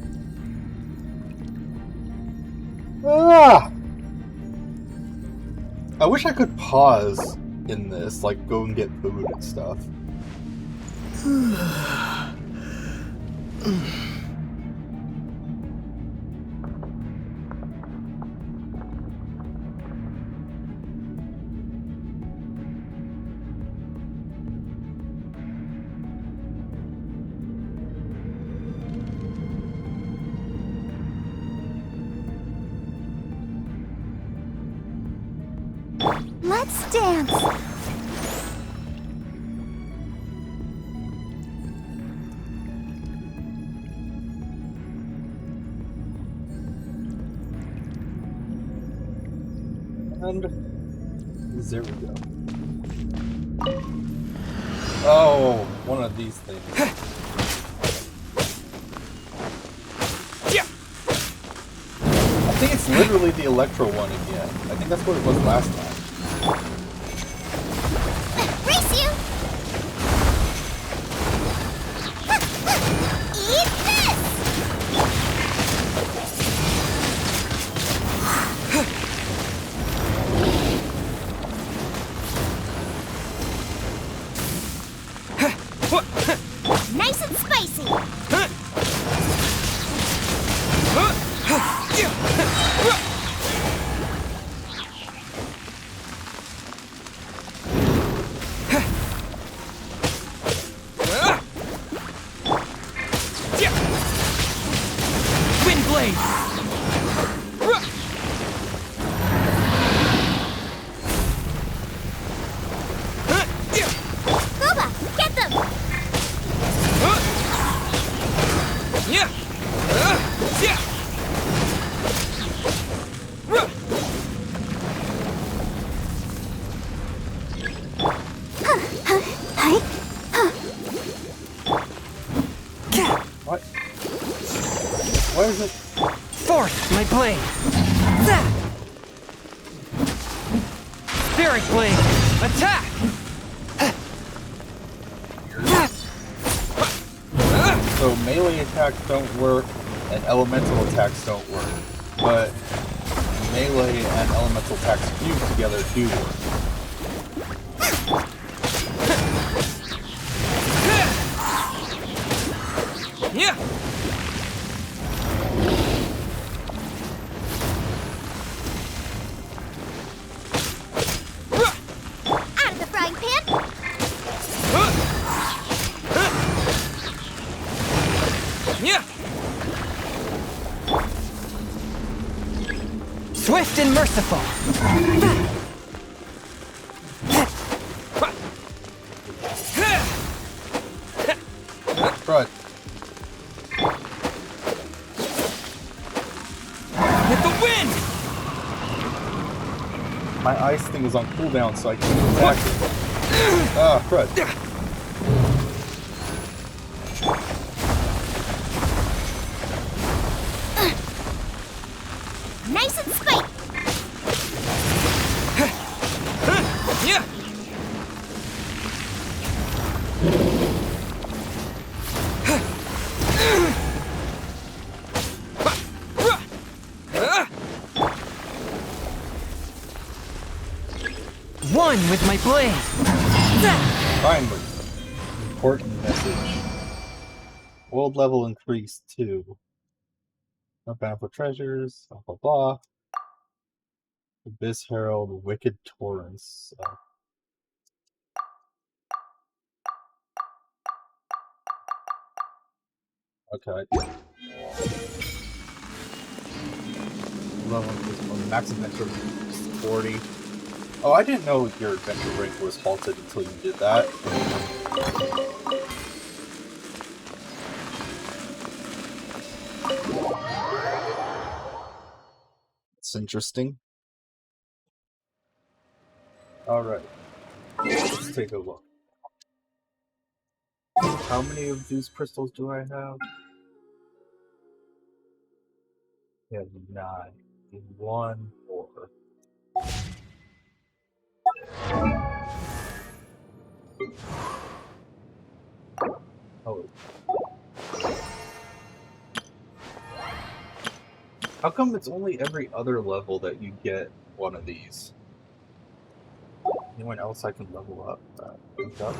Ah! I wish I could pause in this, like go and get food and stuff. Let's dance. And there we go. Oh, one of these things. I think it's literally the Electro one again. I think that's what it was last time. Race you! Eat this! Nice and spicy! Wind blade! Boba, get them! What? What is it? Force my blade! Spirit blade! Attack! So melee attacks don't work and elemental attacks don't work. But melee and elemental attacks fused together do work. Yeah! Out of the frying pan! Yeah! Swift and merciful! Right. With the wind! My ice thing is on cooldown, so I can't attack it. Ah, crud. Nice and spicy! Yeah! One with my blade! Finally. Important message. World level increased too. No bound for treasures, blah blah blah. Abyss Herald, Wicked Torrents. Okay. Level increase from max adventure 40. Oh, I didn't know your adventure rank was halted until you did that. It's interesting. Alright. Let's take a look. How many of these crystals do I have? We have 9. Need 1 more. Oh. How come it's only every other level that you get one of these? Anyone else I can level up? Rank up?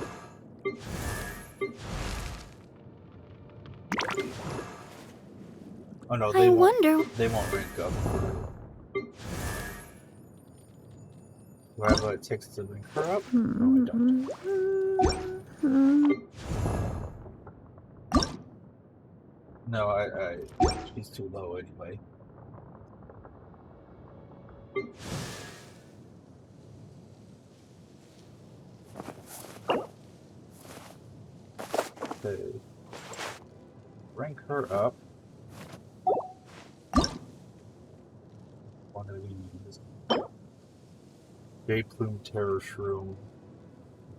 Oh no, they won't. They won't rank up. Do I have what it takes to rank her up? No, I don't. No, she's too low anyway. Okay. Rank her up. One of these. J Plume Terror Shroom.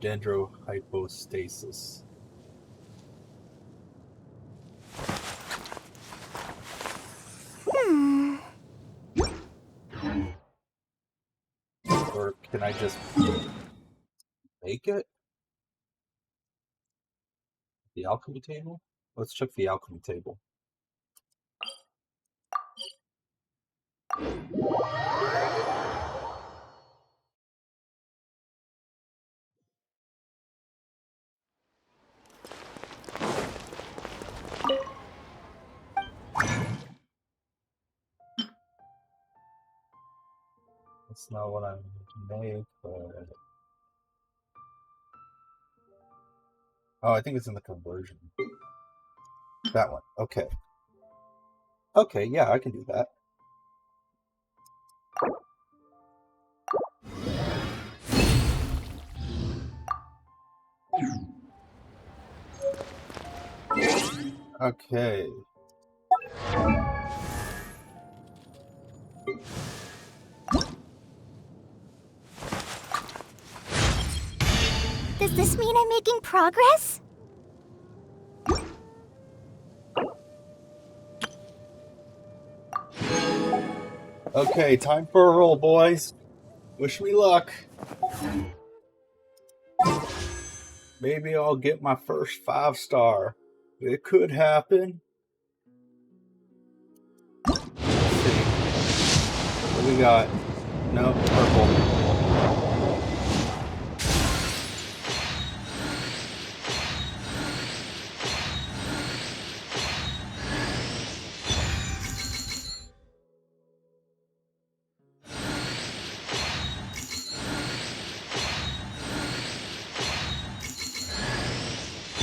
Dendrohypostasis. Or can I just make it? The alchemy table? Let's check the alchemy table. That's not what I'm going to make, but... Oh, I think it's in the conversion. That one. Okay. Okay, yeah, I can do that. Okay. Does this mean I'm making progress? Okay, time for a roll, boys. Wish me luck. Maybe I'll get my first 5-star. It could happen. Let's see. What do we got? Nope, purple.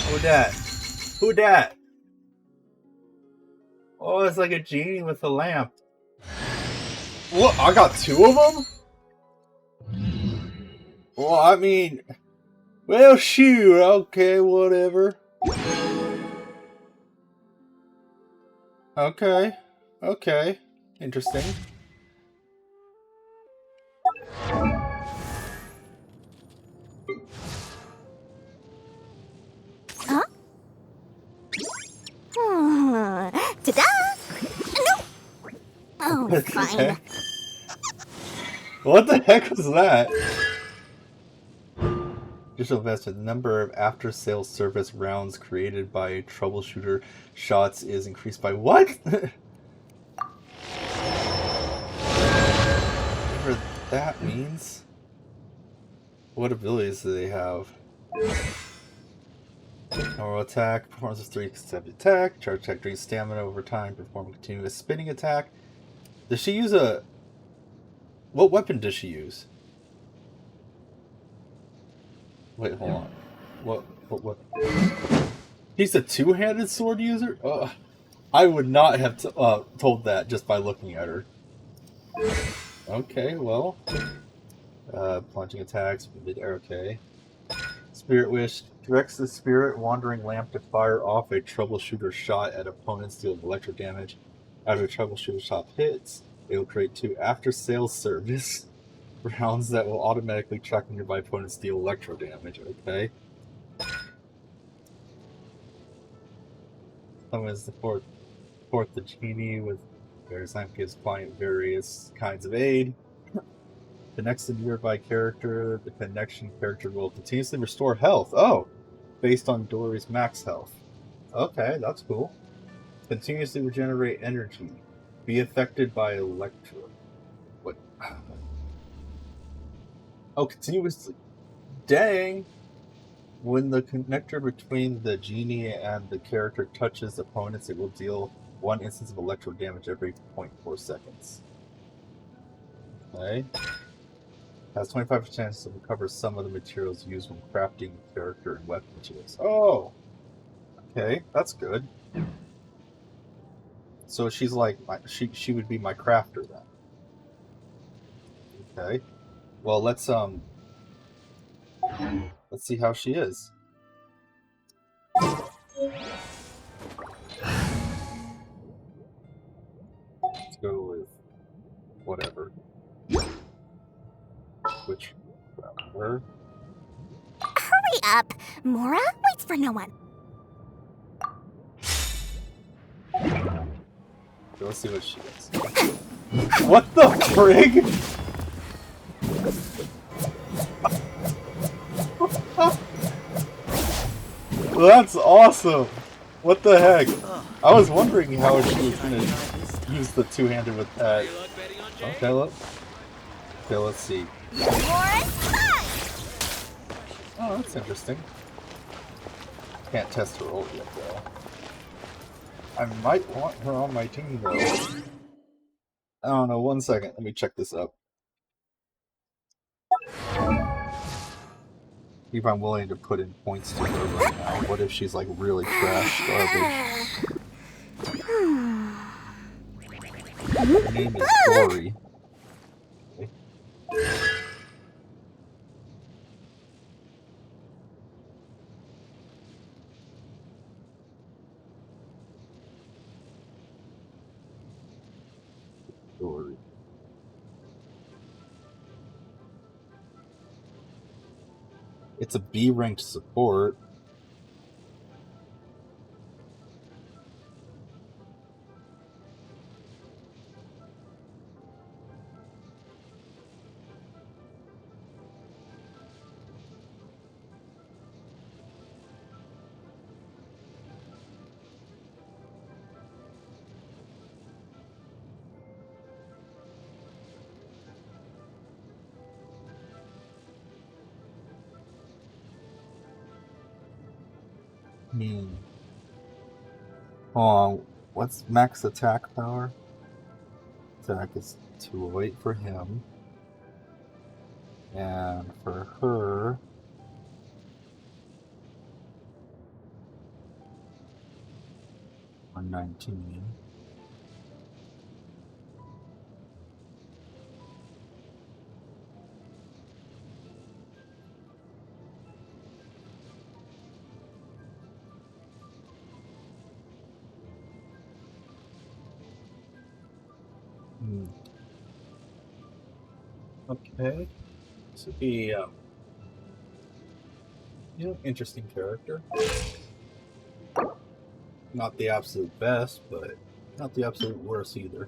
Who dat? Who dat? Oh, it's like a genie with a lamp. What? I got 2 of them? Well, I mean... Well, shoot. Okay, whatever. Okay. Okay. Interesting. Huh? Ta-da! No! Oh, fine. What the heck was that? Additional investment. The number of after-sales service rounds created by a troubleshooter shots is increased by what? Whatever that means. What abilities do they have? Normal attack, performance of 3 consecutive attack, charge attack drains stamina over time, perform a continuous spinning attack. Does she use a... What weapon does she use? Wait, hold on. What? He's a 2-handed sword user? I would not have told that just by looking at her. Okay, well. Plunging attacks, okay. Spirit Wish directs the spirit wandering lamp to fire off a troubleshooter shot at opponents dealing electro damage. After a troubleshooter shot hits, it will create 2 after-sales service rounds that will automatically track nearby opponents deal electro damage. Okay. Summons the fourth the genie with Various lamp gives client various kinds of aid. Connects a nearby character. The connection character will continuously restore health. Oh! Based on Dory's max health. Okay, that's cool. Continuously regenerate energy. Be affected by electro. What? Oh, continuously. Dang! When the connector between the genie and the character touches opponents, it will deal 1 instance of electro damage every 0.4 seconds. Okay. Has 25% chance to recover some of the materials used when crafting character and weapon materials. Oh! Okay, that's good. So she's like, she would be my crafter then. Okay. Well, let's see how she is. Let's go with whatever. Which her? Hurry up! Mora waits for no one. So let's see what she is. What the frig? That's awesome! What the heck? I was wondering how she was gonna use the two-handed with that. Okay, look. Okay, let's see. Oh, that's interesting. Can't test her ult yet, though. I might want her on my team, though. I don't know, 1 second. Let me check this up. See if I'm willing to put in points to her right now. What if she's like really trash garbage? Her name is Dory. Okay. Dory. It's a B-ranked support. Hold on, what's max attack power? Attack is 208 for him. And for her... 119. Okay. This would be, interesting character. Not the absolute best, but not the absolute worst either.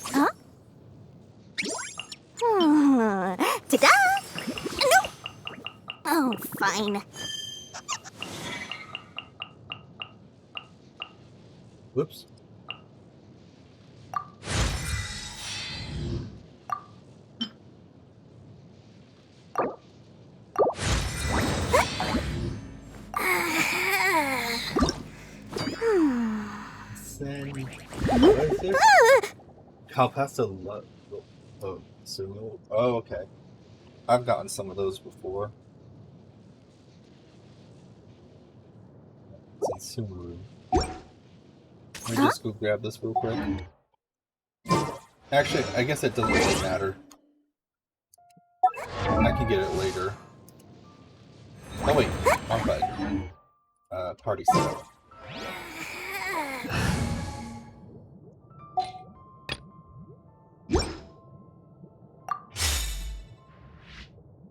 Huh? Ta-da! No! Oh, fine. Whoops. Calpasta Sumo. Oh, okay. I've gotten some of those before. It's in Sumeru. Let me just go grab this real quick. Actually, I guess it doesn't really matter. I can get it later. Oh wait, wrong button. Party setup.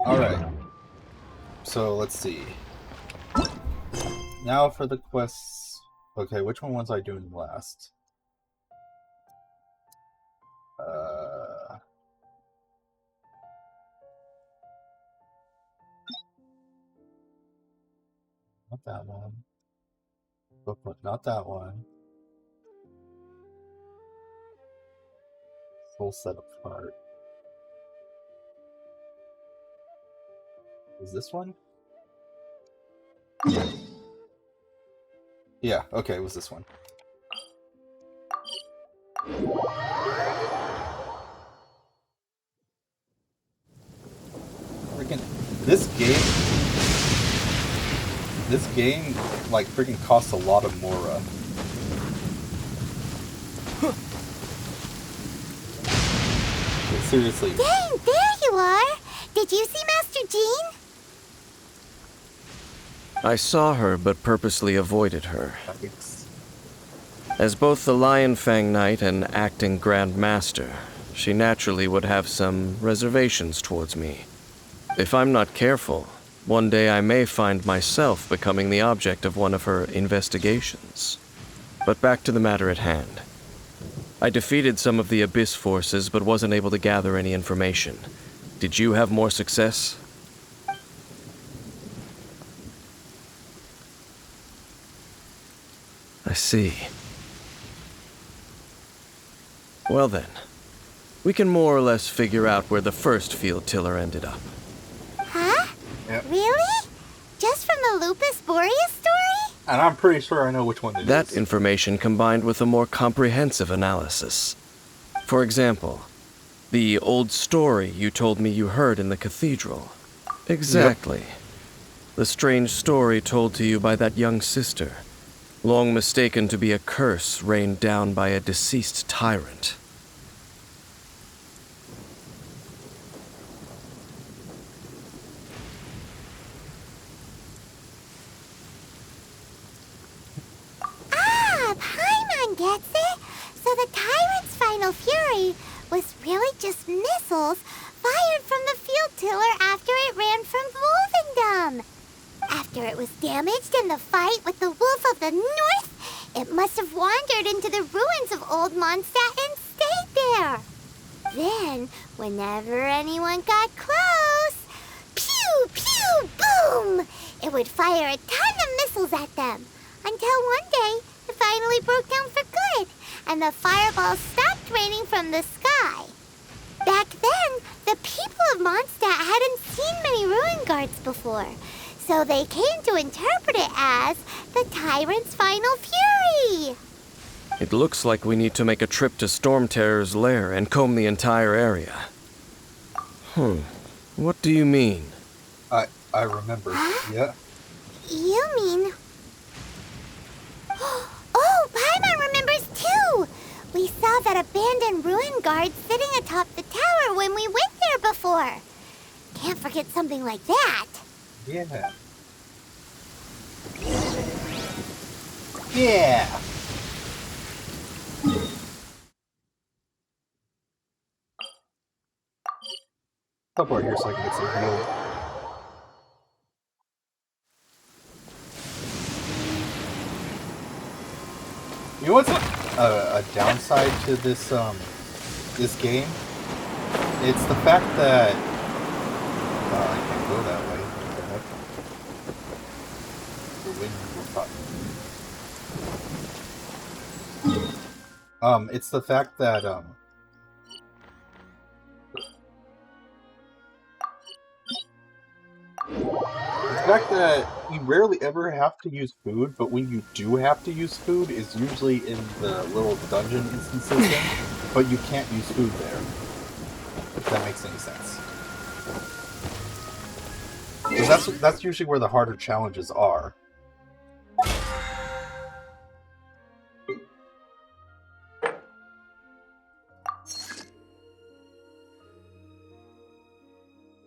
Alright. So let's see. Now for the quests. Okay, which one was I doing last? Not that one. Not that one. Full set apart. Is this one? Yeah, okay, it was this one. Freaking this game like freaking costs a lot of Mora. Seriously. Dang, there you are! Did you see Master Jean? I saw her, but purposely avoided her. Thanks. As both the Lion Fang Knight and acting Grand Master, she naturally would have some reservations towards me. If I'm not careful, one day I may find myself becoming the object of one of her investigations. But back to the matter at hand. I defeated some of the Abyss forces, but wasn't able to gather any information. Did you have more success? I see. Well then, we can more or less figure out where the first field tiller ended up. Huh? Yep. Really? Just from the Lupus Boreas story? And I'm pretty sure I know which one it is. That information combined with a more comprehensive analysis. For example, the old story you told me you heard in the cathedral. Exactly. Yep. The strange story told to you by that young sister, long mistaken to be a curse rained down by a deceased tyrant. Paimon gets it! So the tyrant's final fury was really just missiles fired from the field tiller after it ran from Wolvendom. After it was damaged in the fight with the Wolf of the North, it must have wandered into the ruins of Old Mondstadt and stayed there. Then, whenever anyone got close, pew, pew, boom! It would fire a ton of missiles at them, until one day it finally broke down for good, and the fireballs stopped raining from the sky. Back then, the people of Mondstadt hadn't seen many ruin guards before, so they came to interpret it as the tyrant's final fury. It looks like we need to make a trip to Storm Terror's lair and comb the entire area. What do you mean? I remember. Huh? Yeah. You mean... Oh, Paimon remembers too! We saw that abandoned ruin guard sitting atop the tower when we went there before. Can't forget something like that. Yeah. Yeah! Teleport here so I can get some heal. You know what's a downside to this this game? It's the fact that I can't go that way. What the heck? The wind will fuck. It's the fact that you rarely ever have to use food, but when you do have to use food, it's usually in the little dungeon instances, but you can't use food there. If that makes any sense. Because that's usually where the harder challenges are.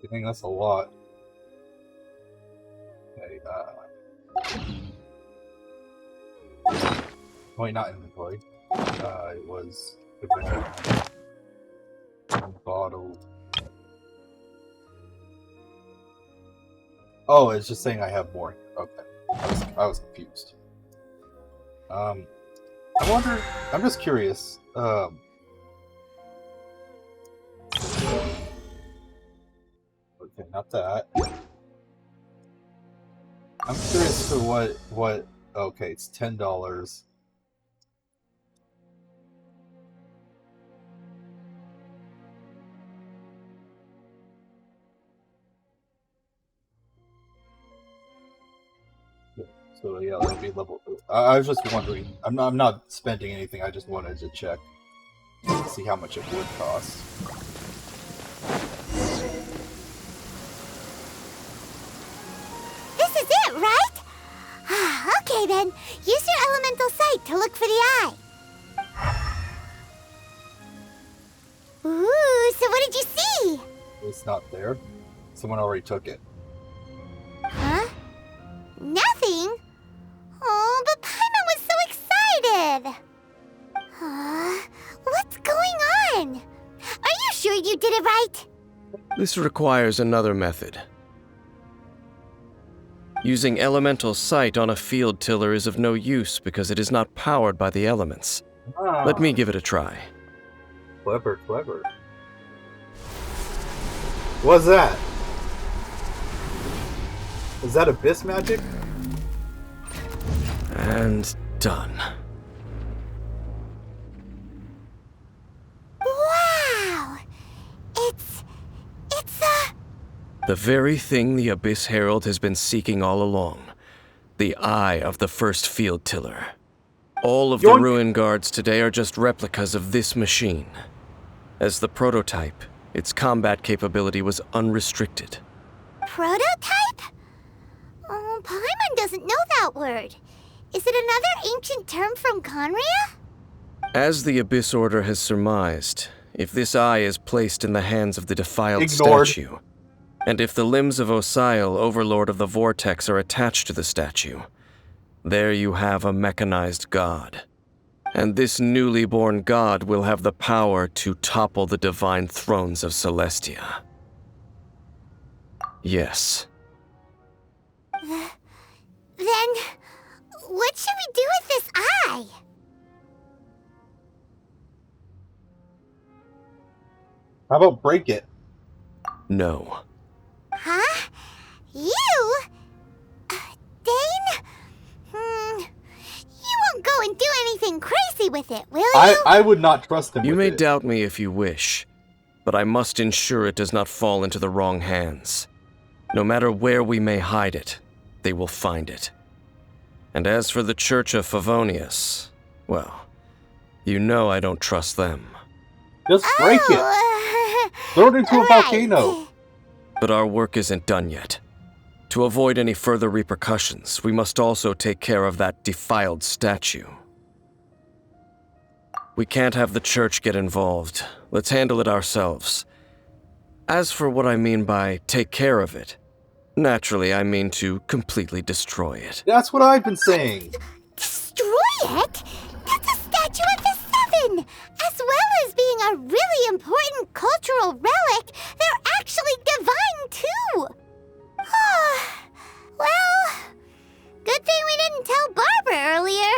I think that's a lot. Okay, wait, not inventory. It was bottle. Oh, it's just saying I have more. Okay, I was confused. I wonder. I'm just curious. Okay, not that. I'm curious to what. Okay, it's $10. So yeah, that'll be level. I was just wondering. I'm not spending anything. I just wanted to check, to see how much it would cost. This is it, right? Okay then, use your elemental sight to look for the eye. Ooh, so what did you see? It's not there. Someone already took it. Huh? Nothing? Oh, but Paimon was so excited! What's going on? Are you sure you did it right? This requires another method. Using elemental sight on a field tiller is of no use because it is not powered by the elements. Let me give it a try. Clever, clever. What's that? Is that abyss magic? And done. Wow! It's the very thing the Abyss Herald has been seeking all along. The eye of the first field tiller. All of the ruin guards today are just replicas of this machine. As the prototype, its combat capability was unrestricted. prototype? Oh, Paimon doesn't know that word. Is it another ancient term from Conria? As the Abyss Order has surmised, if this eye is placed in the hands of the defiled Ignored. statue, and if the limbs of Osial, Overlord of the Vortex, are attached to the statue, there you have a mechanized god. And this newly born god will have the power to topple the divine thrones of Celestia. Yes. Then, what should we do with this eye? How about break it? No. Huh? You? Dane? You won't go and do anything crazy with it, will you? I would not trust him You with may it. doubt me if you wish, but I must ensure it does not fall into the wrong hands. No matter where we may hide it, they will find it. And as for the Church of Favonius, well, you know I don't trust them. Just break it. Throw it into a volcano. But our work isn't done yet. To avoid any further repercussions, we must also take care of that defiled statue. We can't have the church get involved. Let's handle it ourselves. As for what I mean by take care of it, naturally I mean to completely destroy it. That's what I've been saying. Destroy it? That's a statue of the Seven! As well as being a really important cultural relic, they're actually divine too! Well, good thing we didn't tell Barbara earlier.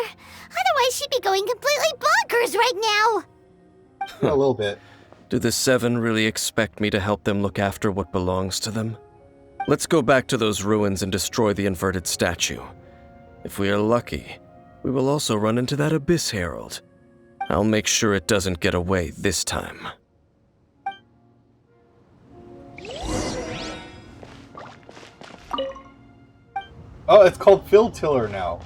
Otherwise she'd be going completely bonkers right now! A little bit. Do the Seven really expect me to help them look after what belongs to them? Let's go back to those ruins and destroy the inverted statue. If we are lucky, we will also run into that Abyss Herald. I'll make sure it doesn't get away this time. Oh, it's called Field Tiller now.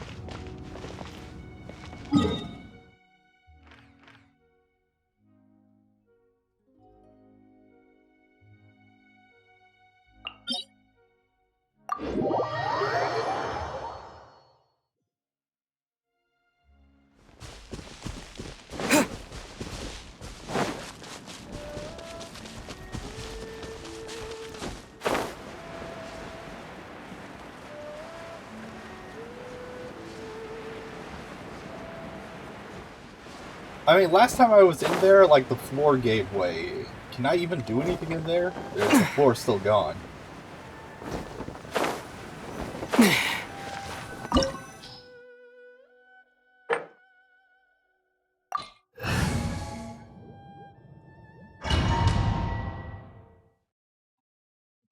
I mean, last time I was in there, like, the floor gave way. Can I even do anything in there? Or is the floor still gone?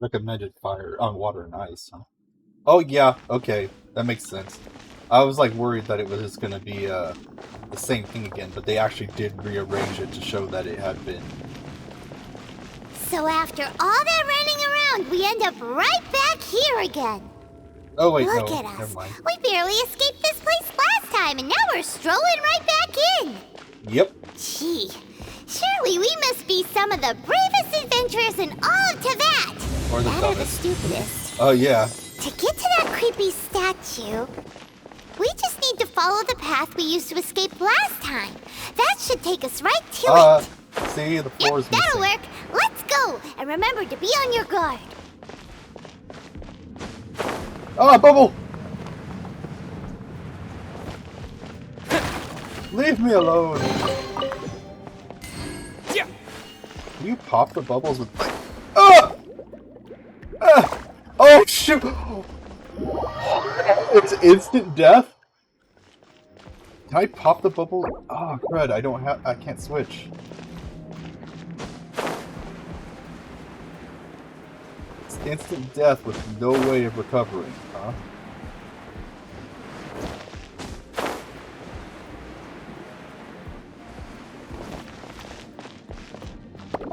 recommended fire on water and ice. Huh? Oh yeah, okay, that makes sense. I was like worried that it was just gonna be the same thing again, but they actually did rearrange it to show that it had been. So after all that running around, we end up right back here again. Oh wait, Look no, at us. never mind. We barely escaped this place last time, and now we're strolling right back in. Yep. Gee, surely we must be some of the bravest adventurers in all of Teyvat. Or the That or the dumbest. stupidest. Oh yeah. To get to that creepy statue, we just need to follow the path we used to escape last time. That should take us right to it. See, the floor's missing. That'll work. Let's go. And remember to be on your guard. Ah, Bubble! Leave me alone. Yeah. Can you pop the bubbles with like... Ah! Ah! Oh shoot! It's instant death? Can I pop the bubble? Oh crud, I can't switch. It's instant death with no way of recovering, huh?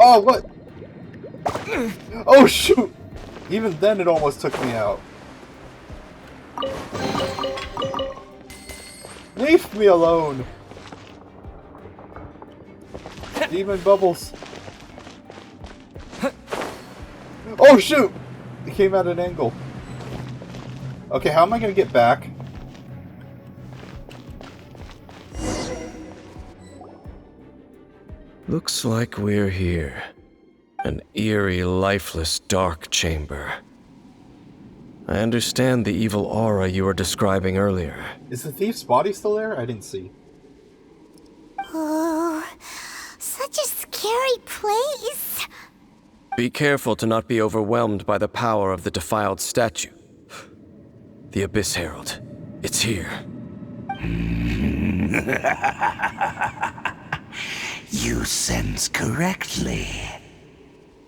Oh, what? Oh, shoot! Even then, it almost took me out. Leave me alone! Demon bubbles. Oh, shoot! It came at an angle. Okay, how am I gonna get back? Looks like we're here. An eerie, lifeless, dark chamber. I understand the evil aura you were describing earlier. Is the thief's body still there? I didn't see. Oh, such a scary place. Be careful to not be overwhelmed by the power of the defiled statue. The Abyss Herald. It's here. You sense correctly.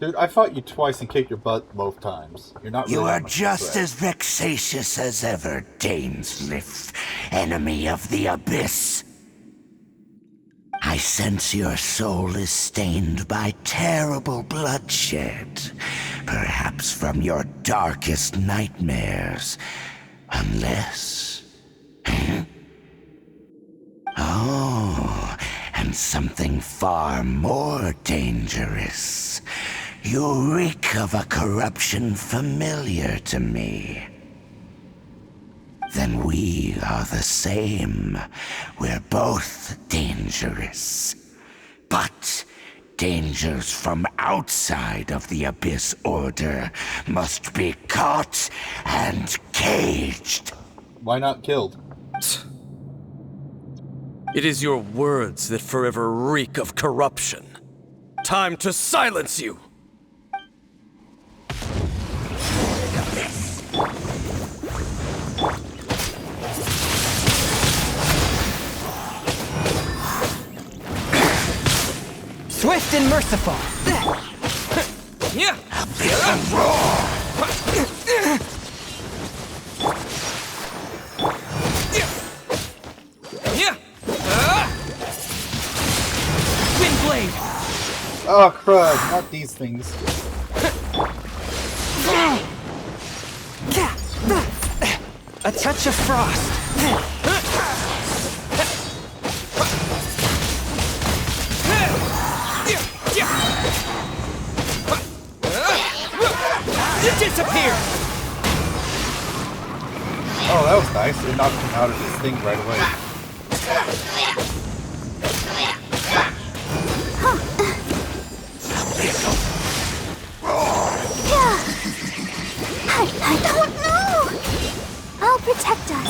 Dude, I fought you twice and kicked your butt both times. You're not really You are that much just threat. as vexatious as ever, Dainslif, enemy of the Abyss. I sense your soul is stained by terrible bloodshed, perhaps from your darkest nightmares, unless... Oh, and something far more dangerous. You reek of a corruption familiar to me. Then we are the same. We're both dangerous. But dangers from outside of the Abyss Order must be caught and caged. Why not killed? It is your words that forever reek of corruption. Time to silence you! Swift and merciful. Yeah. Windblade. Oh crud, not these things. A touch of frost. Disappear. Oh, that was nice. It knocked him out of his thing right away. I don't know. I'll protect us.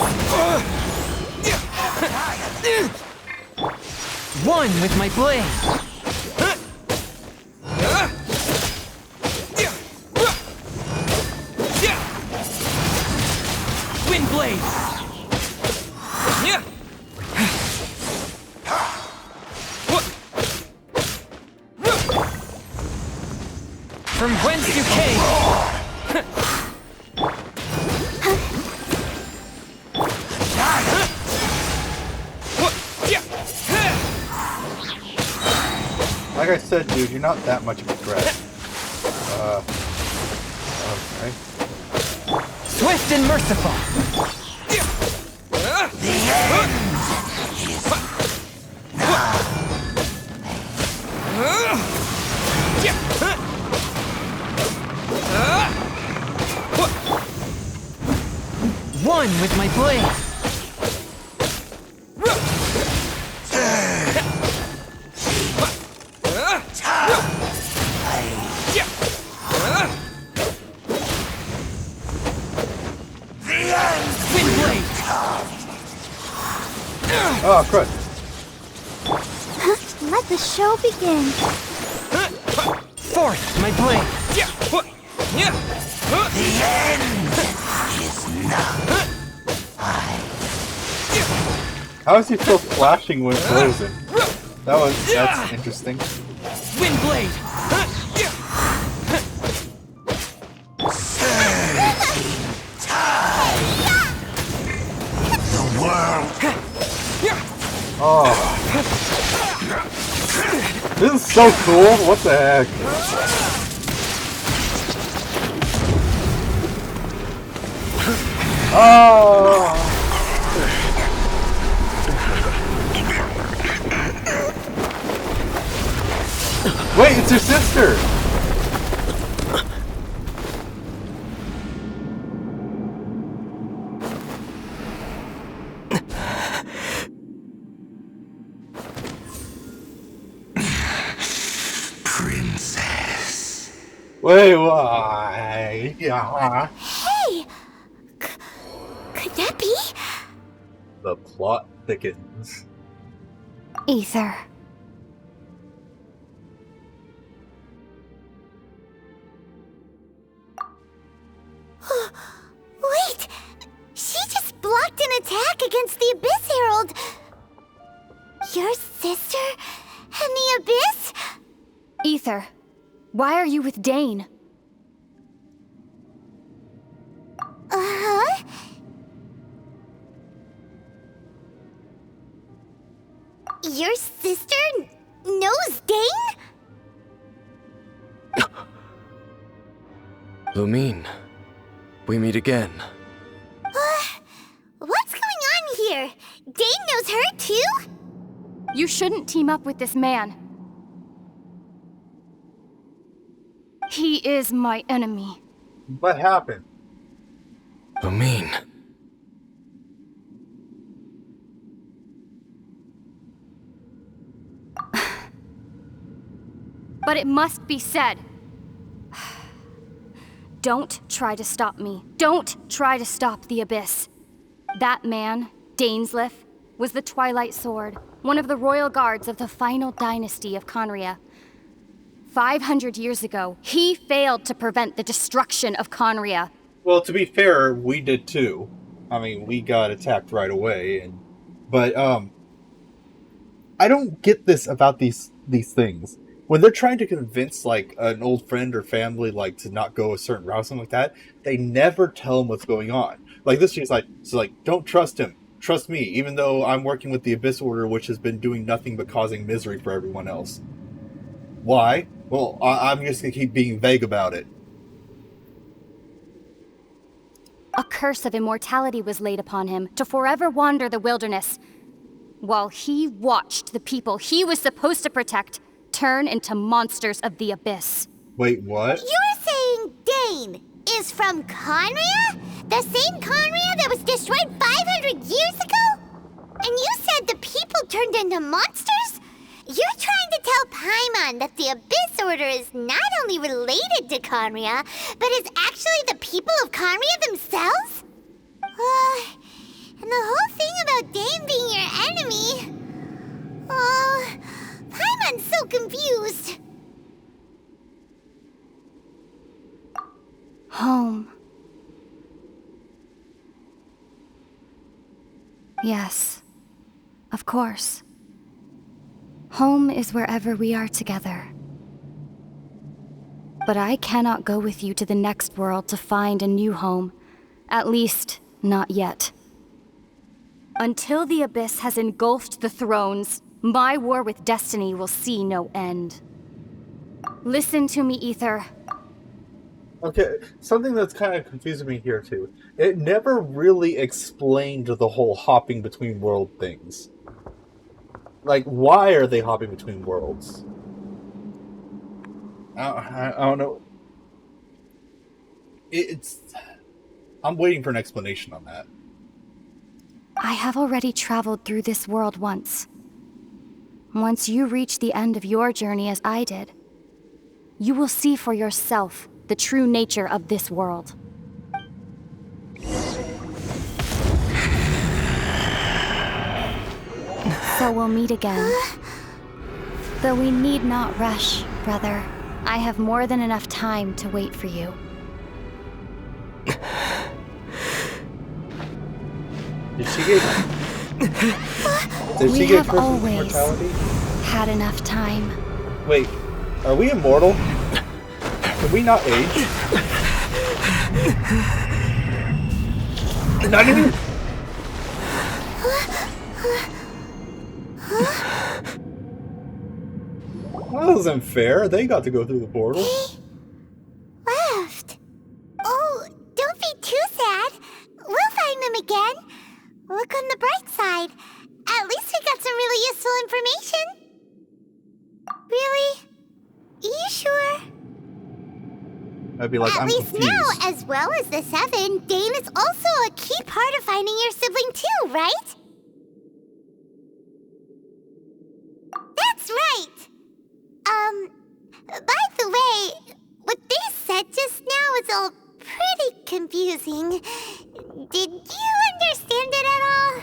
One with my blade. Windblade. From whence you came. Like I said, dude, you're not that much of a threat. Okay. Swift and merciful. One with my blade. Oh, crud. Let the show begin. Forth, my blade. The end is not. How is he still flashing when frozen? That's interesting. Wind blade. The world. Oh. This is so cool. What the heck? Oh. Wait, it's her sister! Princess. Wait, why? Yeah. Hey! Could that be? The plot thickens. Ether. Wait! She just blocked an attack against the Abyss Herald! Your sister and the Abyss? Ether, why are you with Dane? Uh-huh. Your sister knows Dane? Lumine, we meet again. What's going on here? Dane knows her too? You shouldn't team up with this man. He is my enemy. What happened? Lumine. But it must be said. Don't try to stop me. Don't try to stop the Abyss. That man, Dainsleif, was the Twilight Sword, one of the royal guards of the final dynasty of Conria. 500 years ago, he failed to prevent the destruction of Conria. Well, to be fair, we did too. I mean, we got attacked right away, but I don't get this about these things. When they're trying to convince, like, an old friend or family, like, to not go a certain route, something like that, they never tell them what's going on. Like, this is like, don't trust him. Trust me, even though I'm working with the Abyss Order, which has been doing nothing but causing misery for everyone else. Why? Well, I'm just gonna keep being vague about it. A curse of immortality was laid upon him to forever wander the wilderness, while he watched the people he was supposed to protect turn into monsters of the Abyss. Wait, what? You're saying Dane is from Conria? The same Conria that was destroyed 500 years ago? And you said the people turned into monsters? You're trying to tell Paimon that the Abyss Order is not only related to Conria, but is actually the people of Conria themselves? And the whole thing about Dane being your enemy... Paimon's so confused. Home. Yes, of course. Home is wherever we are together. But I cannot go with you to the next world to find a new home. At least, not yet. Until the Abyss has engulfed the thrones, my war with destiny will see no end. Listen to me, Ether. Okay, something that's kind of confusing me here too. It never really explained the whole hopping between world things. Like, why are they hopping between worlds? I don't know. I'm waiting for an explanation on that. I have already traveled through this world once. Once you reach the end of your journey as I did, you will see for yourself the true nature of this world. So we'll meet again. Though we need not rush, brother. I have more than enough time to wait for you. Did she get We have always had enough time. Wait, are we immortal? Can we not age? Not even. Well, that wasn't fair. They got to go through the portal. Left. Oh, don't be too sad. We'll find them again. Look on the bright side. At least we got some really useful information. Really? You sure? I'd be like, At I'm least confused. now, as well as the 7, Dane is also a key part of finding your sibling too, right? That's right! By the way, what they said just now is all pretty confusing. Did you understand it at all?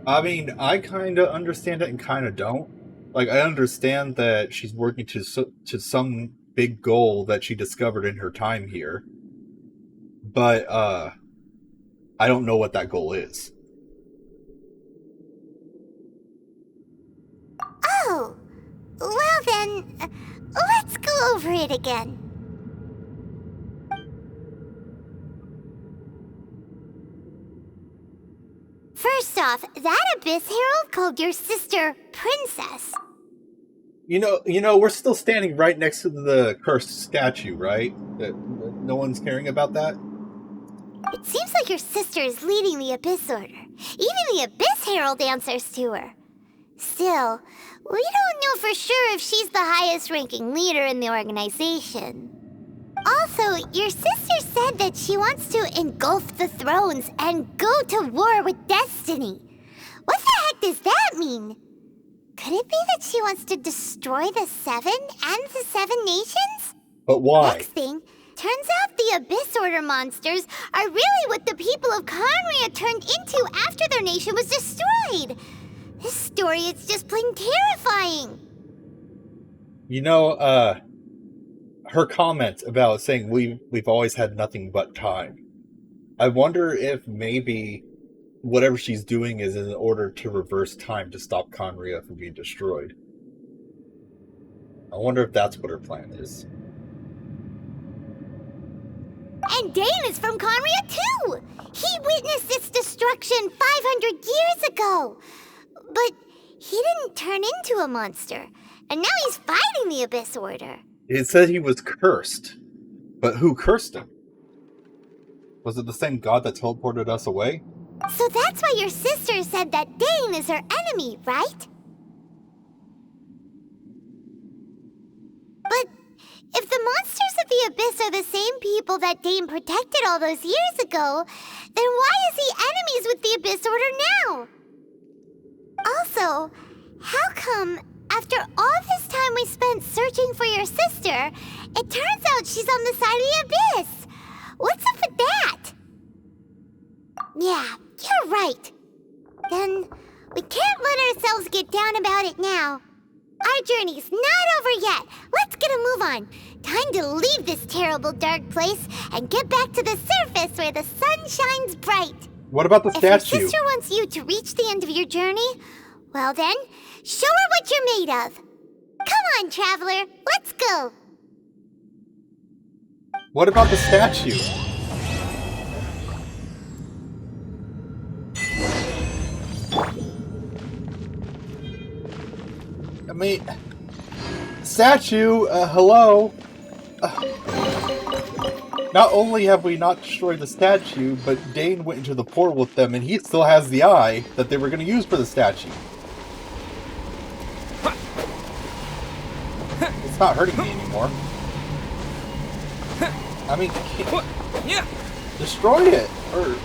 I mean, I kind of understand it and kind of don't. Like, I understand that she's working to some big goal that she discovered in her time here. But, I don't know what that goal is. Oh, well then, let's go over it again. First off, that Abyss Herald called your sister Princess. You know, we're still standing right next to the cursed statue, right? No one's caring about that? It seems like your sister is leading the Abyss Order. Even the Abyss Herald answers to her. Still, we don't know for sure if she's the highest-ranking leader in the organization. Also, your sister said that she wants to engulf the thrones and go to war with destiny. What the heck does that mean? Could it be that she wants to destroy the 7 and the 7 nations? But why? Next thing, turns out the Abyss Order monsters are really what the people of Conria turned into after their nation was destroyed. This story is just plain terrifying. You know, her comment about saying we've always had nothing but time. I wonder if maybe whatever she's doing is in order to reverse time to stop Conria from being destroyed. I wonder if that's what her plan is. And Dane is from Conria too! He witnessed its destruction 500 years ago! But he didn't turn into a monster, and now he's fighting the Abyss Order. It said he was cursed. But who cursed him? Was it the same god that teleported us away? So that's why your sister said that Dane is her enemy, right? But if the monsters of the Abyss are the same people that Dane protected all those years ago, then why is he enemies with the Abyss Order now? Also, how come, after all this time we spent searching for your sister, it turns out she's on the side of the Abyss? What's up with that? Yeah, you're right. Then we can't let ourselves get down about it now. Our journey's not over yet. Let's get a move on. Time to leave this terrible dark place and get back to the surface where the sun shines bright. What about the statue? If your sister wants you to reach the end of your journey, well then, show her what you're made of. Come on, traveler, let's go. What about the statue? I mean, statue, hello? Not only have we not destroyed the statue, but Dane went into the portal with them, and he still has the eye that they were going to use for the statue. It's not hurting me anymore. I mean, destroy it! Or,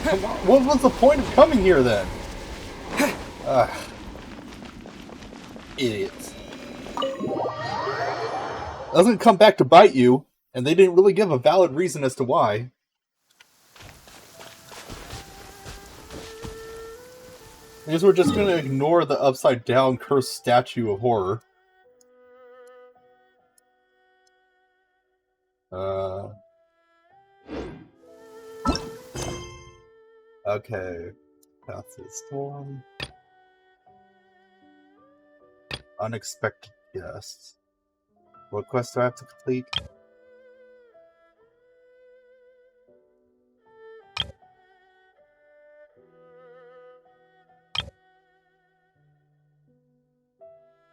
come on, what was the point of coming here then? Idiots. Doesn't come back to bite you, and they didn't really give a valid reason as to why. I guess we're just going to ignore the upside down cursed statue of horror. Okay. Path to the storm. Unexpected guests. What quest do I have to complete?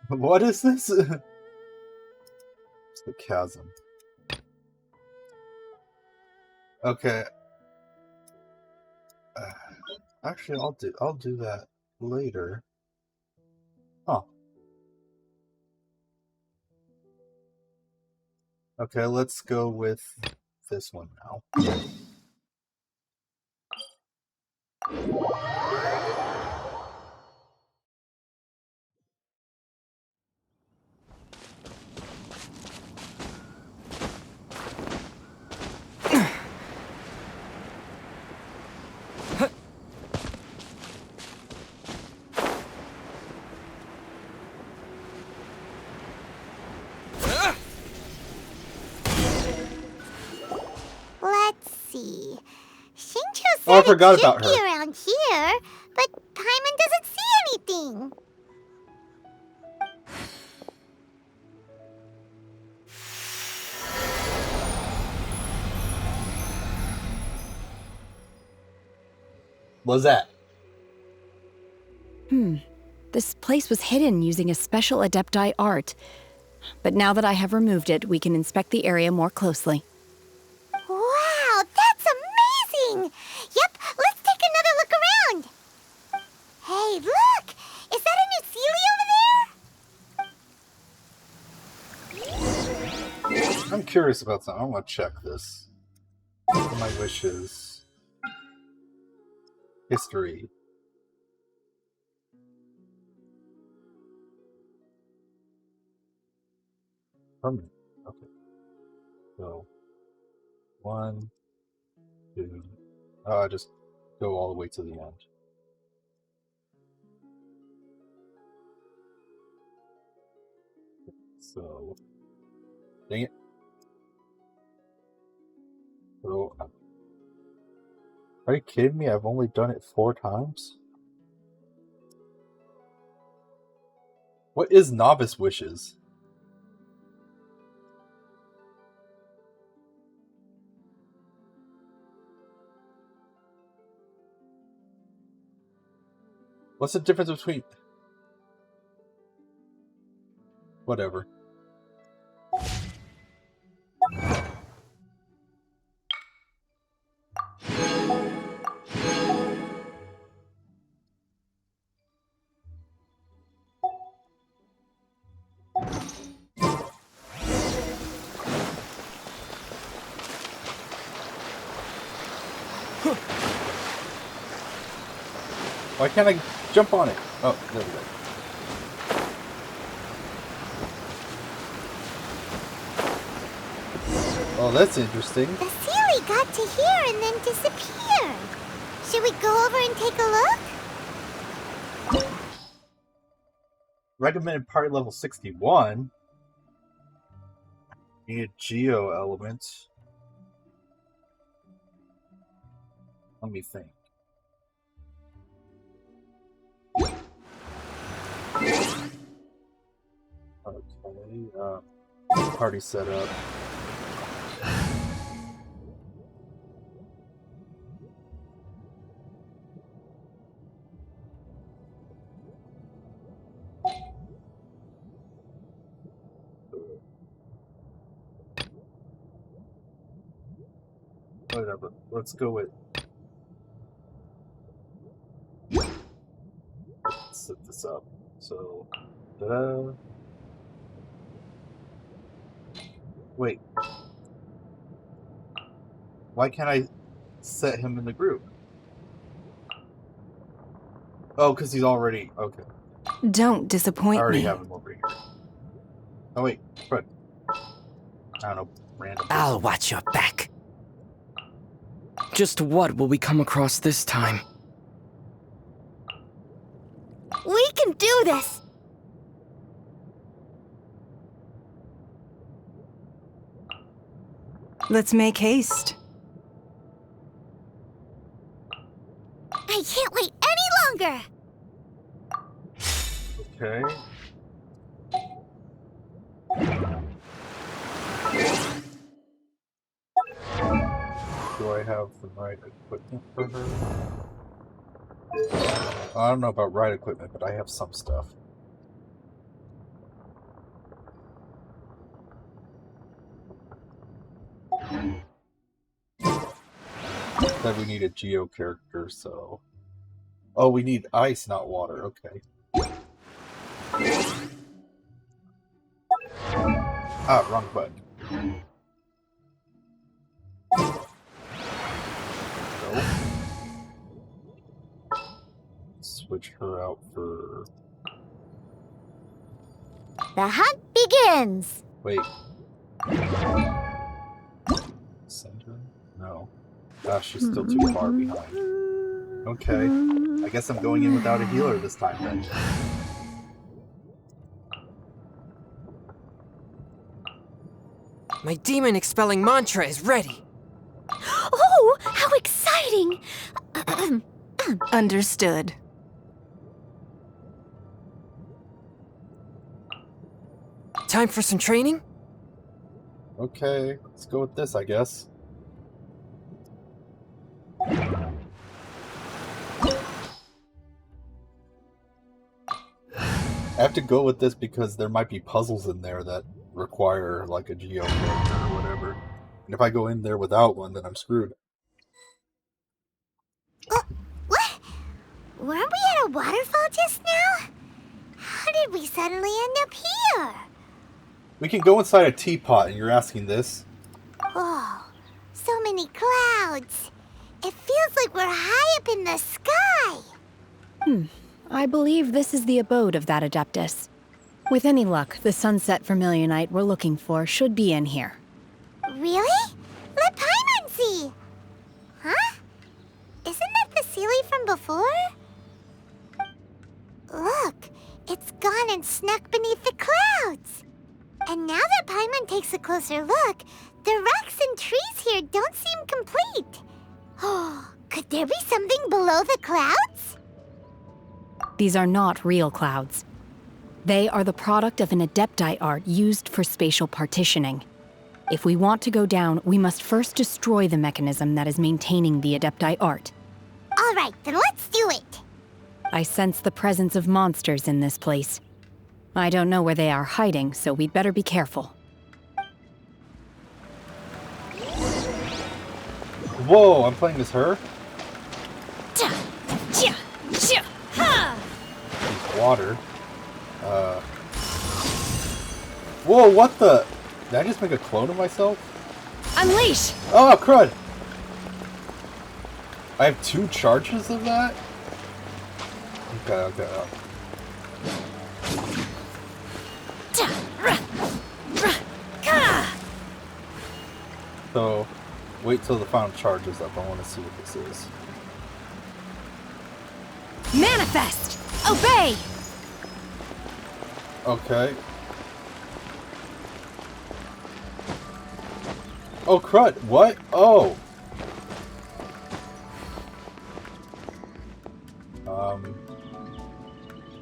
What is this? It's the chasm. Okay. Actually, I'll do that later. Oh. Okay, let's go with this one now. Oh, I forgot about her. Around here, but Paimon doesn't see anything. What's that? This place was hidden using a special Adepti art. But now that I have removed it, we can inspect the area more closely. Wow, that's amazing! Yep, let's take another look around. Hey, look! Is that a new Sealy over there? I'm curious about something. I want to check this. What are my wishes? History. Permanent. Okay. So, 1, 2. Just go all the way to the end. So, dang it. So, are you kidding me? I've only done it 4 times? What is novice wishes? What's the difference between... Whatever. Why can't I jump on it? Oh, there we go. Oh, that's interesting. The Sealy got to here and then disappeared. Should we go over and take a look? Recommended party level 61. Need a geo element. Let me think. Okay, party setup. whatever. Let's go with... Let's set this up. So, wait. Why can't I set him in the group? Oh, because he's already... Okay. Don't disappoint me. I already have him over here. Oh, wait. Fred. I don't know. Random. I'll watch your back. Just what will we come across this time? We can do this! Let's make haste. I can't wait any longer! Okay. Do I have the right equipment for her? I don't know about right equipment, but I have some stuff. Said we need a geo character, so... Oh, we need ice, not water. Okay. Ah, wrong button. Nope. Switch her out for... The hunt begins! Wait. Center? No. Gosh, she's still too far behind. Okay. I guess I'm going in without a healer this time then. My demon expelling mantra is ready. Oh, how exciting! Understood. Time for some training? Okay, let's go with this, I guess. I have to go with this because there might be puzzles in there that require like a geo character or whatever. And if I go in there without one, then I'm screwed. What? Weren't we at a waterfall just now? How did we suddenly end up here? We can go inside a teapot, and you're asking this? Oh, so many clouds. It feels like we're high up in the sky. I believe this is the abode of that Adeptus. With any luck, the sunset Vermilionite we're looking for should be in here. Really? Let Paimon see. Huh? Isn't that the Sealy from before? Look, it's gone and snuck beneath the clouds. And now that Paimon takes a closer look, the rocks and trees here don't seem complete. Oh, could there be something below the clouds? These are not real clouds. They are the product of an Adepti art used for spatial partitioning. If we want to go down, we must first destroy the mechanism that is maintaining the Adepti art. All right, then let's do it. I sense the presence of monsters in this place. I don't know where they are hiding, so we'd better be careful. Whoa, I'm playing as her? It's water. Whoa, what the? Did I just make a clone of myself? Unleash! Oh, crud! I have 2 charges of that? Okay. So, wait till the final charge is up. I want to see what this is. Manifest! Obey! Okay. Oh, crud. What? Oh.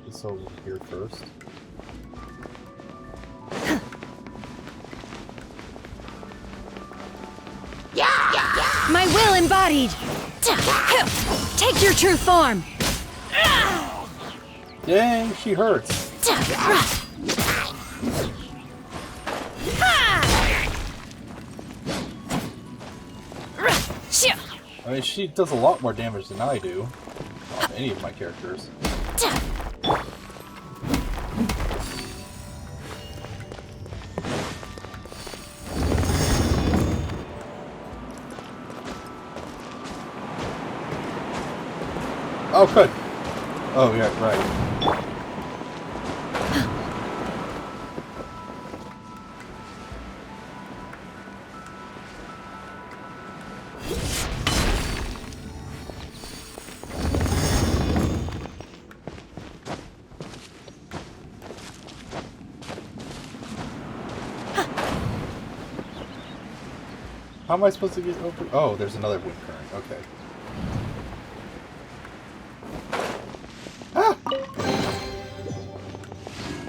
This over here first. My will embodied! Take your true form! Dang, she hurts. I mean, she does a lot more damage than I do. On any of my characters. Oh, good. Oh, yeah, right. How am I supposed to get over? Oh, there's another wind current. Okay. Ah!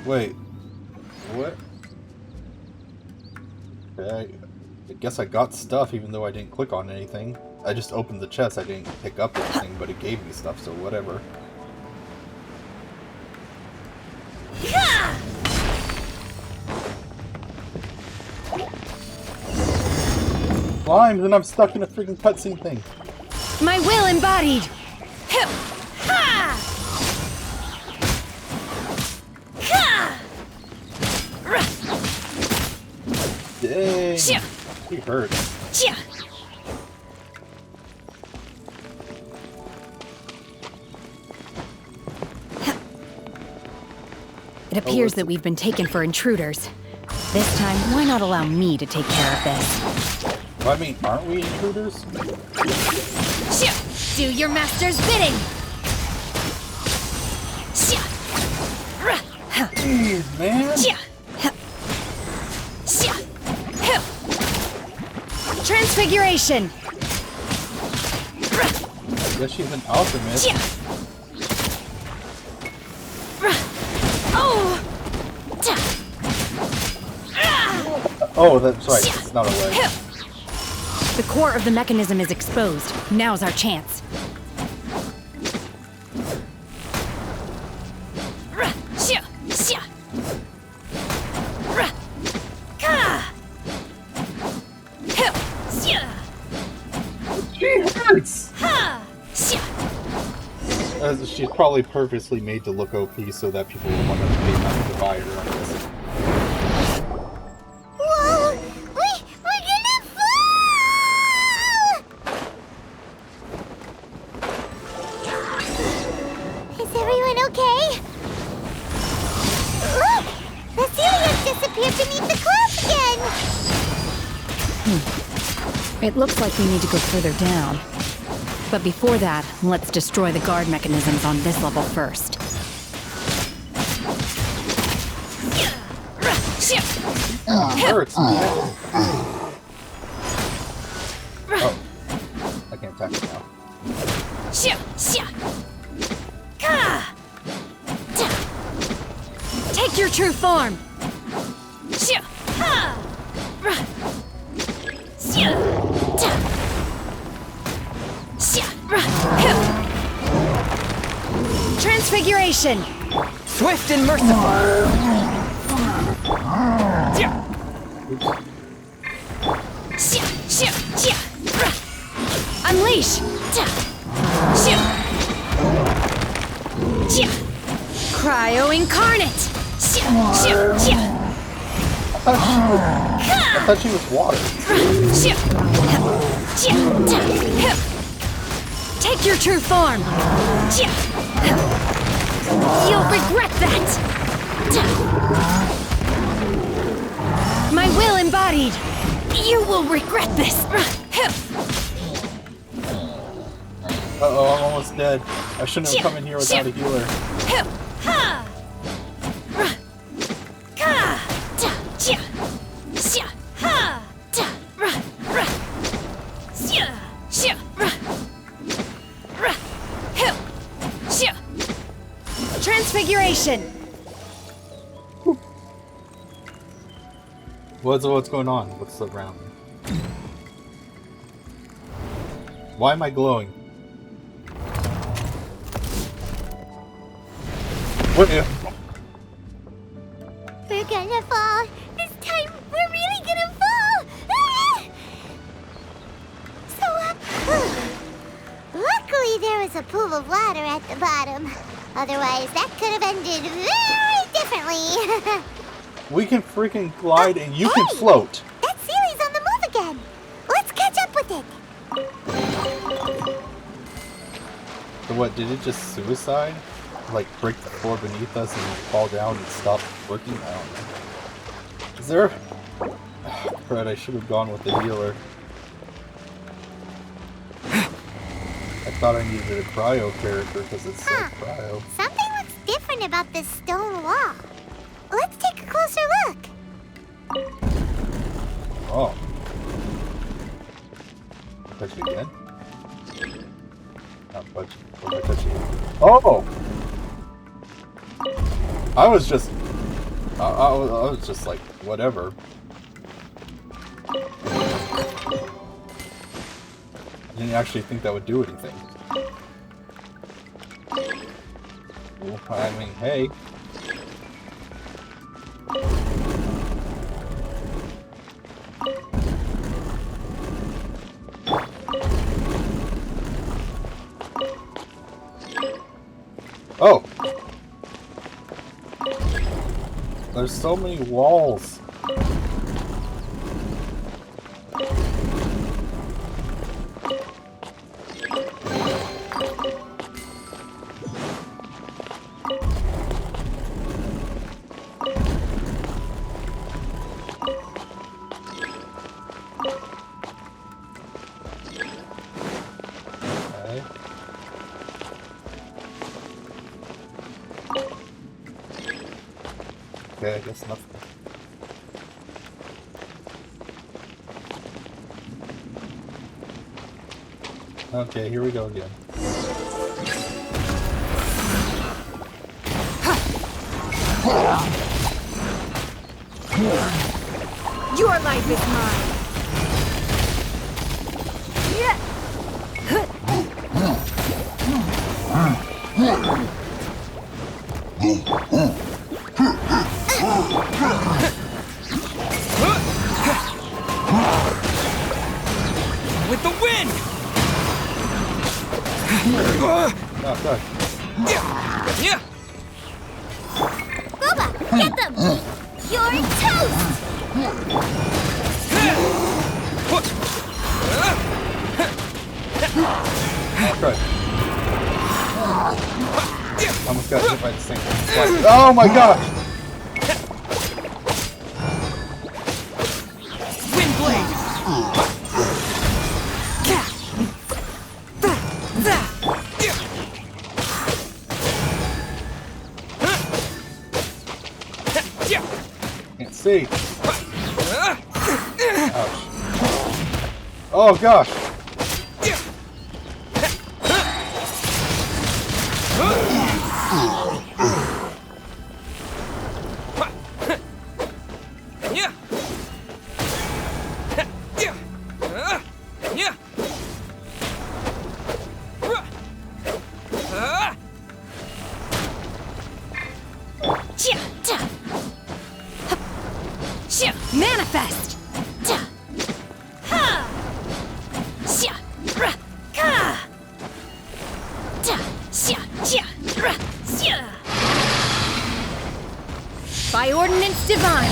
Wait. What? Okay. I guess I got stuff even though I didn't click on anything. I just opened the chest. I didn't pick up anything, but it gave me stuff, so whatever. Climb, then I'm stuck in a freaking cutscene thing. My will embodied! Dang. He hurts. It appears that we've been taken for intruders. This time, why not allow me to take care of this? Well, I mean, aren't we intruders? Do your master's bidding! Jeez, man! Transfiguration! I guess she's an alchemist. Oh, that's right. It's not a leg. The core of the mechanism is exposed. Now's our chance. She hurts! She's probably purposely made to look OP so that people will want to pay money to buy her, I'm guessing. Whoa! We're gonna fall! Is everyone okay? Look! The Celia's disappeared beneath the clouds again! It looks like we need to go further down. But before that, let's destroy the guard mechanisms on this level first. Hurts, man. Oh. I can't attack it now. Take your true form! Transfiguration! Swift and merciful! Unleash! Cryo incarnate! I thought she was water. Take your true form! You'll regret that! My will embodied! You will regret this! Uh-oh, I'm almost dead. I shouldn't have come in here without a healer. Transfiguration! What's going on? What's around me? Why am I glowing? What if? We're gonna fall. This time, we're really gonna fall. Ah! So, Otherwise, that could have ended very differently. We can freaking glide and you can float. That Sealy's on the move again. Let's catch up with it. So what, did it just suicide? Like break the floor beneath us and fall down and stop working? I don't know. Is there... Fred, I should have gone with the healer. I thought I needed a cryo character because it said cryo. Something looks different about this stone wall. Let's take a closer look. Oh. Touch it again? Not touch. What am I touching? Oh! I was just like, whatever. I didn't actually think that would do anything. Well, I mean, hey. Oh! There's so many walls. Okay, I guess nothing. Okay, here we go again. Your life is mine. With the wind! Oh, God. Yeah! Booba, get them! You're toast! Right. Almost got hit by the same thing. Oh my god! Wind blade! Can't see. Ouch. Oh gosh! Manifest! By ordinance divine!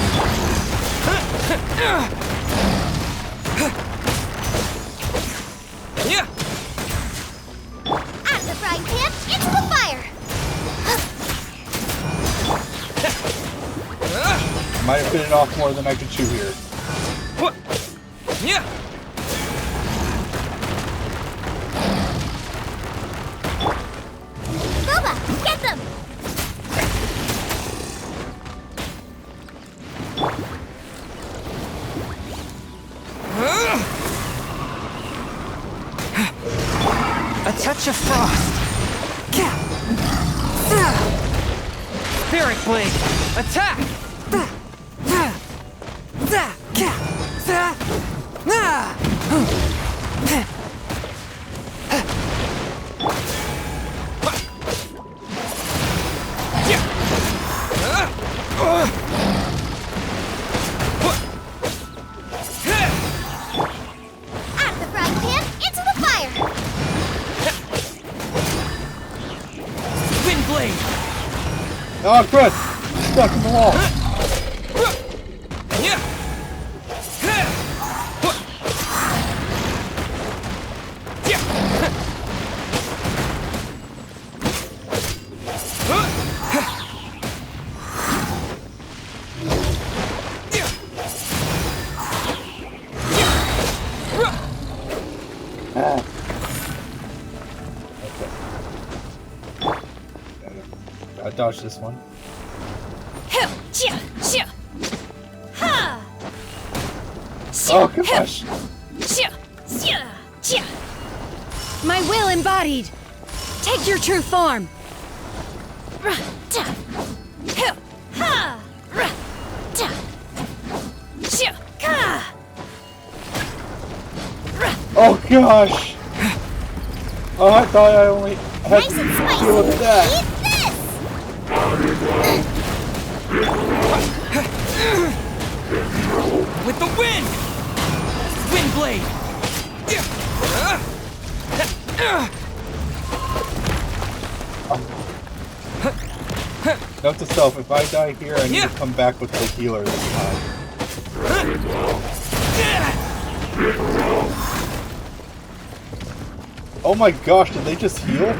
Out of the frying pan, into the fire! Might have bitten off more than I could chew here. Booba, get them! A touch of frost! Spirit blade! Attack! Out of the frying pan, into the fire! Wind blade! Oh, good! Stuck in the wall! I dodged this one. Oh gosh! My will embodied. Take your true form. Oh gosh! Oh, I thought I only had to deal with that. With the wind! Wind blade! Note to self, if I die here, I need to come back with the healer this time. Oh my gosh, did they just heal?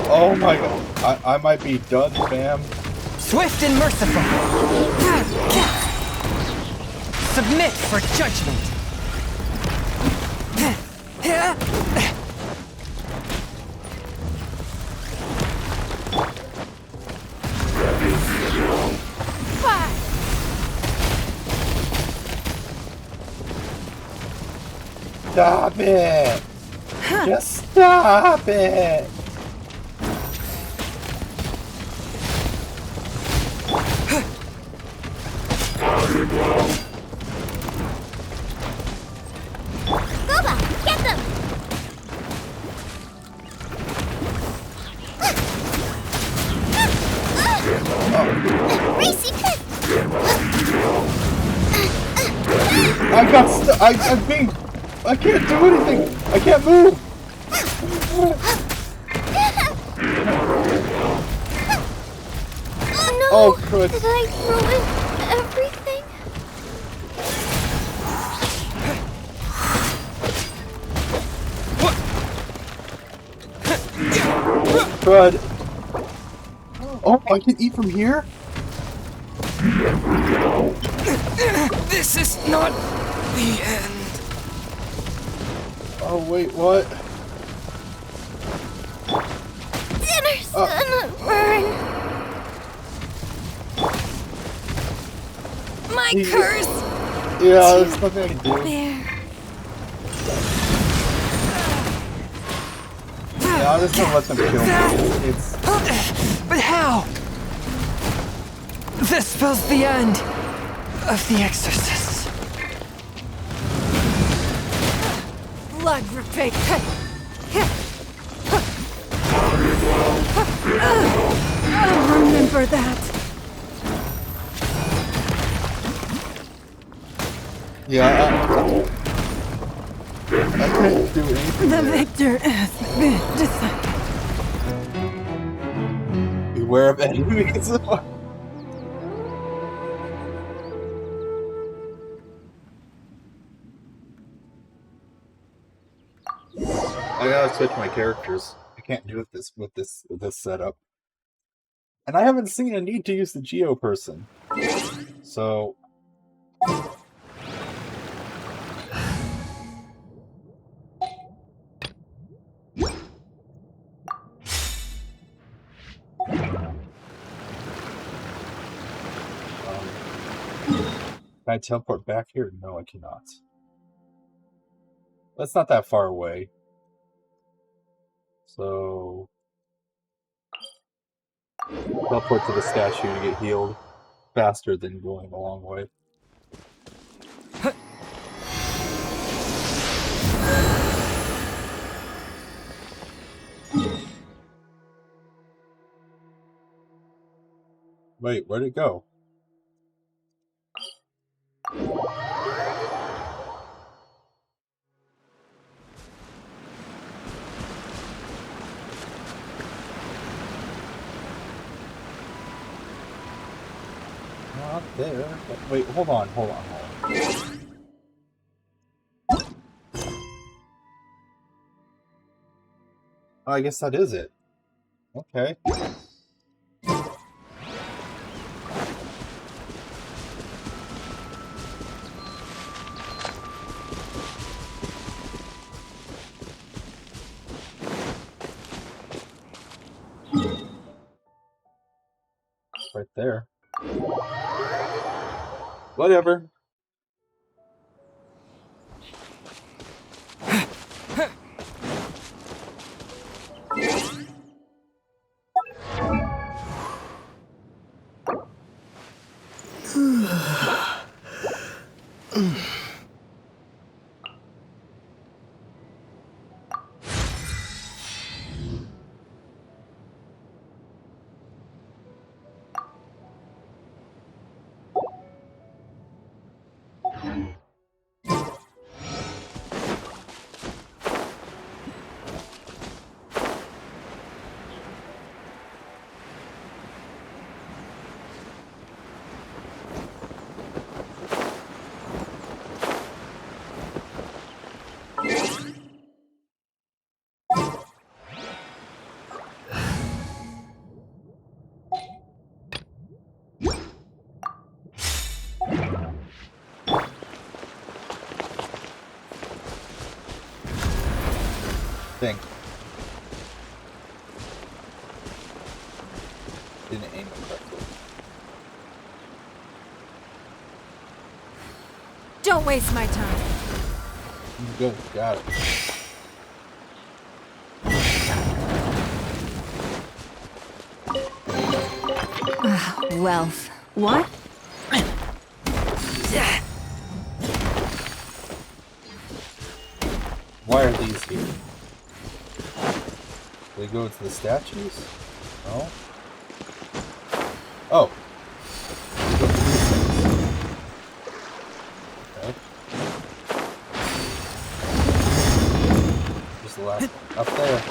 Oh my god. I might be done, fam. Swift and merciful! Submit for judgment! Stop it! Just stop it! Boba, get them! Racy, I got stuck. I'm being. I can't do anything. I can't move. Oh no! Oh, good. Did I ruin everything? Crud. Oh, I can eat from here? This is not the end. Oh, wait, what? Dinner's gonna burn. My curse! Yeah, there's nothing I can do. There. Yeah, I'm just gonna let them kill me. It's... But how? This spells the end of the exorcists. Blood repaid. I'll remember that. Yeah, I can't do anything. The victor has been decided. Beware of enemies. I gotta switch my characters. I can't do it with this setup. And I haven't seen a need to use the Geo person. So can I teleport back here? No, I cannot. That's not that far away. So teleport to the statue to get healed faster than going a long way. Wait, where'd it go? Not there. Wait, hold on. Oh, I guess that is it. Okay. Right there. Whatever. Thing. Didn't aim it correctly. Don't waste my time. Good, got it. Wealth. What? Why are these here? They go to the statues? No? Oh. They go to these things. Okay. Just the last one. Up there.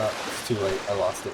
It's too late. I lost it.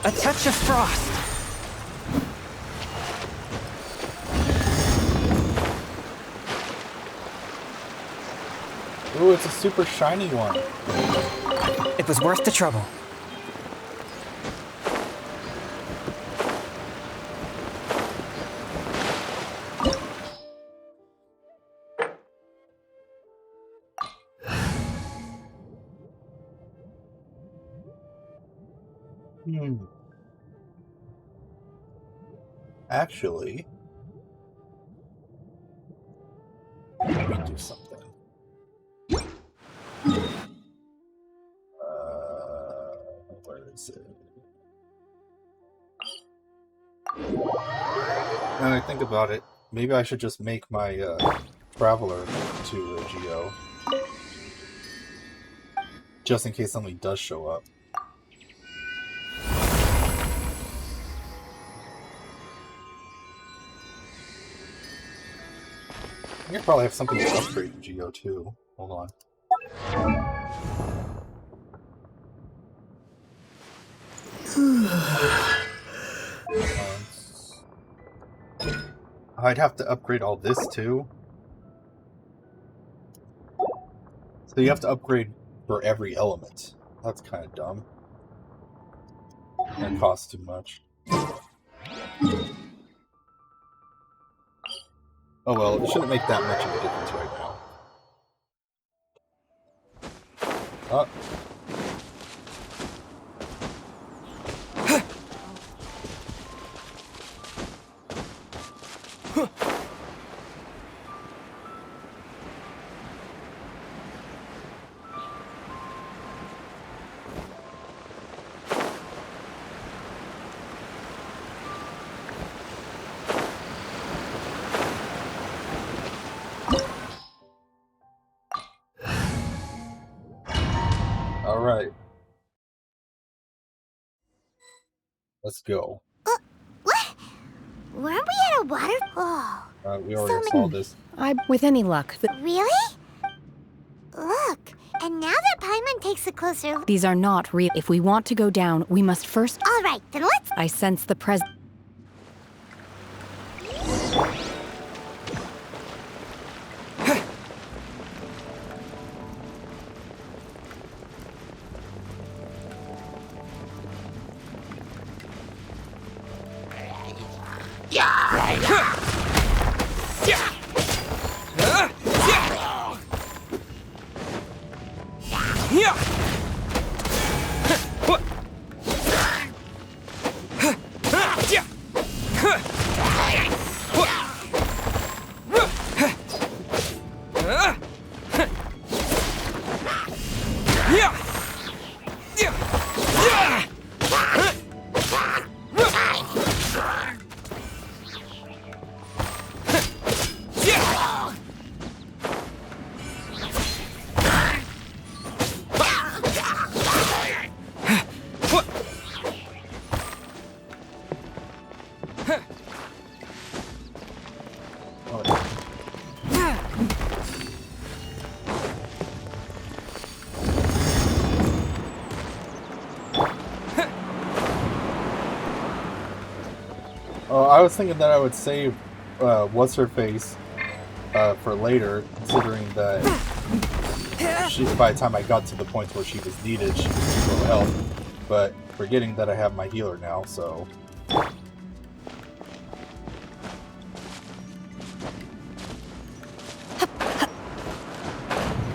A touch of frost. Ooh, it's a super shiny one. It was worth the trouble. Actually, let me do something. Where is it? Now I think about it, maybe I should just make my traveler to a Geo, just in case somebody does show up. I could probably have something to upgrade in Geo too. Hold on. I'd have to upgrade all this too. So you have to upgrade for every element. That's kind of dumb. And it costs too much. Oh well, it shouldn't make that much of a difference right now. Oh. Let's go. What? Weren't we at a water? Oh. We already saw this. With any luck. Really? Look, and now that Paimon takes a closer look. These are not real. If we want to go down, we must first. All right, then let's. I sense the pres. I was thinking that I would save what's-her-face for later, considering that by the time I got to the points where she was needed, she was too low health. But forgetting that I have my healer now, so...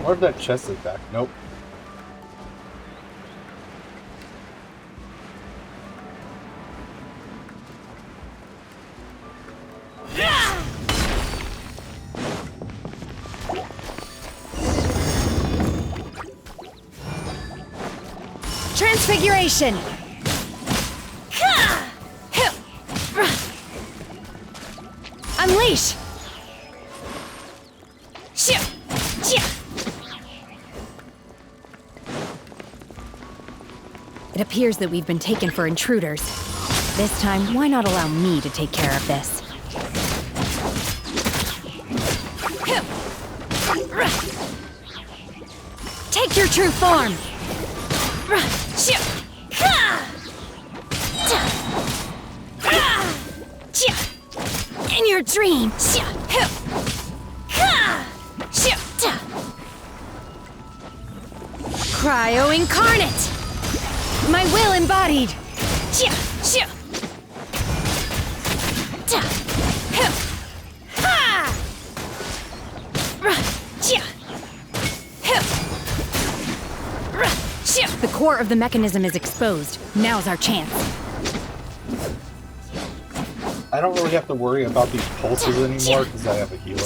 What if that chest is back? Nope. Transfiguration! Unleash! It appears that we've been taken for intruders. This time, why not allow me to take care of this? Take your true form! In your dream! Cryo incarnate! My will embodied! The core of the mechanism is exposed. Now's our chance. I don't really have to worry about these pulses anymore because I have a healer.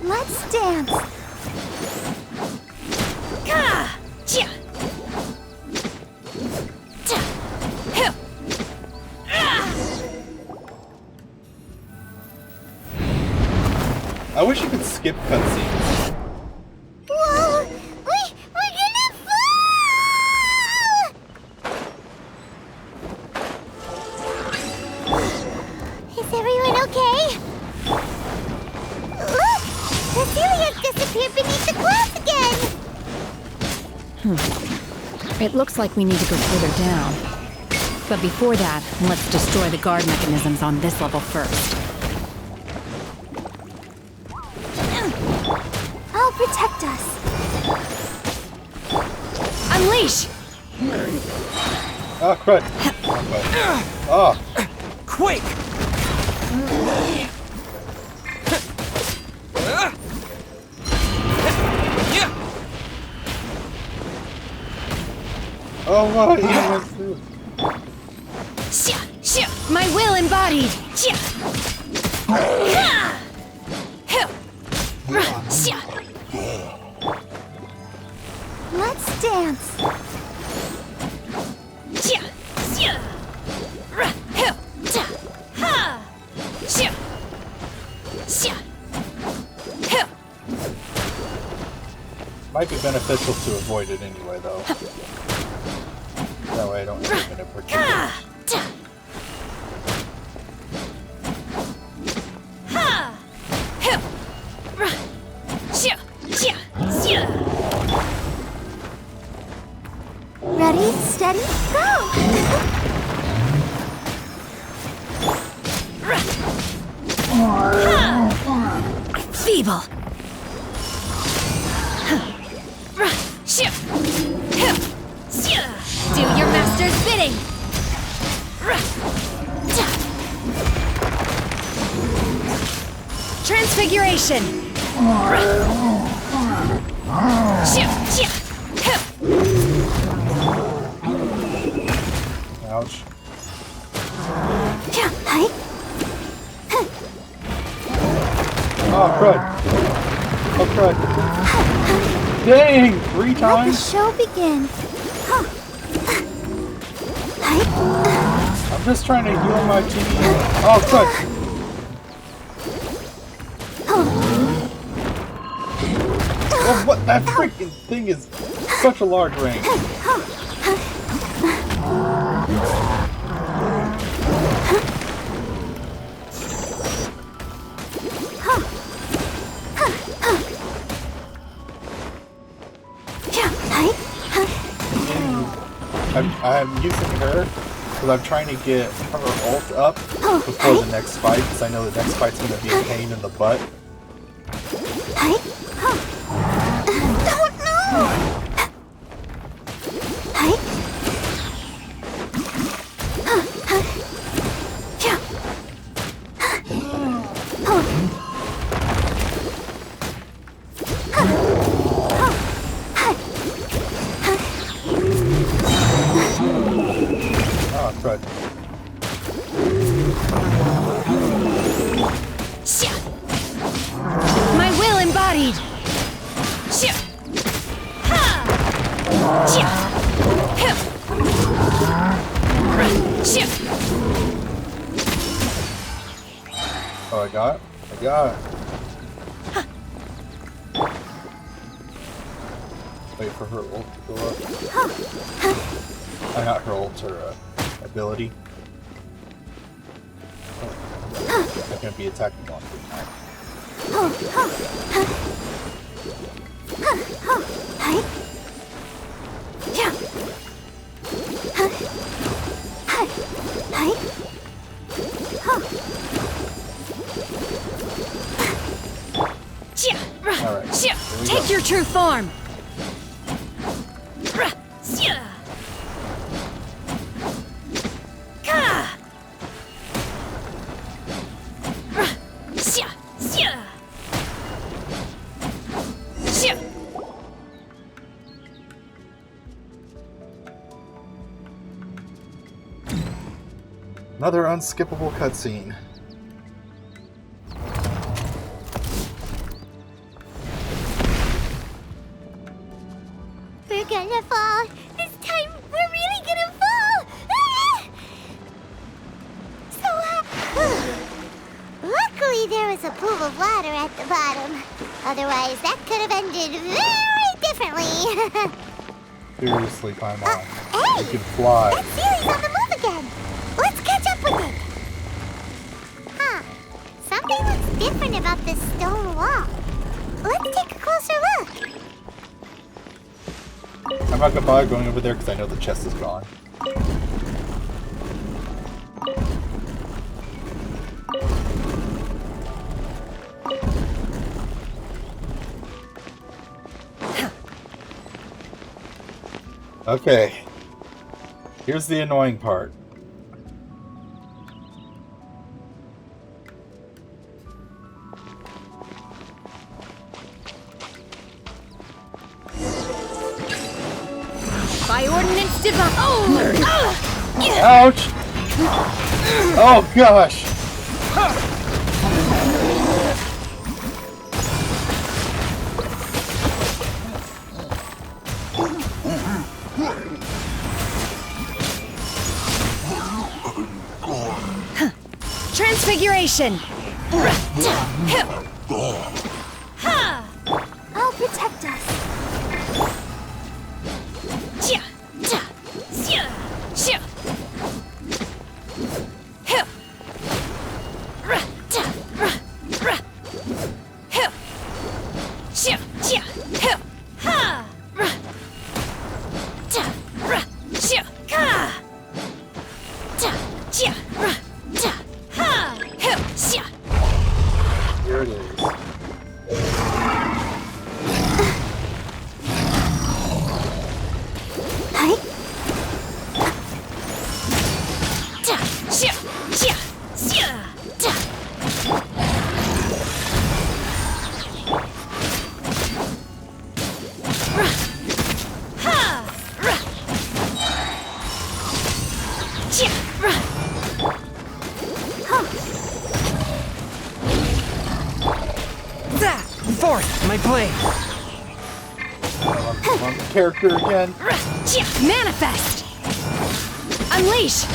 Let's dance. I wish you could skip cutscenes. Whoa! We're gonna fall! Is everyone okay? Look! Cecilia's disappeared beneath the clouds again! It looks like we need to go further down. But before that, let's destroy the guard mechanisms on this level first. I'll protect us. Unleash! Ah, crud. Ah. Quake! Oh, wow, he went through. My will embodied! Let's dance. Might be beneficial to avoid it anyway, though. way I don't end up in a particular. Ready, steady, go! Feeble. Do your master's bidding. Transfiguration. Ouch. Oh, crud. Oh, crud. Dang! 3 times? Let the show begin. I'm just trying to heal my team. Oh, crud. Oh, what? That freaking thing is such a large range. I'm using her because I'm trying to get her ult up before the next fight, because I know the next fight's going to be a pain in the butt. Oh, crud. My will embodied. Oh, I got it. I got it. Wait for her ult to go up. Not her ult, her ability. I can't be attacking one at Alright. Take your true form. Another unskippable cutscene. We're gonna fall. This time, we're really gonna fall. Luckily, there was a pool of water at the bottom. Otherwise, that could have ended very differently. Seriously, Paimon. Hey! You can fly. That Siri's on the move again. Let's catch up with it. Huh. Something looks different about this stone wall. Let's take a closer look. I'm not gonna bother going over there because I know the chest is gone. Okay. Here's the annoying part. By ordinance divine. Oh! Ouch! Oh gosh! Transfiguration. I'll protect us. Force my blade. On the character again. Manifest! Unleash!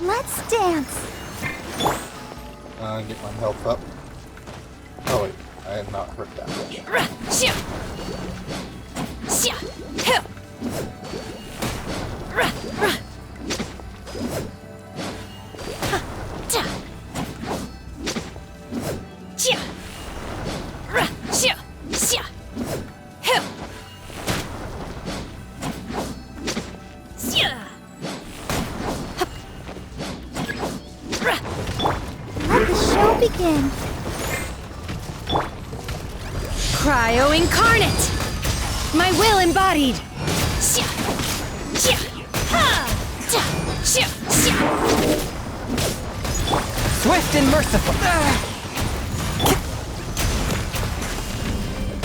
Let's dance. Get my health up. Oh wait, I have not hurt that much. Let the show begin. Cryo incarnate! My will embodied! Swift and merciful.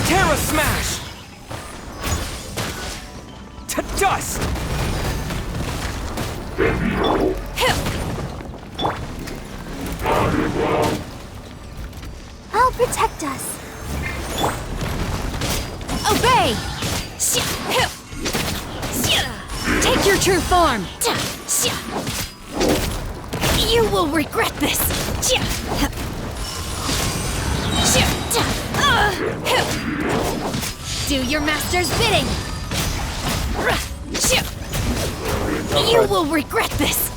Terra smash! To dust! I'll protect us. Obey! Take your true form! You will regret this! Do your master's bidding! You will regret this!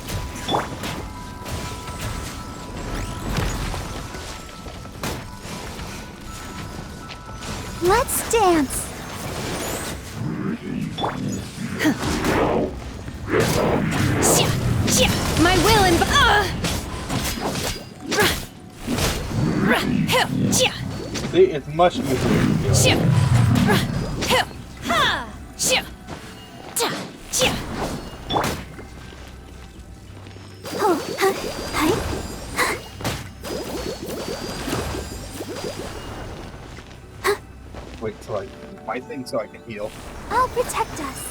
Let's dance. My will See, it's much easier to do. Wait till I do my thing so I can heal. I'll protect us.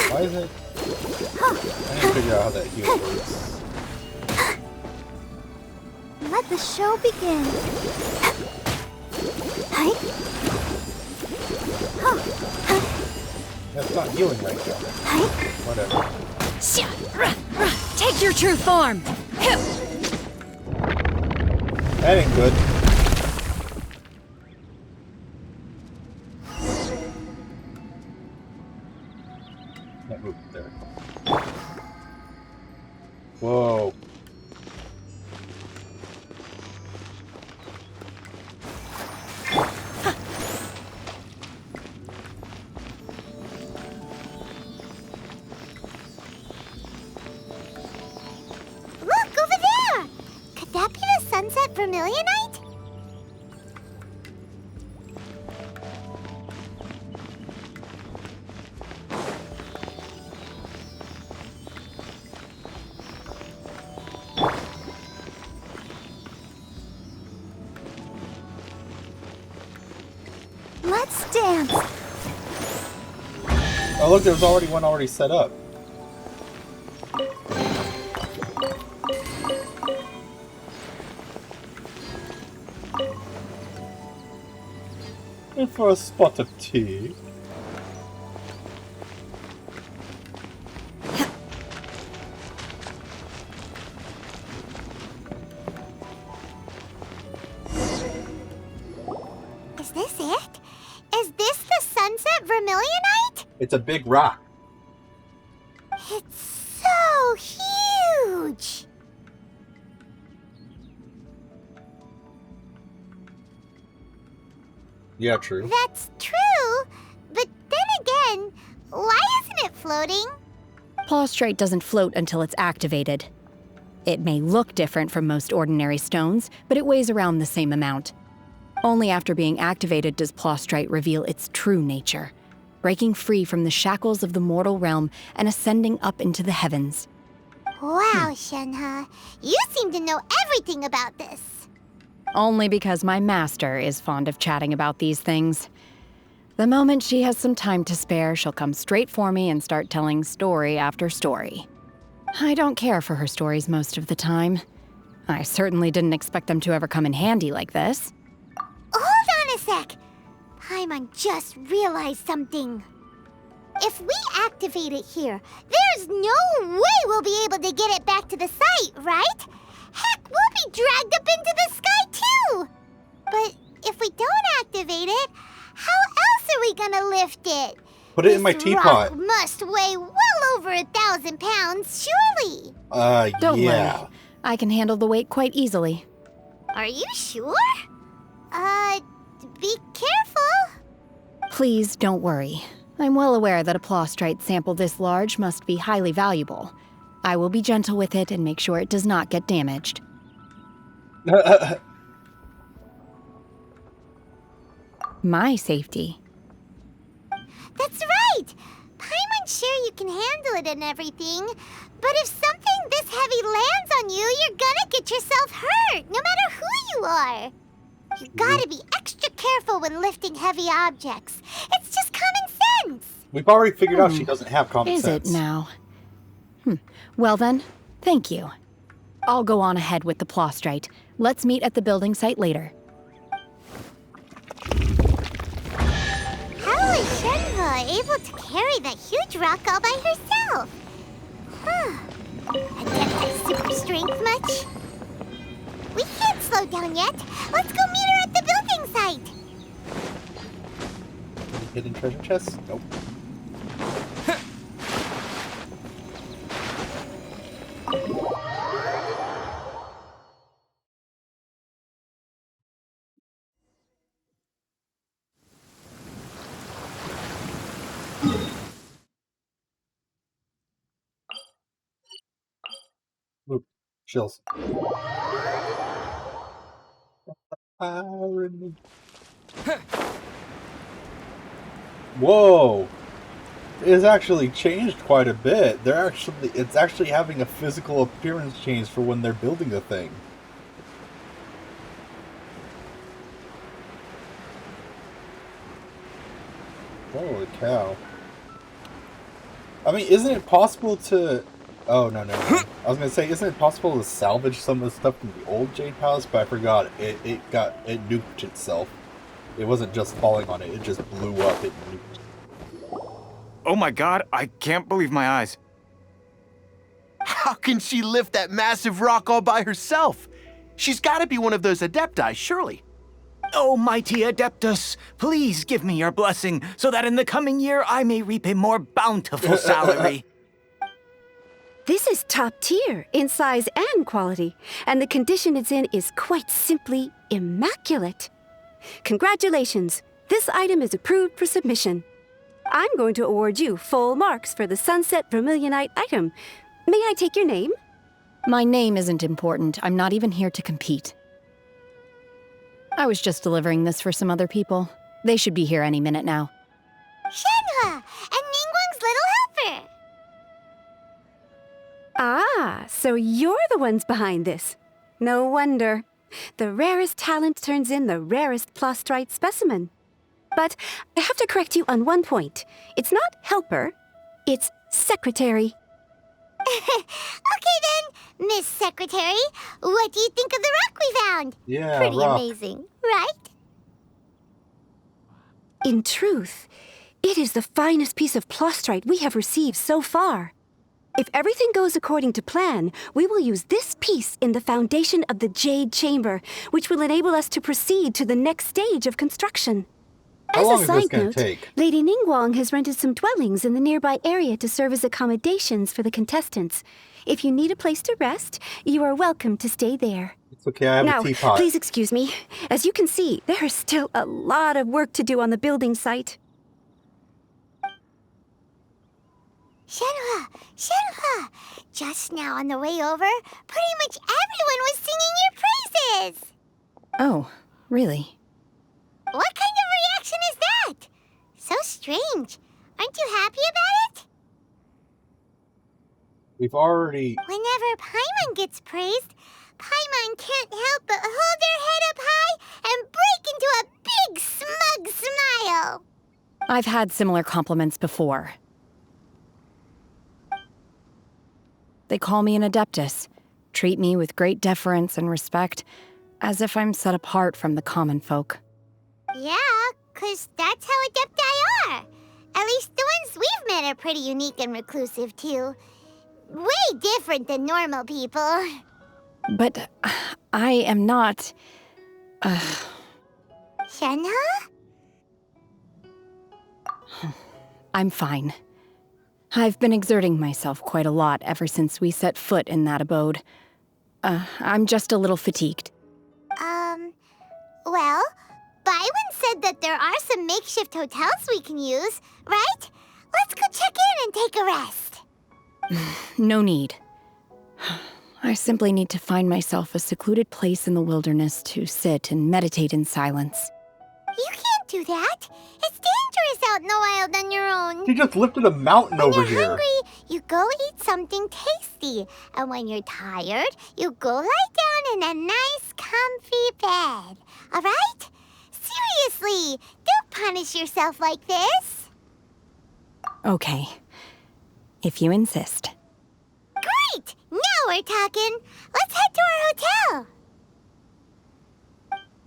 Why is it? I need to figure out how that heal works. Let the show begin. That's not healing right now. Whatever. Take your true form! That ain't good. Can't move there. Whoa. Look, over there! Could that be the Sunset Vermilionite? Let's dance. Oh look, there's already one already set up. And for a spot of tea. Is this it? Is this the Sunset Vermilionite? It's a big rock. It's so huge! Yeah, true. That's true, but then again, why isn't it floating? Plaustrite doesn't float until it's activated. It may look different from most ordinary stones, but it weighs around the same amount. Only after being activated does Plaustrite reveal its true nature, breaking free from the shackles of the mortal realm and ascending up into the heavens. Wow, Shenhe, you seem to know everything about this. Only because my master is fond of chatting about these things. The moment she has some time to spare, she'll come straight for me and start telling story after story. I don't care for her stories most of the time. I certainly didn't expect them to ever come in handy like this. Hold on a sec. Paimon just realized something. If we activate it here, there's no way we'll be able to get it back to the site, right? Heck, we'll be dragged up into the sky too! But if we don't activate it, how else are we gonna lift it? Put it in my This teapot. rock must weigh well over 1,000 pounds, surely. Don't yeah. worry. I can handle the weight quite easily. Are you sure? Be careful. Please don't worry. I'm well aware that a Plaustrite sample this large must be highly valuable. I will be gentle with it and make sure it does not get damaged. My safety. That's right! Paimon's sure you can handle it and everything, but if something this heavy lands on you, you're gonna get yourself hurt, no matter who you are. You gotta be extra careful when lifting heavy objects. It's just common sense. We've already figured out she doesn't have common sense. Is it now? Well then, thank you. I'll go on ahead with the Plaustrite. Let's meet at the building site later. How is Shenhe able to carry that huge rock all by herself? Adepti super strength much? We can't slow down yet. Let's go meet her at the building site. Hidden treasure chests? Nope. Oop, chills. Whoa! It's actually changed quite a bit. It's actually having a physical appearance change for when they're building the thing. Holy cow. I mean, isn't it possible to... Oh, no. I was gonna say, isn't it possible to salvage some of the stuff from the old Jade Palace? But I forgot, it nuked itself. It wasn't just falling on it, it just blew up, it nuked. Oh my god, I can't believe my eyes. How can she lift that massive rock all by herself? She's gotta be one of those Adepti, surely. Oh, mighty Adeptus, please give me your blessing so that in the coming year I may reap a more bountiful salary. This is top tier in size and quality, and the condition it's in is quite simply immaculate. Congratulations, this item is approved for submission. I'm going to award you full marks for the Sunset Vermilionite item. May I take your name? My name isn't important. I'm not even here to compete. I was just delivering this for some other people. They should be here any minute now. Shenhe, and Ningguang's little helper. Ah, so you're the ones behind this. No wonder. The rarest talent turns in the rarest Plaustrite specimen. But I have to correct you on one point. It's not helper, it's secretary. Okay then, Miss Secretary, what do you think of the rock we found? Yeah, pretty rock. amazing, right? In truth, it is the finest piece of Plaustrite we have received so far. If everything goes according to plan, we will use this piece in the foundation of the Jade Chamber, which will enable us to proceed to the next stage of construction. How As long a is this side gonna note, take? Lady Ningguang has rented some dwellings in the nearby area to serve as accommodations for the contestants. If you need a place to rest, you are welcome to stay there. It's okay, I have now, a teapot. please excuse me. As you can see, there is still a lot of work to do on the building site. Shenhua! Shenhua! Just now on the way over, pretty much everyone was singing your praises! Oh, really? What kind of reaction is that? So strange. Aren't you happy about it? We've already... Whenever Paimon gets praised, Paimon can't help but hold their head up high and break into a big smug smile. I've had similar compliments before. They call me an Adeptus, treat me with great deference and respect, as if I'm set apart from the common folk. Yeah, 'cause that's how Adepti are. At least the ones we've met are pretty unique and reclusive, too. Way different than normal people. But I am not... Shenhua? I'm fine. I've been exerting myself quite a lot ever since we set foot in that abode. I'm just a little fatigued. Well, Byron said that there are some makeshift hotels we can use, right? Let's go check in and take a rest. No need. I simply need to find myself a secluded place in the wilderness to sit and meditate in silence. You can't do that. It's dangerous out in the wild on your own. He just lifted a mountain over here. When you're hungry, you go eat something tasty. And when you're tired, you go lie down in a nice, comfy bed. All right? Seriously, don't punish yourself like this. Okay. If you insist. Great! Now we're talking. Let's head to our hotel.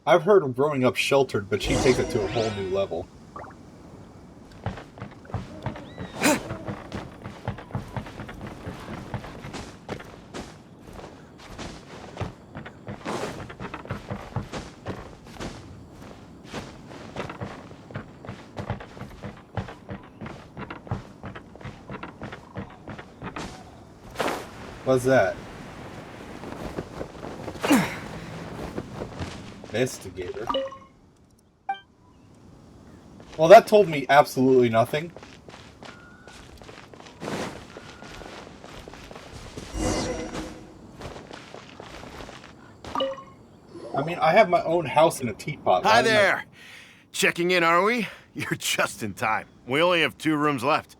I've heard of growing up sheltered, but she takes it to a whole new level. What's that? Investigator. Well, that told me absolutely nothing. I mean, I have my own house and a teapot. Hi there! Checking in, are we? You're just in time. We only have 2 rooms left.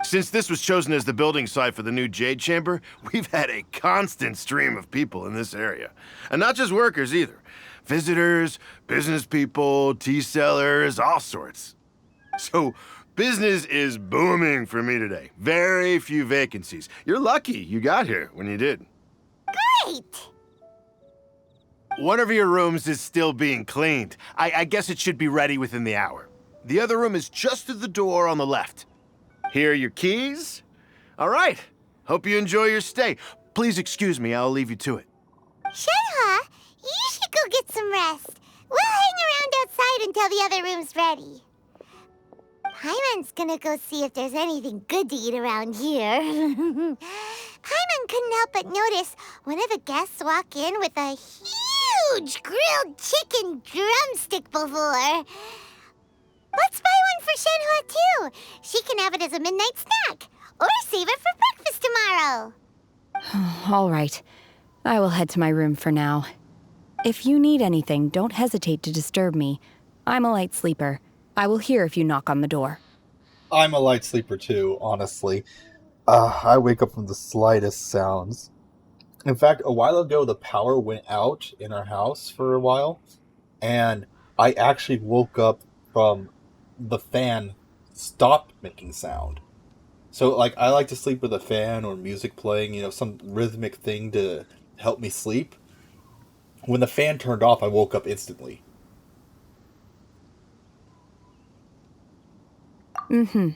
Since this was chosen as the building site for the new Jade Chamber, we've had a constant stream of people in this area. And not just workers either. Visitors, business people, tea sellers, all sorts. So, business is booming for me today. Very few vacancies. You're lucky you got here when you did. Great! One of your rooms is still being cleaned. I guess it should be ready within the hour. The other room is just through the door on the left. Here are your keys. All right. Hope you enjoy your stay. Please excuse me, I'll leave you to it. Shenhua, you should go get some rest. We'll hang around outside until the other room's ready. Paimon's gonna go see if there's anything good to eat around here. Paimon couldn't help but notice one of the guests walk in with a huge grilled chicken drumstick before. Let's buy one for Shenhua, too. She can have it as a midnight snack. Or save it for breakfast tomorrow. All right. I will head to my room for now. If you need anything, don't hesitate to disturb me. I'm a light sleeper. I will hear if you knock on the door. I'm a light sleeper, too, honestly. I wake up from the slightest sounds. In fact, a while ago, the power went out in our house for a while. And I actually woke up from the fan stopped making sound. So, like, I like to sleep with a fan or music playing, you know, some rhythmic thing to help me sleep. When the fan turned off, I woke up instantly. Mm-hmm.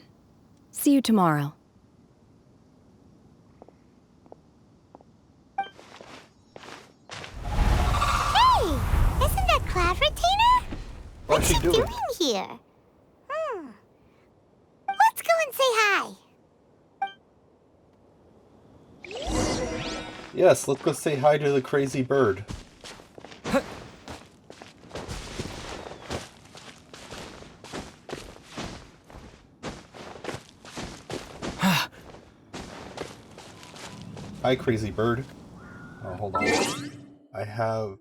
See you tomorrow. Hey! Isn't that Cloud Retainer? What's she doing here? Let's go and say hi. Yes, let's go say hi to the crazy bird. Hi, crazy bird. Oh, hold on. I have...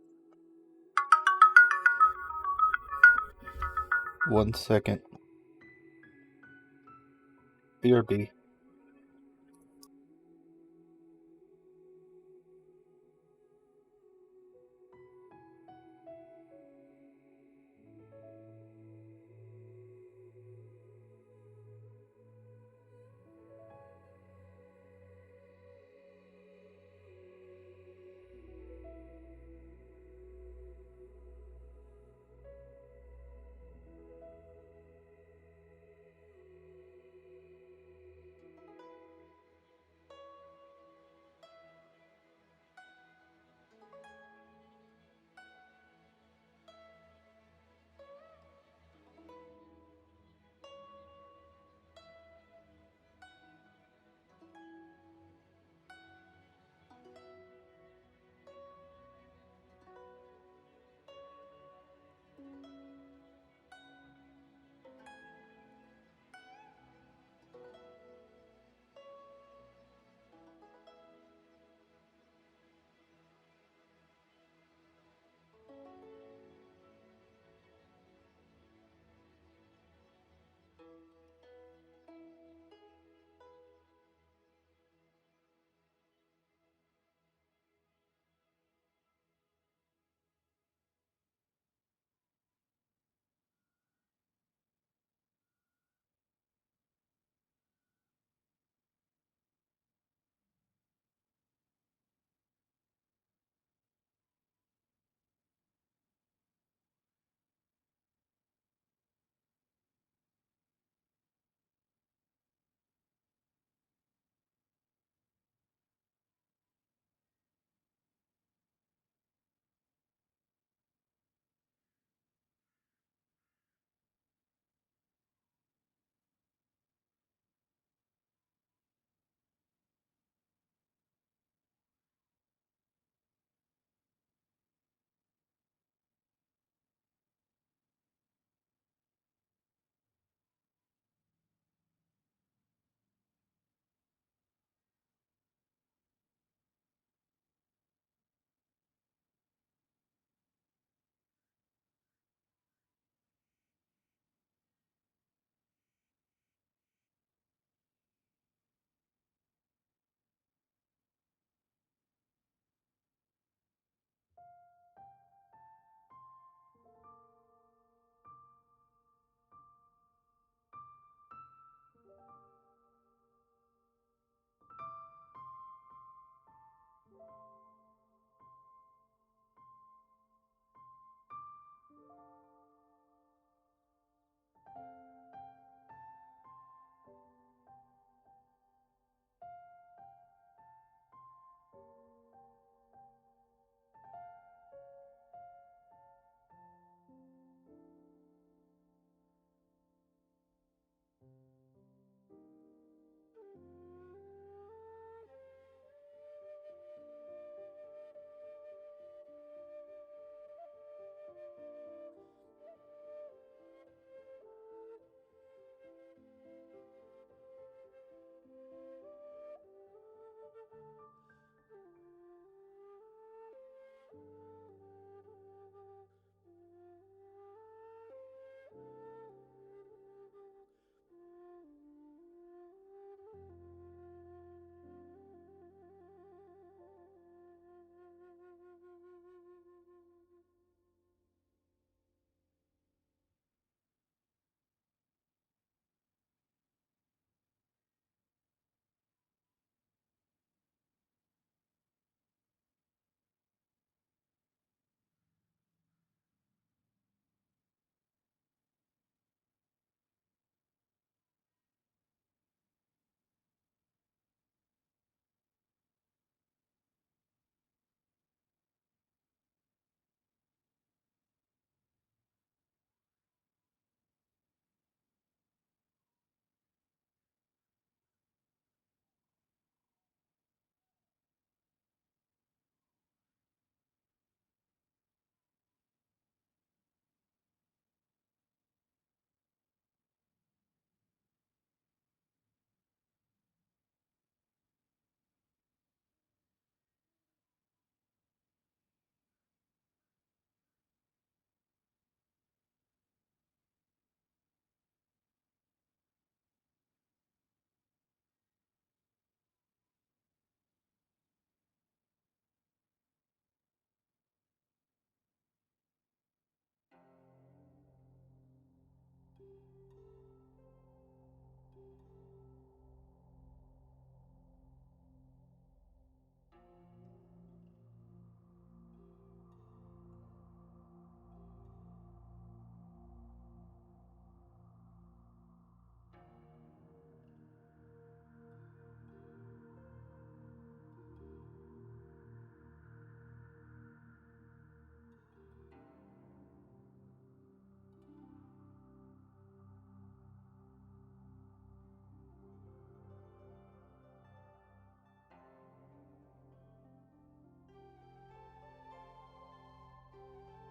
1 second. BRB.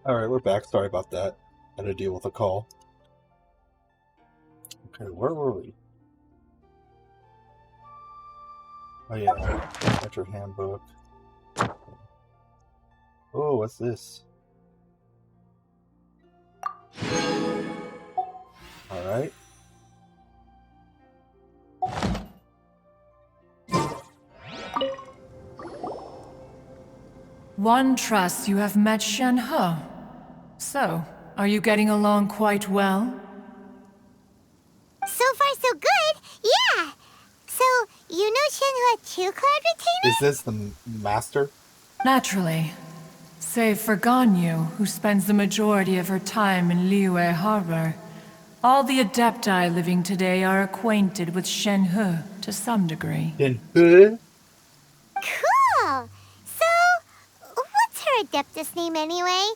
Alright, we're back. Sorry about that. Had to deal with a call. Okay, where were we? Oh yeah, that's your handbook. Oh, what's this? Alright. One trusts you have met Shen-He. So, are you getting along quite well? So far, so good. Yeah. So, you know Shenhua too, Cloud Retainer? Is this the master? Naturally. Save for Ganyu, who spends the majority of her time in Liyue Harbor. All the Adepti living today are acquainted with Shen-He to some degree. Shen-He? Cool. So, what's her Adeptus name anyway?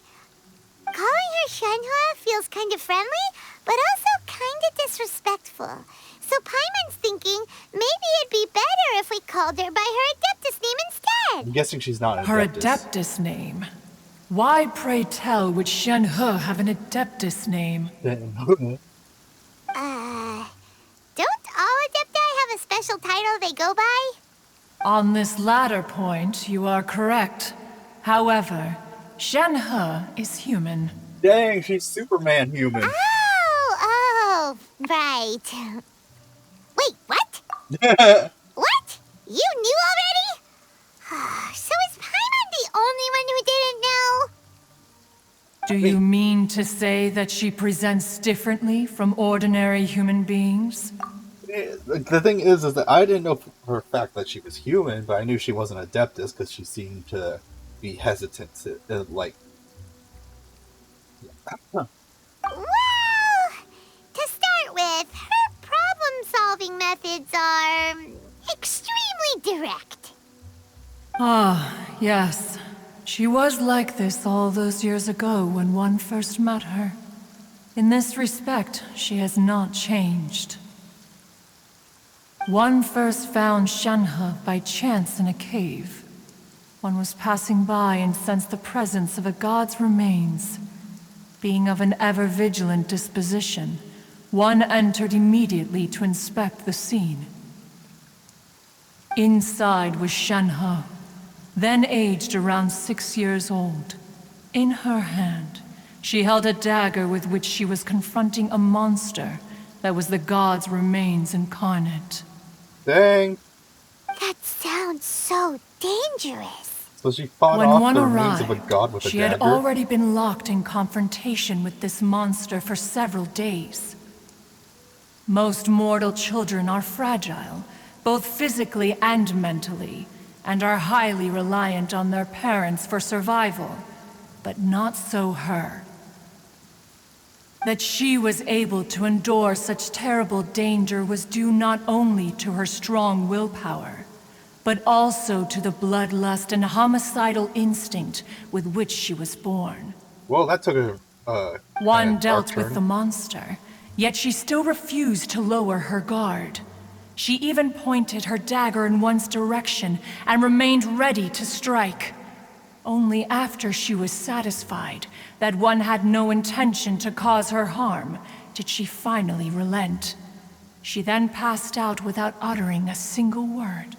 Calling her Shenhua feels kind of friendly, but also kind of disrespectful. So Paimon's thinking maybe it'd be better if we called her by her Adeptus name instead. I'm guessing she's not an Her Adeptus. Adeptus name? Why, pray tell, would Shen-He have an Adeptus name? Don't all Adepti have a special title they go by? On this latter point, you are correct. However, Shen-He is human. Dang, she's Superman human. Oh, right. Wait, what? What? You knew already? So is Paimon the only one who didn't know? Do you mean to say that she presents differently from ordinary human beings? The thing is that I didn't know for a fact that she was human, but I knew she wasn't Adeptus because she seemed to be hesitant to, like... Well, to start with, her problem-solving methods are extremely direct. Ah, yes. She was like this all those years ago when one first met her. In this respect, she has not changed. One first found Shen-He by chance in a cave. One was passing by and sensed the presence of a god's remains. Being of an ever-vigilant disposition, one entered immediately to inspect the scene. Inside was Shen-He, then aged around 6 years old. In her hand, she held a dagger with which she was confronting a monster that was the god's remains incarnate. Dang! That sounds so dangerous. So she fought When off one the remains of a arrived, god with a she dagger? had already been locked in confrontation with this monster for several days. Most mortal children are fragile, both physically and mentally, and are highly reliant on their parents for survival, but not so her. That she was able to endure such terrible danger was due not only to her strong willpower, but also to the bloodlust and homicidal instinct with which she was born. Well, that took One dealt with the monster, yet she still refused to lower her guard. She even pointed her dagger in one's direction and remained ready to strike. Only after she was satisfied that one had no intention to cause her harm did she finally relent. She then passed out without uttering a single word.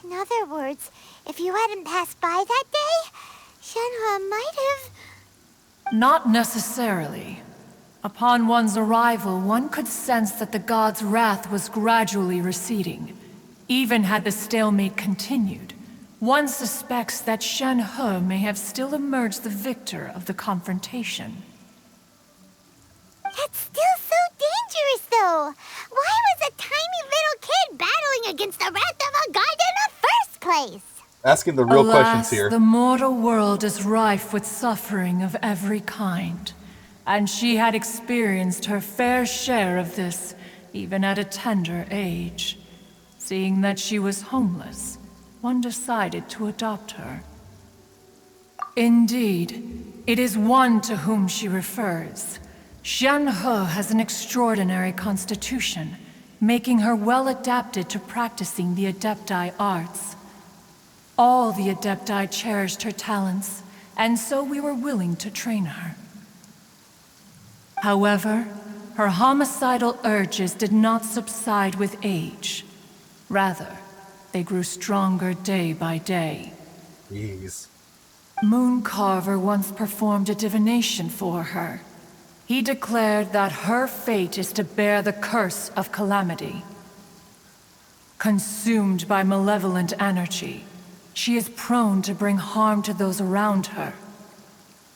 In other words, if you hadn't passed by that day, Shenhua might have... Not necessarily. Upon one's arrival, one could sense that the god's wrath was gradually receding. Even had the stalemate continued, one suspects that Shen-He may have still emerged the victor of the confrontation. That's still so dangerous, though. Why was a tiny little kid battling against the wrath of a god in the first place? Asking the real Alas, questions here. The mortal world is rife with suffering of every kind, and she had experienced her fair share of this, even at a tender age. Seeing that she was homeless, one decided to adopt her. Indeed, it is one to whom she refers. Shen-He has an extraordinary constitution, making her well adapted to practicing the Adepti arts. All the Adepti cherished her talents, and so we were willing to train her. However, her homicidal urges did not subside with age. Rather, they grew stronger day by day. Jeez. Mooncarver once performed a divination for her. He declared that her fate is to bear the curse of calamity. Consumed by malevolent energy, she is prone to bring harm to those around her.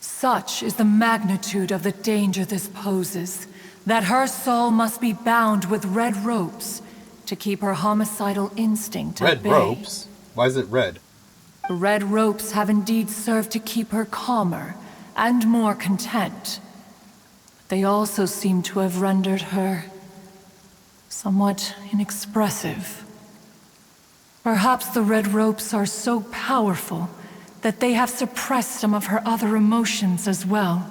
Such is the magnitude of the danger this poses, that her soul must be bound with red ropes to keep her homicidal instinct at bay. Red ropes? Why is it red? The red ropes have indeed served to keep her calmer and more content. They also seem to have rendered her somewhat inexpressive. Perhaps the red ropes are so powerful that they have suppressed some of her other emotions as well.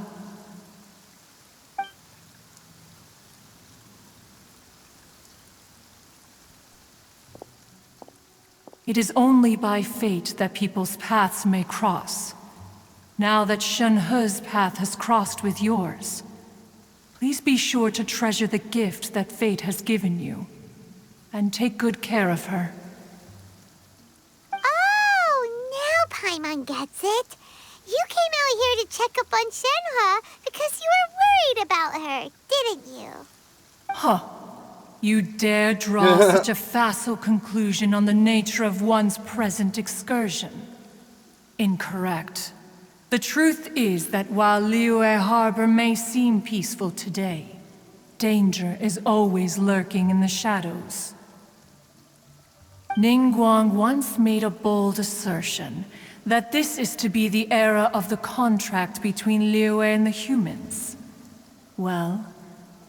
It is only by fate that people's paths may cross. Now that Shenhe's path has crossed with yours, please be sure to treasure the gift that fate has given you, and take good care of her. Oh, now Paimon gets it. You came out here to check up on Shenhe because you were worried about her, didn't you? Huh. You dare draw such a facile conclusion on the nature of one's present excursion? Incorrect. The truth is that while Liyue Harbor may seem peaceful today, danger is always lurking in the shadows. Ningguang once made a bold assertion that this is to be the era of the contract between Liyue and the humans. Well,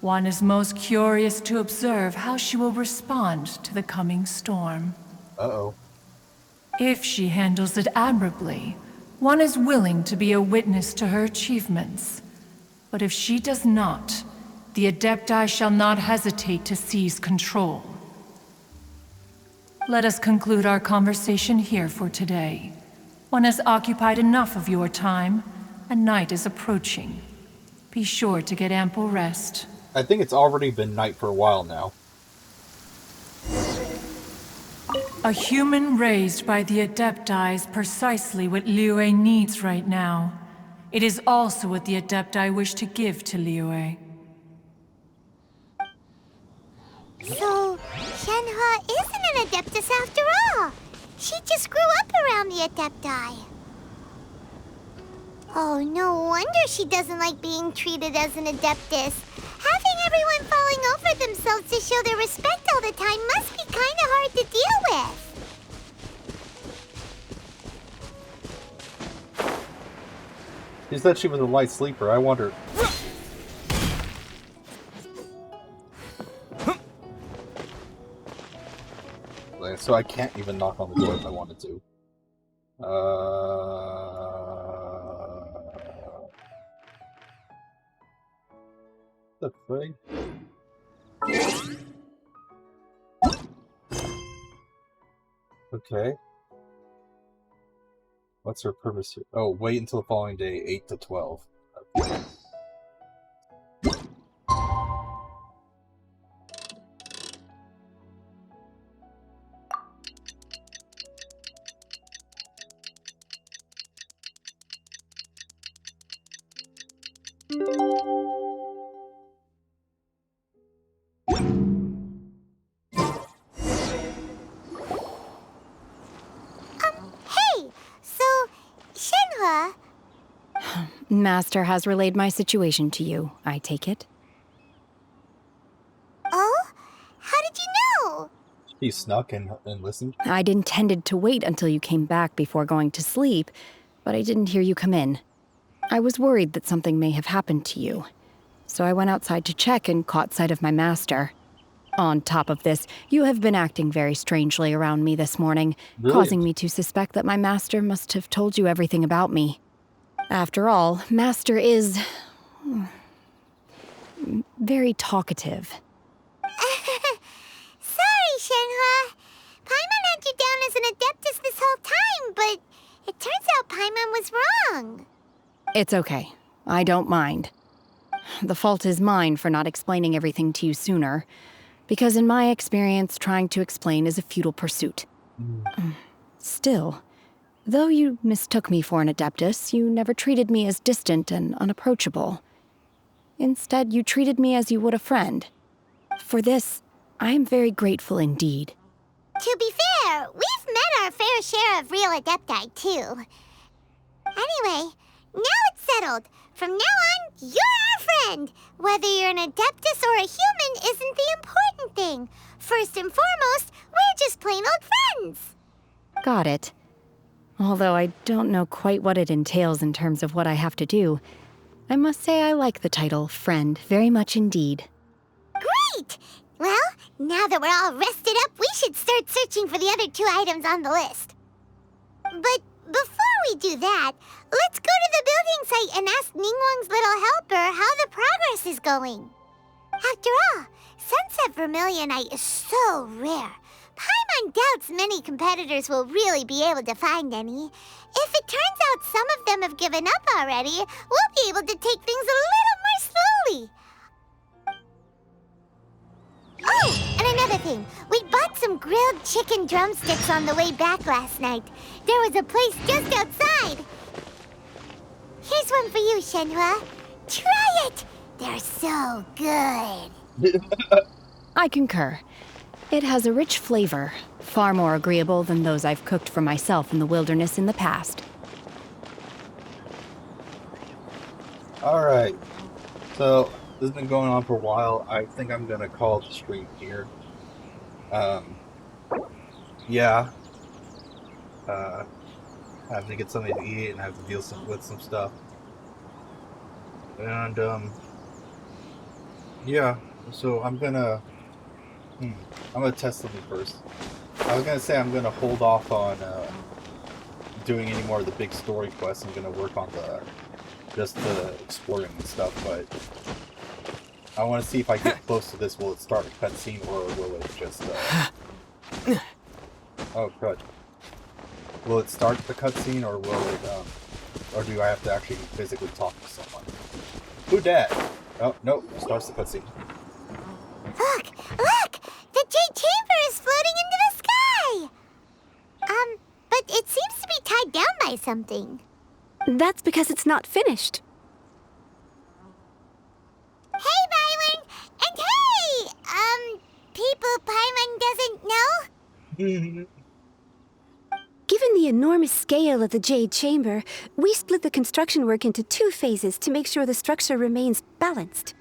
one is most curious to observe how she will respond to the coming storm. Uh-oh. If she handles it admirably, one is willing to be a witness to her achievements. But if she does not, the Adepti shall not hesitate to seize control. Let us conclude our conversation here for today. One has occupied enough of your time, and night is approaching. Be sure to get ample rest. I think it's already been night for a while now. A human raised by the Adepti is precisely what Liyue needs right now. It is also what the Adepti wish to give to Liyue. So, Shenhe isn't an Adeptus after all. She just grew up around the Adepti. Oh, no wonder she doesn't like being treated as an Adeptus. Having everyone falling over themselves to show their respect all the time must be kind of hard to deal with. She said she was a light sleeper. I wonder. So I can't even knock on the door if I wanted to. The thing. Okay. What's her purpose here? Oh, wait until the following day, 8 to 12. Okay. Hey! So, Shenhe... Master has relayed my situation to you, I take it. Oh? How did you know? He snuck and listened. I'd intended to wait until you came back before going to sleep, but I didn't hear you come in. I was worried that something may have happened to you, so I went outside to check and caught sight of my master. On top of this, you have been acting very strangely around me this morning, causing me to suspect that my master must have told you everything about me. After all, Master is... very talkative. Sorry, Shenhe. Paimon had you down as an Adeptus this whole time, but it turns out Paimon was wrong. It's okay. I don't mind. The fault is mine for not explaining everything to you sooner, because in my experience, trying to explain is a futile pursuit. Still, though you mistook me for an Adeptus, you never treated me as distant and unapproachable. Instead, you treated me as you would a friend. For this, I am very grateful indeed. To be fair, we've met our fair share of real Adepti, too. Anyway, now it's settled. From now on, you're our friend. Whether you're an Adeptus or a human isn't the important thing. First and foremost, we're just plain old friends. Got it. Although I don't know quite what it entails in terms of what I have to do, I must say I like the title friend very much indeed. Great! Well, now that we're all rested up, we should start searching for the other 2 items on the list. But before we do that, let's go to the building site and ask Ningguang's little helper how the progress is going. After all, Sunset Vermilionite is so rare. Paimon doubts many competitors will really be able to find any. If it turns out some of them have given up already, we'll be able to take things a little more slowly. Oh, and another thing. We bought some grilled chicken drumsticks on the way back last night. There was a place just outside. Here's one for you, Shenhua. Try it! They're so good. I concur. It has a rich flavor, far more agreeable than those I've cooked for myself in the wilderness in the past. Alright, so this has been going on for a while. I think I'm gonna call the stream here. Yeah. I have to get something to eat and I have to deal with some stuff. And, yeah, so I'm gonna test something first. I was gonna say I'm gonna hold off on doing any more of the big story quests. I'm gonna work on just the exploring and stuff, but I want to see if I get close to this. Will it start a cutscene or will it just oh god. Will it start the cutscene or will it or do I have to actually physically talk to someone? Who dat? Oh no, it starts the cutscene. Look! Look! The Jade Chamber is floating into the sky! But it seems to be tied down by something. That's because it's not finished. Hey, Byron! And hey! People Paimon doesn't know? Given the enormous scale of the Jade Chamber, we split the construction work into 2 phases to make sure the structure remains balanced.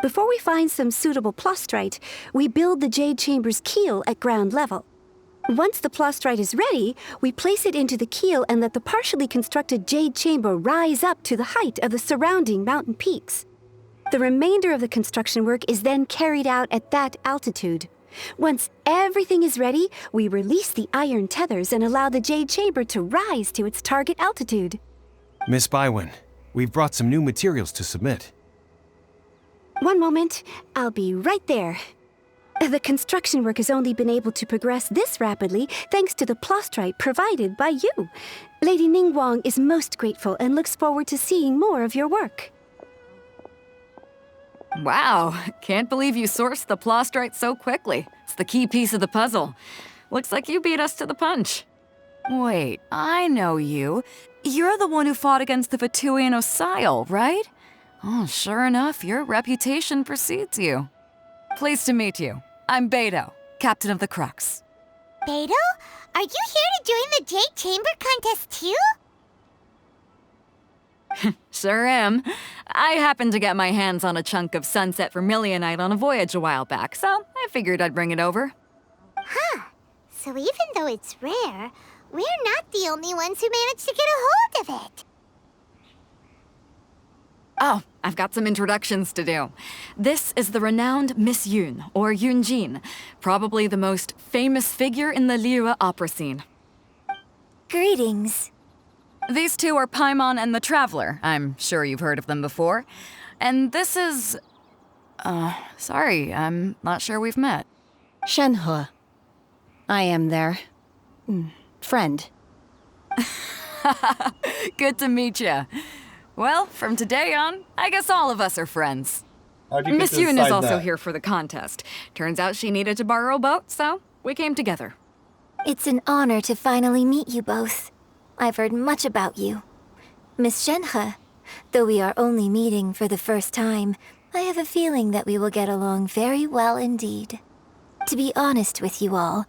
Before we find some suitable plastrite, we build the Jade Chamber's keel at ground level. Once the plastrite is ready, we place it into the keel and let the partially constructed Jade Chamber rise up to the height of the surrounding mountain peaks. The remainder of the construction work is then carried out at that altitude. Once everything is ready, we release the iron tethers and allow the Jade Chamber to rise to its target altitude. Miss Bywin, we've brought some new materials to submit. One moment, I'll be right there. The construction work has only been able to progress this rapidly thanks to the plastrite provided by you. Lady Ningguang is most grateful and looks forward to seeing more of your work. Wow, can't believe you sourced the plastrite so quickly. It's the key piece of the puzzle. Looks like you beat us to the punch. Wait, I know you. You're the one who fought against the Fatuian Osile, right? Oh, sure enough, your reputation precedes you. Pleased to meet you. I'm Beto, captain of the Crux. Beto? Are you here to join the Jade Chamber contest too? Sure am. I happened to get my hands on a chunk of Sunset Vermilionite on a voyage a while back, so I figured I'd bring it over. Huh. So even though it's rare, we're not the only ones who managed to get a hold of it. Oh, I've got some introductions to do. This is the renowned Miss Yun, or Yunjin, probably the most famous figure in the Liyue opera scene. Greetings. These 2 are Paimon and the Traveler. I'm sure you've heard of them before. And this is... sorry, I'm not sure we've met. Shenhua. I am their... friend. Good to meet you. Well, from today on, I guess all of us are friends. How'd you get Miss to Yoon is decide also that? here for the contest. Turns out she needed to borrow a boat, so we came together. It's an honor to finally meet you both. I've heard much about you. Miss Shenhe, though we are only meeting for the first time, I have a feeling that we will get along very well indeed. To be honest with you all,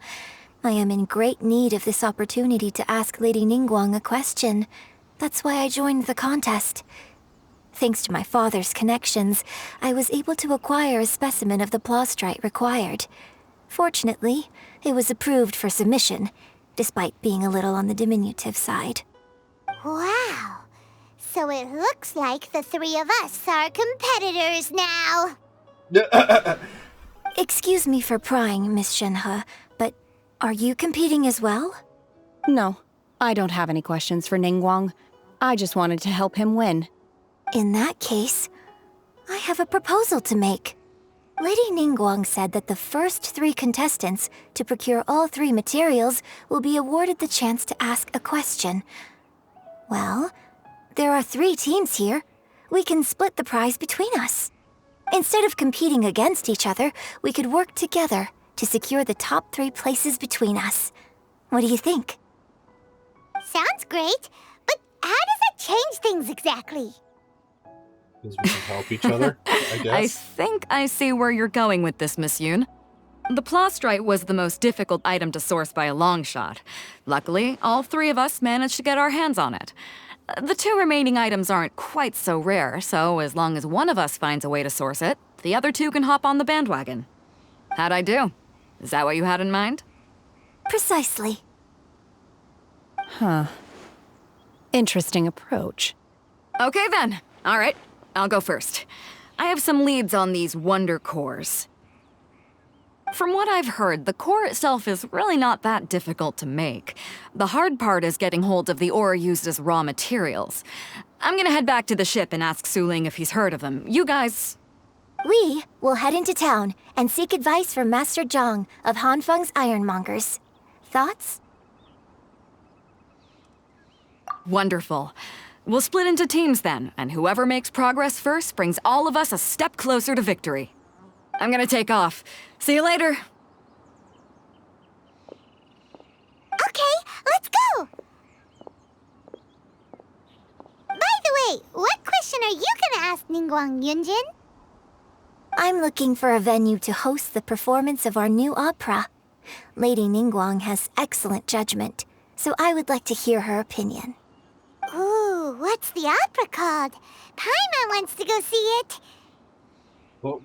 I am in great need of this opportunity to ask Lady Ningguang a question. That's why I joined the contest. Thanks to my father's connections, I was able to acquire a specimen of the plastrite required. Fortunately, it was approved for submission, despite being a little on the diminutive side. Wow. So it looks like the three of us are competitors now. Excuse me for prying, Miss Shenhe, but are you competing as well? No, I don't have any questions for Ningguang. I just wanted to help him win. In that case, I have a proposal to make. Lady Ningguang said that the first 3 contestants to procure all 3 materials will be awarded the chance to ask a question. Well, there are 3 teams here. We can split the prize between us. Instead of competing against each other, we could work together to secure the top 3 places between us. What do you think? Sounds great, but how does that change things exactly? Because we can help each other, I guess. I think I see where you're going with this, Miss Yoon. The plastrite was the most difficult item to source by a long shot. Luckily, all 3 of us managed to get our hands on it. The 2 remaining items aren't quite so rare, so as long as one of us finds a way to source it, the other 2 can hop on the bandwagon. How'd I do? Is that what you had in mind? Precisely. Huh. Interesting approach. Okay then. All right, I'll go first. I have some leads on these wonder cores. From what I've heard, the core itself is really not that difficult to make. The hard part is getting hold of the ore used as raw materials. I'm gonna head back to the ship and ask Su Ling if he's heard of them. You guys... We will head into town and seek advice from Master Zhang of Hanfeng's Ironmongers. Thoughts? Wonderful. We'll split into teams then, and whoever makes progress first brings all of us a step closer to victory. I'm gonna take off. See you later. Okay, let's go! By the way, what question are you gonna ask Ningguang, Yunjin? I'm looking for a venue to host the performance of our new opera. Lady Ningguang has excellent judgment, so I would like to hear her opinion. Ooh, what's the opera called? Paimon wants to go see it.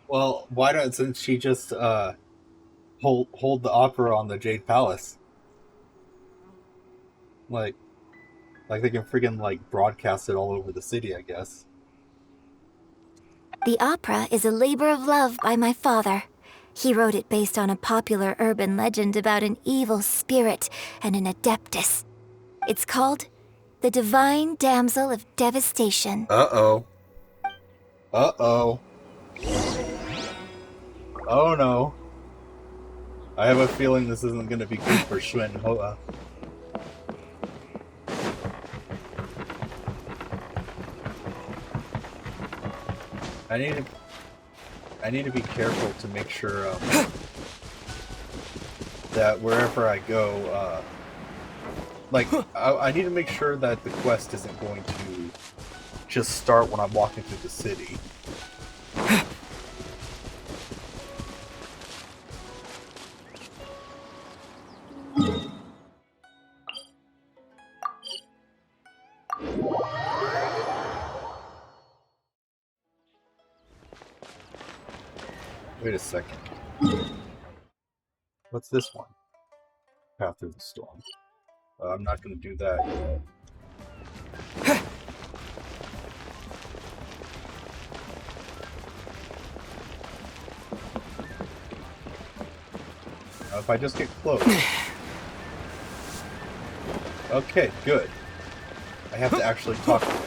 Well, why doesn't she just hold the opera on the Jade Palace? Like they can freaking broadcast it all over the city, I guess. The opera is a labor of love by my father. He wrote it based on a popular urban legend about an evil spirit and an adeptus. It's called The Divine Damsel of Devastation. Uh-oh. Uh-oh. Oh no. I have a feeling this isn't going to be good for Xuan Hoa. I need to be careful to make sure that wherever I go, I need to make sure that the quest isn't going to just start when I'm walking through the city. Wait a second. What's this one? Path through the storm. I'm not going to do that yet. Now, if I just get close. Okay, good. I have to actually talk to him.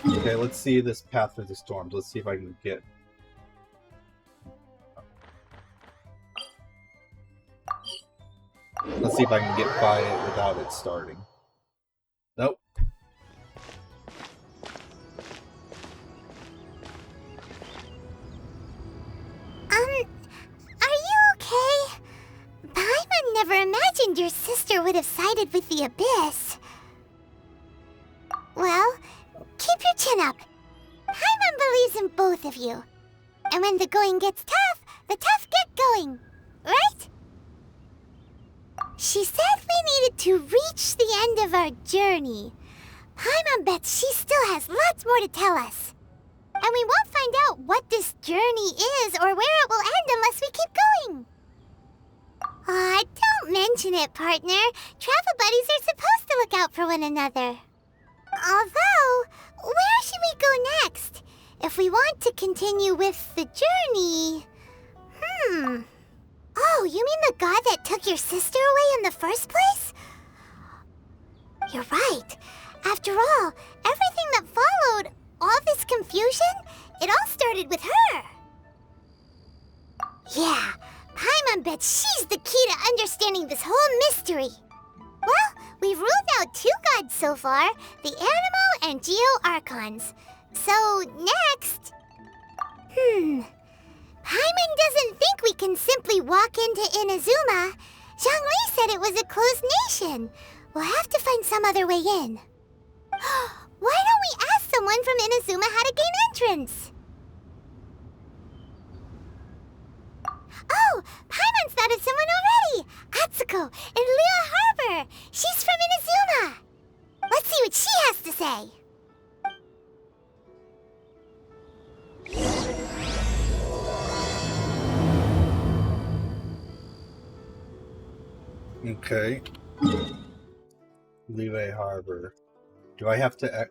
Okay, let's see this path through the storms. Let's see if I can get... Let's see if I can get by it without it starting. Nope. would have sided with the Abyss. Well, keep your chin up. Paimon believes in both of you. And when the going gets tough, the tough get going. Right? She said we needed to reach the end of our journey. Paimon bets she still has lots more to tell us. And we won't find out what this journey is or where it will end unless we keep going. Aw, don't mention it, partner. Travel buddies are supposed to look out for one another. Although, where should we go next? If we want to continue with the journey... Oh, you mean the god that took your sister away in the first place? You're right. After all, everything that followed, all this confusion, it all started with her. Yeah, Paimon bets she's the key to understanding this whole mystery. Well, we've ruled out 2 gods so far, the Animo and Geo Archons. So, next... Paimon doesn't think we can simply walk into Inazuma. Zhongli said it was a closed nation. We'll have to find some other way in. Why don't we ask someone from Inazuma how to gain entrance? Oh, Paimon's thought of someone already! Atsuko in Liyue Harbor! She's from Inazuma! Let's see what she has to say! Okay. Liyue Harbor. Do I have to...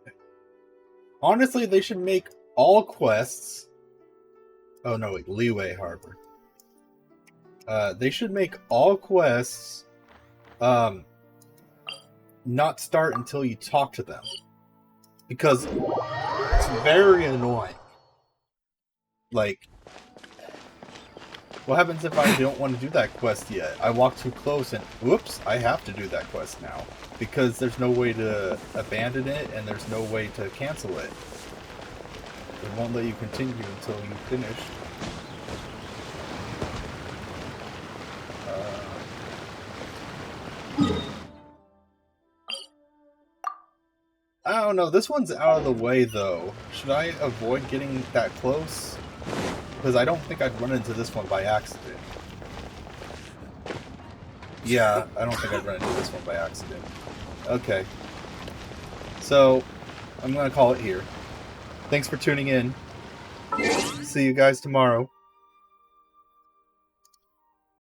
Honestly, they should make all quests... Oh, no, wait. Liyue Harbor. They should make all quests... not start until you talk to them. Because it's very annoying. Like... What happens if I don't want to do that quest yet? I walk too close and, whoops, I have to do that quest now. Because there's no way to abandon it and there's no way to cancel it. It won't let you continue until you finish. I don't know, this one's out of the way though. Should I avoid getting that close? Because I don't think I'd run into this one by accident. Yeah, I don't think I'd run into this one by accident. Okay. So, I'm going to call it here. Thanks for tuning in. See you guys tomorrow.